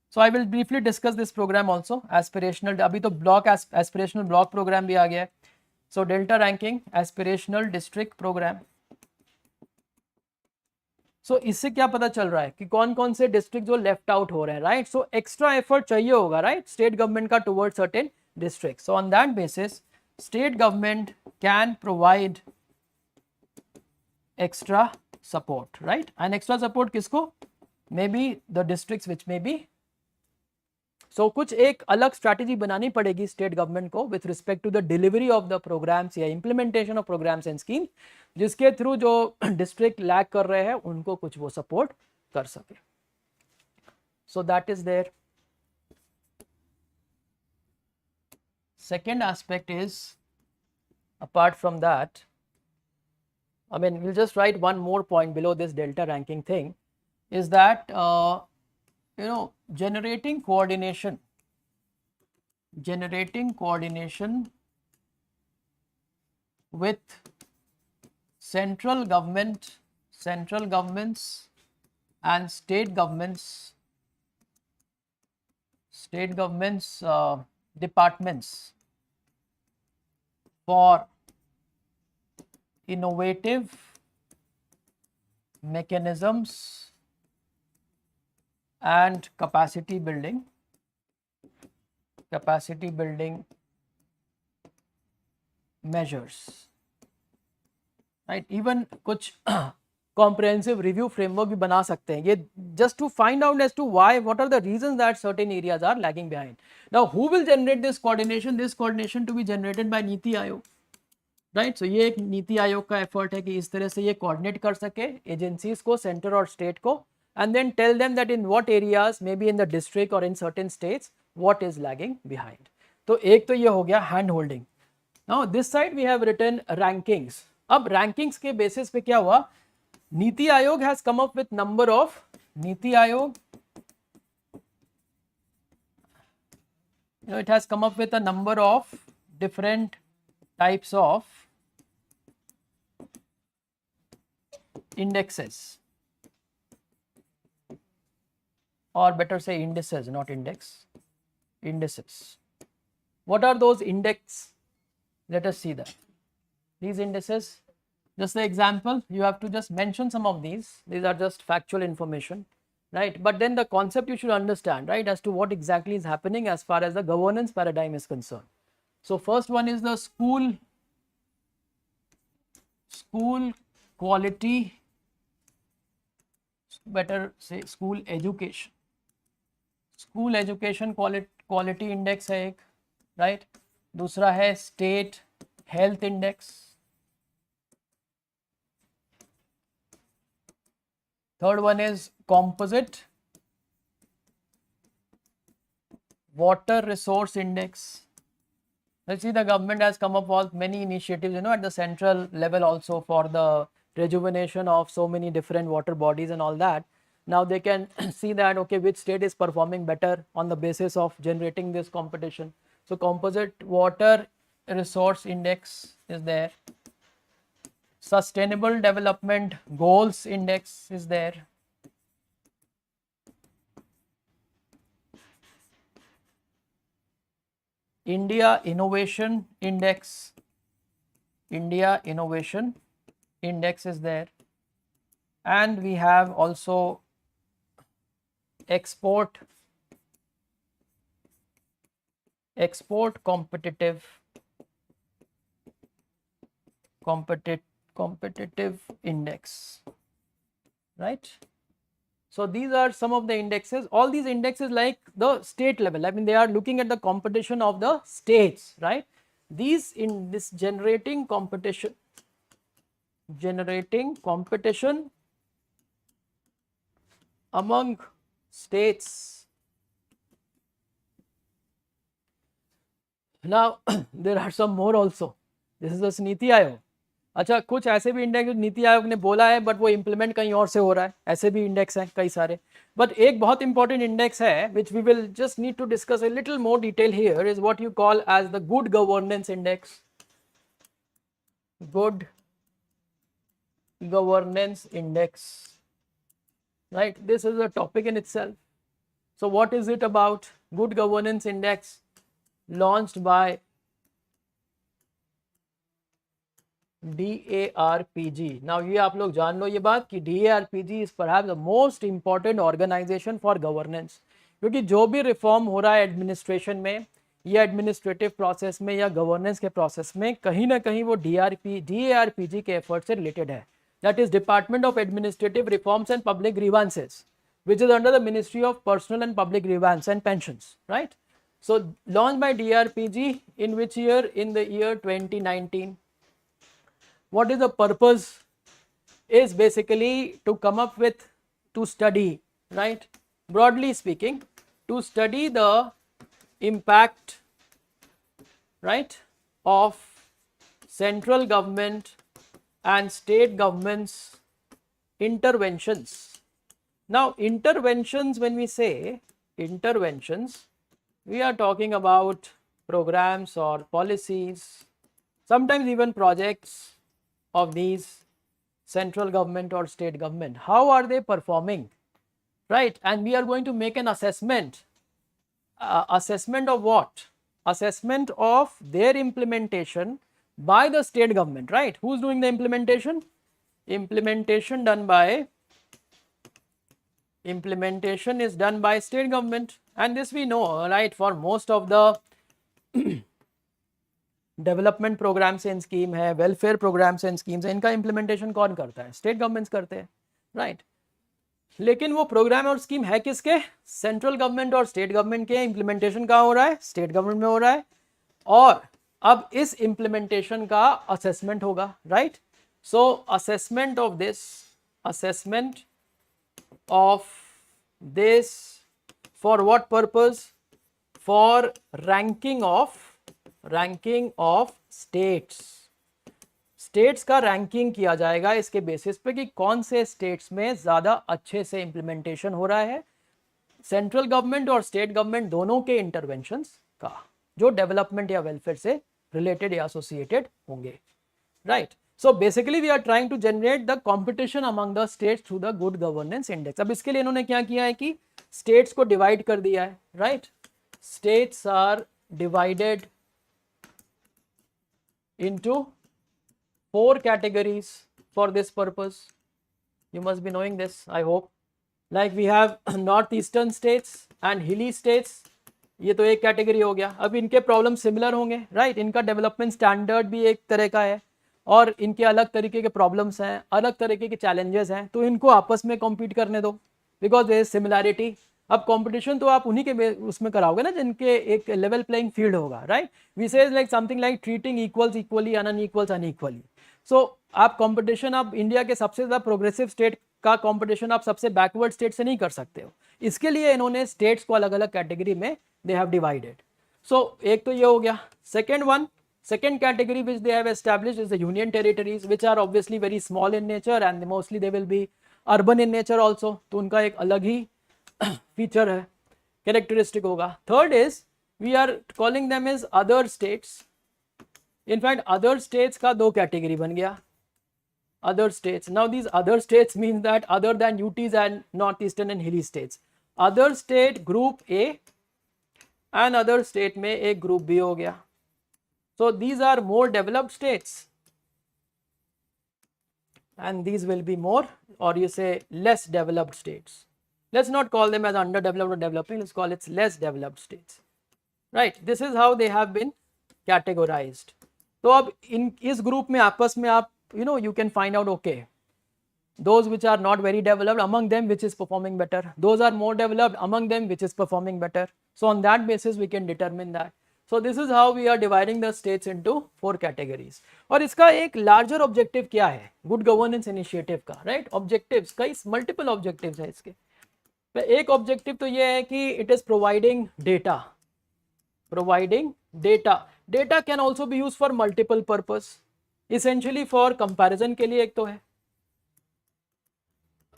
So I will briefly discuss this program also. Aspirational, अभी तो block aspirational block program भी आ गया है. So delta ranking aspirational district program. So इससे क्या पता चल रहा है कि कौन कौन से डिस्ट्रिक्ट जो लेफ्ट आउट हो रहे हैं, राइट? सो एक्स्ट्रा एफर्ट चाहिए होगा, राइट, स्टेट गवर्नमेंट का toward certain district. So on that basis state government can provide extra support, right? And extra support किसको? Maybe the districts which may be. So कुछ एक अलग strategy बनानी पड़ेगी state government को with respect to the delivery of the programs या implementation of programs and schemes, जिसके through जो district lag कर रहे हैं उनको कुछ वो support कर सके. So that is there. Second aspect is, apart from that, I mean, we'll just write one more point below this delta ranking thing, is that, generating coordination with central governments and state governments departments for innovative mechanisms and capacity building measures, right? Even कुछ comprehensive review framework भी बना सकते हैं ये, just to find out as to why, what are the reasons that certain areas are lagging behind. Now who will generate this coordination? This coordination to be generated by NITI Aayog, right? So ये एक नीति आयोग का effort है कि इस तरह से ये coordinate कर सके एजेंसीज को, सेंटर और स्टेट को, and then tell them that in what areas, may be in the district or in certain states, what is lagging behind. तो एक तो ये हो गया hand holding. Now this side we have written rankings. अब rankings के basis पे क्या हुआ, Niti Aayog has come up with number of, Niti Aayog it has come up with a number of different types of indexes, or better say indices, not index, indices. What are those index? Let us see that. These indices, just the example, you have to just mention some of these. These are just factual information, right? But then the concept you should understand, right, as to what exactly is happening as far as the governance paradigm is concerned. So first one is the school quality, better say school education quality index है एक, right? दूसरा है state health index. Third one is composite water resource index. Let's see, the government has come up with many initiatives, at the central level also for the rejuvenation of so many different water bodies and all that. Now they can see that, okay, which state is performing better on the basis of generating this competition. So composite water resource index is there. Sustainable development goals index is there. India Innovation Index is there, and we have also export competitive index, right? So these are some of the indexes. All these indexes like the state level, I mean they are looking at the competition of the states, right? these in this generating competition among states. Now there are some more also. This is the NITI Aayog. अच्छा, कुछ ऐसे भी index NITI Aayog ने बोला है but वो implement कहीं और से हो रहा है, ऐसे भी इंडेक्स हैं कई सारे. बट एक बहुत इंपॉर्टेंट इंडेक्स है which we will just need to discuss a little more detail here is what you call as the good governance index. Good governance index, right? This is a topic in itself. So what is it about? Good governance index launched by DARPG. Now ये आप लोग जान लो ये बात कि DARPG is perhaps the most important organization for governance, क्योंकि जो भी रिफॉर्म हो रहा है एडमिनिस्ट्रेशन में या एडमिनिस्ट्रेटिव प्रोसेस में या गवर्नेंस के प्रोसेस में, कहीं ना कहीं वो DARPG के एफर्ट से रिलेटेड है. That is Department of Administrative Reforms and Public Grievances, which is under the Ministry of Personal and Public Grievance and Pensions, right? So launched by DRPG in which year? In the year 2019. What is the purpose? Is basically to come up with, to study, right? Broadly speaking, to study the impact, right, of central government and state governments interventions. Now interventions, when we say interventions, we are talking about programs or policies, sometimes even projects of these central government or state government. How are they performing, right? And we are going to make an assessment. Assessment of what? Assessment of their implementation by the state government, right? Who's doing the implementation? Implementation is done by state government, and this we know, right? For most of the development programmes and scheme है, welfare programmes and schemes है, इनका implementation कौन करता है? State governments करते हैं, right? लेकिन वो प्रोग्राम और स्कीम है किसके? सेंट्रल गवर्नमेंट और स्टेट गवर्नमेंट के. इम्प्लीमेंटेशन कहाँ हो रहा है? स्टेट गवर्नमेंट में हो रहा है. और अब इस इम्प्लीमेंटेशन का असेसमेंट होगा, right? So assessment of this for what purpose? For ranking of states का रैंकिंग किया जाएगा इसके बेसिस पे कि कौन से स्टेट्स में ज्यादा अच्छे से इम्प्लीमेंटेशन हो रहा है सेंट्रल गवर्नमेंट और स्टेट गवर्नमेंट दोनों के इंटरवेंशंस का, जो डेवलपमेंट या वेलफेयर से रिलेटेड या एसोसिएटेड होंगे, right? So basically we are trying to generate the competition among the states through the good governance index. अब इसके लिए इन्होंने क्या किया है कि स्टेट्स को डिवाइड कर दिया है, right? States are divided into 4 categories for this purpose. You must be knowing this, I hope. Like we have northeastern states and hilly states. ये तो एक कैटेगरी हो गया. अब इनके प्रॉब्लम सिमिलर होंगे, राइट? इनका डेवलपमेंट स्टैंडर्ड भी एक तरह का है और इनके अलग तरीके के प्रॉब्लम्स हैं, अलग तरीके के चैलेंजेस हैं, तो इनको आपस में कॉम्पीट करने दो बिकॉज देयर इज सिमिलैरिटी. अब कंपटीशन तो आप उन्हीं के उसमें कराओगे ना जिनके एक लेवल प्लेइंग फील्ड होगा, right? We say like something like treating equals equally and unequals unequally. So आप कंपटीशन, आप इंडिया के सबसे ज़्यादा प्रोग्रेसिव स्टेट का कंपटीशन आप सबसे बैकवर्ड स्टेट से नहीं कर सकते हो. इसके लिए इन्होंने स्टेट्स को अलग अलग कैटेगरी में दे हैव डिवाइडेड. सो एक तो ये हो गया. Second category which they have established is the union territories, which are obviously very small in nature and mostly they will be urban in nature also. तो उनका एक अलग ही फीचर है, कैरेक्टरिस्टिक होगा. Third is we are calling them is other states. In fact other states का 2 category बन गया. Other states, now these other states mean that other than UTs and north eastern and hilly states. Other state group A and other state में एक group B हो गया. So these are more developed states and these will be more, or you say less developed states. Let's not call them as underdeveloped or developing, let's call it less developed states, right? This is how they have been categorized. तो अब इस group में आपस में आप you can find out, okay, those which are not very developed, among them which is performing better, those are more developed, among them which is performing better. So on that basis we can determine that. So this is how we are dividing the states into 4 categories. और इसका एक larger objective क्या है good governance initiative का, right? Objectives कई multiple objectives है इसके. एक objective तो ये है कि it is providing data. Data can also be used for multiple purpose. Essentially for comparison के लिए एक तो है.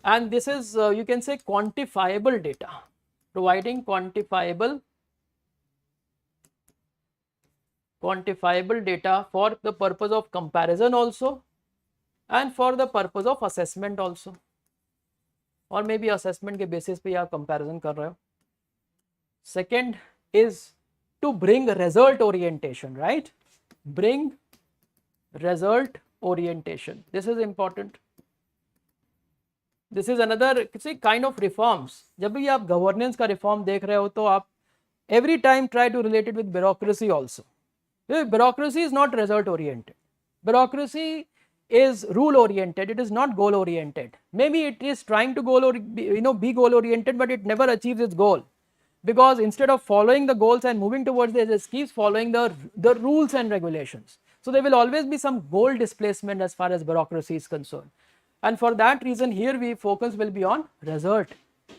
And this is you can say quantifiable data. Providing quantifiable data for the purpose of comparison also and for the purpose of assessment also, or maybe assessment के basis पे आप comparison कर रहे हो. Second is to bring result orientation, right? Bring result orientation. This is important. This is another kind of reforms. जब भी आप governance का reform देख रहे हो तो आप every time try to relate it with bureaucracy also. Bureaucracy is not result oriented. Bureaucracy is rule oriented. It is not goal oriented. Maybe it is trying to be goal oriented, but it never achieves its goal, because instead of following the goals and moving towards this, it keeps following the rules and regulations. So there will always be some goal displacement as far as bureaucracy is concerned. And for that reason here we focus will be on result.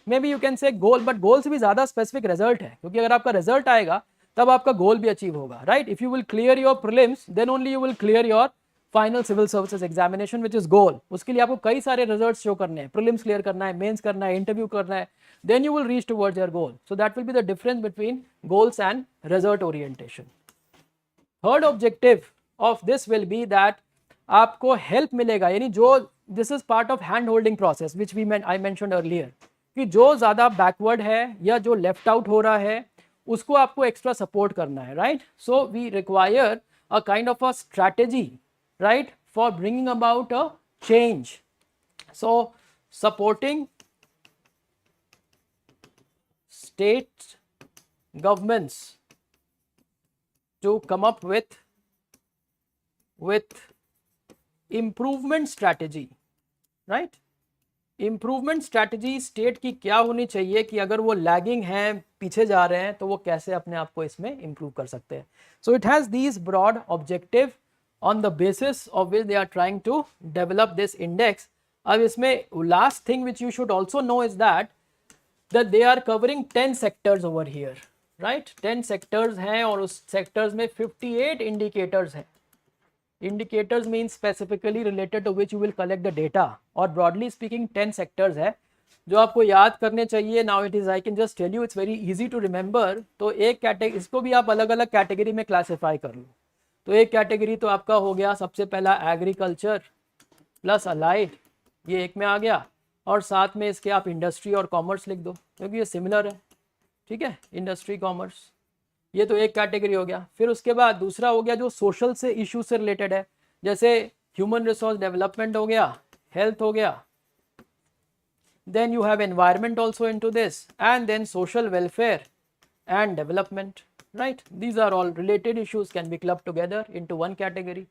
Maybe you can say goal, but goal से भी ज़्यादा specific result है, क्योंकि अगर आपका result आएगा तब आपका goal भी achieve होगा, right? If you will clear your prelims, then only you will clear your final civil services examination, which is goal. उसके लिए आपको कई सारे results show करने हैं, prelims clear करना है, mains करना है, interview करना है, then you will reach towards your goal. So that will be the difference between goals and result orientation. Third objective of this will be that आपको help मिलेगा, यानी जो this is part of hand holding process which I mentioned earlier, कि जो ज़्यादा backward है या जो left out हो रहा है उसको आपको extra support करना है, right? So we require a kind of a strategy, right, for bringing about a change. So supporting state governments to come up with improvement strategy, right? Improvement strategy state की क्या होनी चाहिए कि अगर वो lagging है, पीछे जा रहे हैं, तो वो कैसे अपने आप को इसमें इम्प्रूव कर सकते हैं. So it has these broad objective on the basis of which they are trying to develop this index. अब इसमें last thing which you should also know is that they are covering 10 sectors over here, right? 10 sectors हैं और उस sectors में 58 indicators हैं. Indicators means specifically related to which you will collect the data, और broadly speaking 10 sectors है जो आपको याद करने चाहिए. Now it is I can just tell you it's very easy to remember. तो एक कैटेगरी, इसको भी आप अलग अलग कैटेगरी में क्लासीफाई कर लो. तो एक कैटेगरी तो आपका हो गया सबसे पहला एग्रीकल्चर प्लस अलाइड, ये एक में आ गया, और साथ में इसके आप इंडस्ट्री और कॉमर्स लिख दो क्योंकि ये सिमिलर है, ठीक है? इंडस्ट्री कॉमर्स, ये तो एक कैटेगरी हो गया. फिर उसके बाद दूसरा हो गया जो सोशल से इशू से रिलेटेड है, जैसे ह्यूमन रिसोर्स डेवलपमेंट हो गया, हेल्थ हो गया, then you have environment also into this, and then social welfare and development, right? These are all related issues can be club together into one category.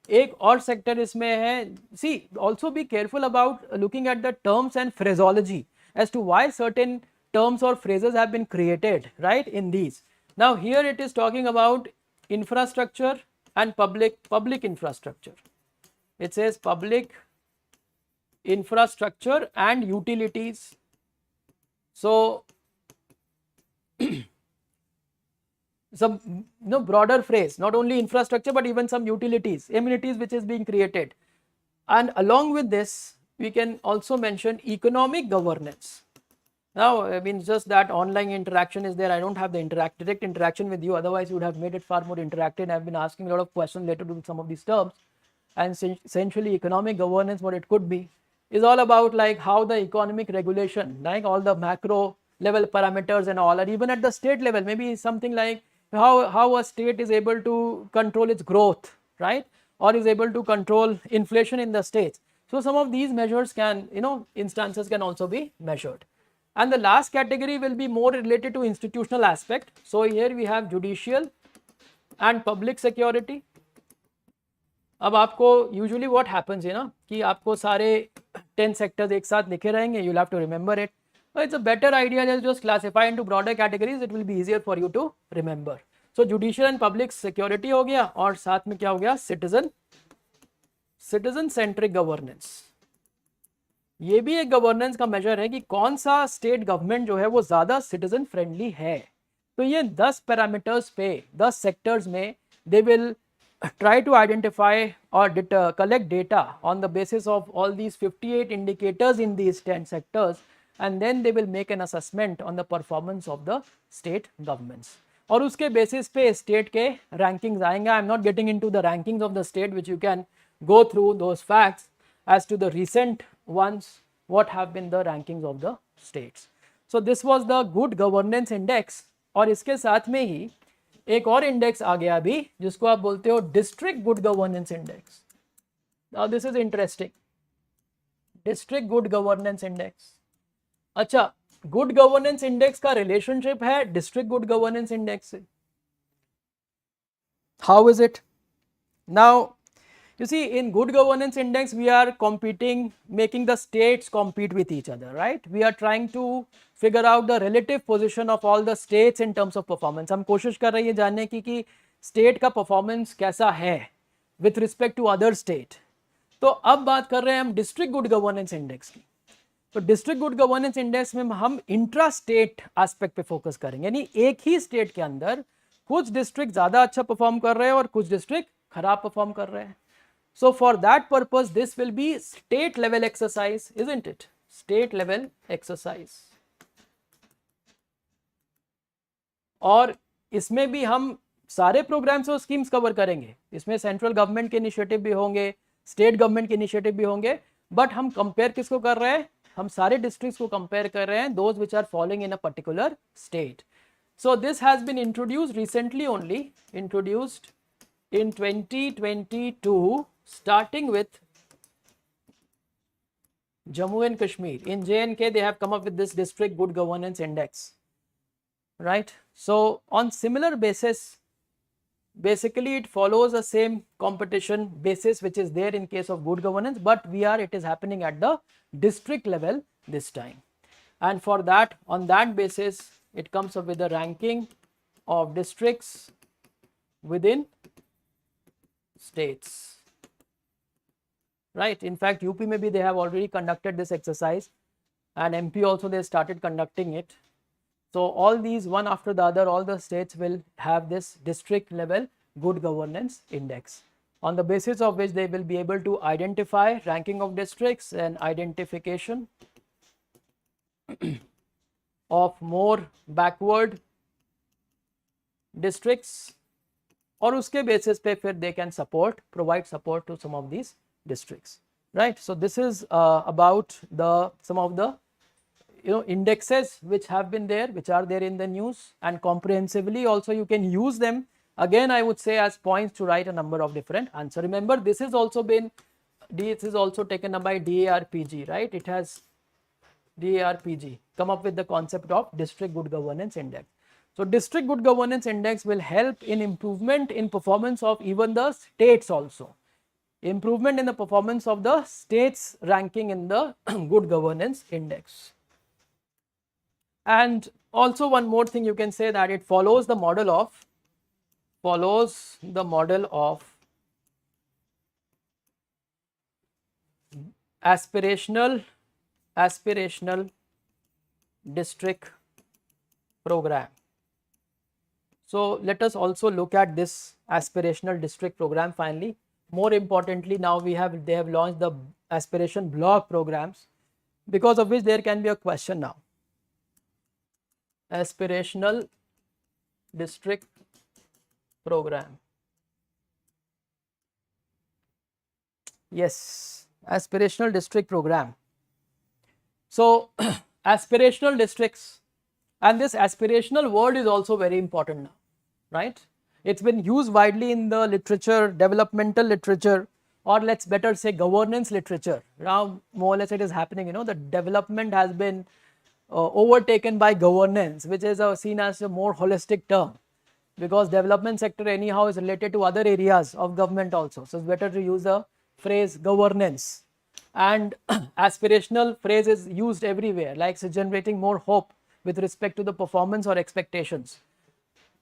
एक और sector इसमें है, see also be careful about looking at the terms and phraseology as to why certain terms or phrases have been created, right, in these. Now here it is talking about infrastructure and public infrastructure. It says public infrastructure and utilities. So some broader phrase, not only infrastructure but even some utilities, amenities which is being created. And along with this we can also mention economic governance. Now, I mean, just that online interaction is there. I don't have the direct interaction with you. Otherwise, you would have made it far more interactive. I've been asking a lot of questions related to some of these terms. And essentially, economic governance, what it could be, is all about like how the economic regulation, like all the macro level parameters and all, or even at the state level, maybe something like how a state is able to control its growth, right? Or is able to control inflation in the states. So some of these measures can, instances can also be measured. And the last category will be more related to institutional aspect. So here we have judicial and public security. अब आपको usually what happens है ना कि आपको सारे 10 sectors एक साथ लिखे रहेंगे. You'll have to remember it. But it's a better idea to just classify into broader categories. It will be easier for you to remember. So judicial and public security हो गया, और साथ में क्या हो गया, सिटीजन सेंट्रिक गवर्नेंस। ये भी एक गवर्नेंस का मेजर है कि कौन सा स्टेट गवर्नमेंट जो है वो ज्यादा सिटीजन फ्रेंडली है। तो ये 10 पैरामीटर्स पे 10 सेक्टर्स में they will try to identify or collect data on the basis of all these 58 indicators in these 10 sectors, and then they will make an assessment on the performance of the state governments. और उसके basis पे state के rankings आएंगे. I am not getting into the rankings of the state, which you can go through those facts as to the recent ones, what have been the rankings of the states. So this was the good governance index. और इसके साथ में ही एक और index आ गया अभी, जिसको आप बोलते हो district good governance index. Now this is interesting, district good governance index. अच्छा, गुड गवर्नेंस इंडेक्स का रिलेशनशिप है डिस्ट्रिक्ट गुड गवर्नेंस इंडेक्स से. How is it? Now you see, in good governance index we are competing, making the states compete with each other, right? We are trying to figure out the relative position of all the states in terms of performance. हम कोशिश कर रहे हैं जानने की कि state का performance कैसा है with respect to other state. तो अब बात कर रहे हैं हम डिस्ट्रिक्ट गुड गवर्नेंस इंडेक्स की. तो डिस्ट्रिक्ट गुड गवर्नेंस इंडेक्स में हम इंट्रा स्टेट एस्पेक्ट पे फोकस करेंगे, यानी एक ही स्टेट के अंदर कुछ डिस्ट्रिक्ट ज्यादा अच्छा परफॉर्म कर रहे हैं और कुछ डिस्ट्रिक्ट खराब परफॉर्म कर रहे हैं. So for that purpose, this will be state level exercise, isn't it? State level exercise. और इसमें भी हम सारे प्रोग्राम्स और स्कीम्स कवर करेंगे. इसमें सेंट्रल गवर्नमेंट के इनिशिएटिव भी होंगे, स्टेट गवर्नमेंट के इनिशिएटिव भी होंगे, बट हम कंपेयर किसको कर रहे हैं? हम सारे डिस्ट्रिक्ट्स को कंपेयर कर रहे हैं, those which are following in a particular state. So this has been introduced recently only, introduced in 2022. Starting with Jammu and Kashmir. In J&K, they have come up with this District Good Governance Index, right? So on similar basis, basically it follows the same competition basis which is there in case of good governance, but it is happening at the district level this time. And for that, on that basis, it comes up with the ranking of districts within states. Right, in fact UP maybe they have already conducted this exercise, and MP also they started conducting it. So all these one after the other, all the states will have this district level good governance index, on the basis of which they will be able to identify ranking of districts and identification of more backward districts, और उसके basis पे फिर they can provide support to some of these districts, right? So this is about some of the indexes which have been there, which are there in the news, and comprehensively also you can use them again, I would say, as points to write a number of different answers. Remember, this is also taken up by DARPG, right? It has DARPG come up with the concept of district good governance index. So district good governance index will help in improvement in performance of even the states also. Improvement in the performance of the states ranking in the good governance index. And also one more thing you can say, that it follows the model of aspirational district program. So let us also look at this aspirational district program finally. More importantly, now they have launched the aspiration block programs, because of which there can be a question now. Aspirational district program. Yes, aspirational district program. So aspirational districts, and this aspirational word is also very important now, right? It's been used widely in the literature, developmental literature, or let's better say governance literature. Now more or less it is happening, the development has been overtaken by governance, which is seen as a more holistic term, because development sector anyhow is related to other areas of government also. So it's better to use the phrase governance, and aspirational phrase is used everywhere, like generating more hope with respect to the performance or expectations.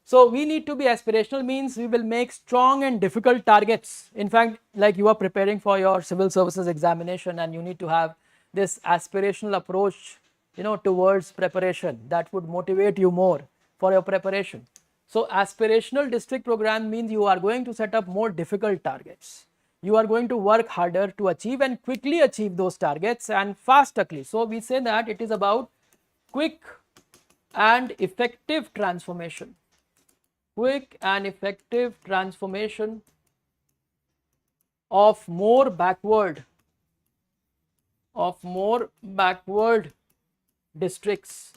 So we need to be aspirational, means we will make strong and difficult targets. In fact, like you are preparing for your civil services examination and you need to have this aspirational approach, towards preparation that would motivate you more for your preparation. So aspirational district program means you are going to set up more difficult targets. You are going to work harder to achieve and quickly achieve those targets and fastly. So we say that it is about quick and effective transformation. Quick and effective transformation of more backward districts.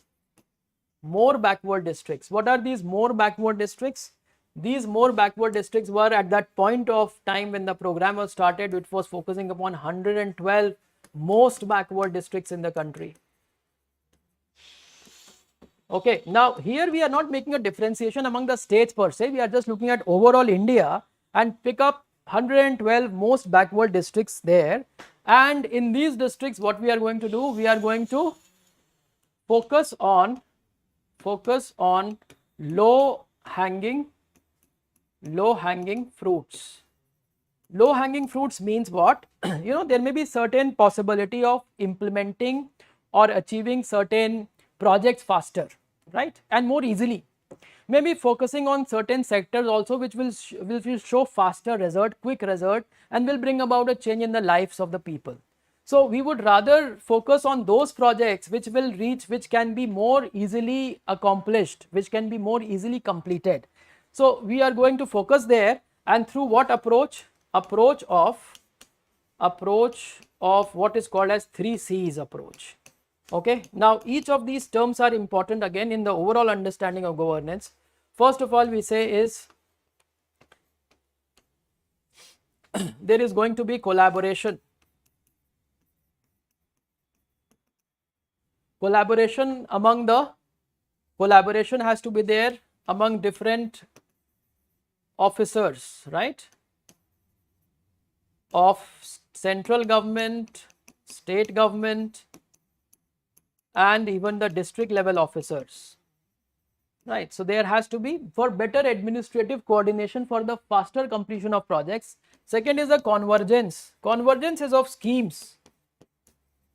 More backward districts. What are these more backward districts? These more backward districts were at that point of time when the program was started, which was focusing upon 112 most backward districts in the country. Okay, now here we are not making a differentiation among the states per se, we are just looking at overall India and pick up 112 most backward districts there, and in these districts what we are going to do, we are going to focus on low hanging fruits. Low hanging fruits means what? There may be certain possibility of implementing or achieving certain projects faster, right, and more easily. Maybe focusing on certain sectors also which will show faster result, quick result, and will bring about a change in the lives of the people. So we would rather focus on those projects which can be more easily accomplished, which can be more easily completed. So we are going to focus there, and through what approach? Approach of what is called as 3 C's approach. Okay, now each of these terms are important again in the overall understanding of governance. First of all, we say is there is going to be collaboration. Collaboration has to be there among different officers, right, of central government, state government, and even the district level officers, right. So there has to be, for better administrative coordination, for the faster completion of projects. Second is the convergence. Convergence is of schemes.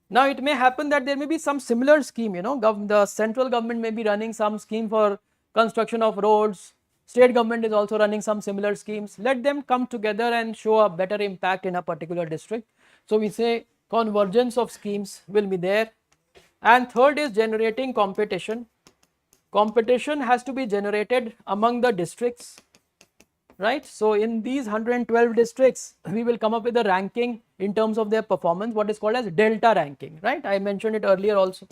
Now it may happen that there may be some similar scheme, the central government may be running some scheme for construction of roads, state government is also running some similar schemes. Let them come together and show a better impact in a particular district. So we say convergence of schemes will be there. And third is generating competition. Competition has to be generated among the districts, right. So in these 112 districts, we will come up with a ranking in terms of their performance, what is called as delta ranking, right. I mentioned it earlier also.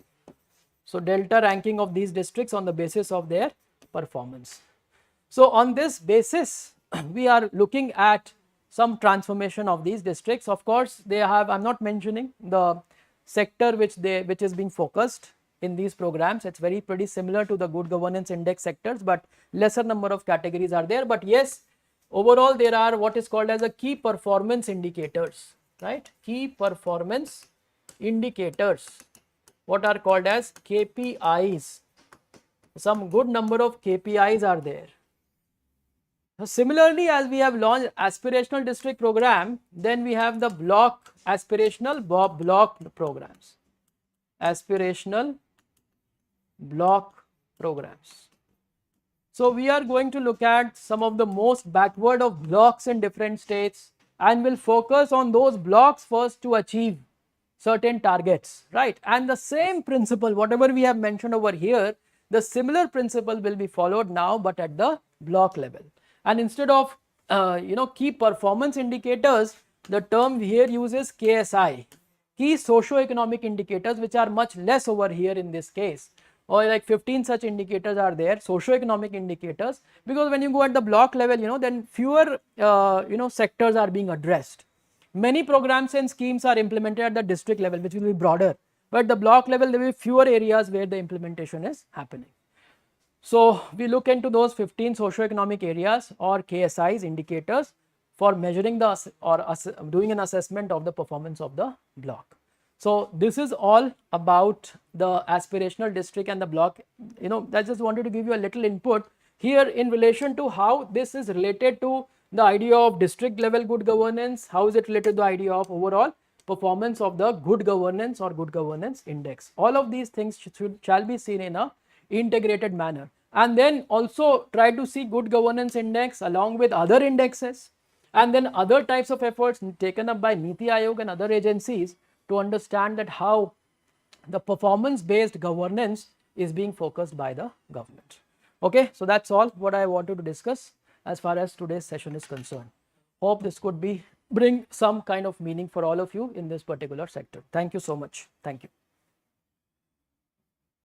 So delta ranking of these districts on the basis of their performance. So on this basis, we are looking at some transformation of these districts. Of course, they have, I'm not mentioning the sector which is being focused in these programs. It's pretty similar to the good governance index sectors, but lesser number of categories are there. But yes, overall there are what is called as a key performance indicators, right. Key performance indicators, what are called as KPIs. Some good number of KPIs are there. Similarly, as we have launched aspirational district program, then we have the aspirational block programs. Aspirational block programs. So we are going to look at some of the most backward of blocks in different states, and will focus on those blocks first to achieve certain targets, right. And the same principle, whatever we have mentioned over here, the similar principle will be followed now, but at the block level. And instead of key performance indicators, the term here uses KSI, key socio-economic indicators, which are much less over here in this case, or like 15 such indicators are there, socio-economic indicators, because when you go at the block level, then fewer sectors are being addressed. Many programs and schemes are implemented at the district level, which will be broader, but at the block level there will be fewer areas where the implementation is happening. So we look into those 15 socio-economic areas or KSIs indicators for measuring doing an assessment of the performance of the block. So this is all about the aspirational district and the block. I just wanted to give you a little input here in relation to how this is related to the idea of district level good governance, how is it related to the idea of overall performance of the good governance or good governance index. All of these things shall be seen in a integrated manner, and then also try to see good governance index along with other indexes, and then other types of efforts taken up by Niti Aayog and other agencies to understand that how the performance based governance is being focused by the government. Okay, so that's all what I wanted to discuss as far as today's session is concerned. Hope this could bring some kind of meaning for all of you in this particular sector. Thank you so much. Thank you.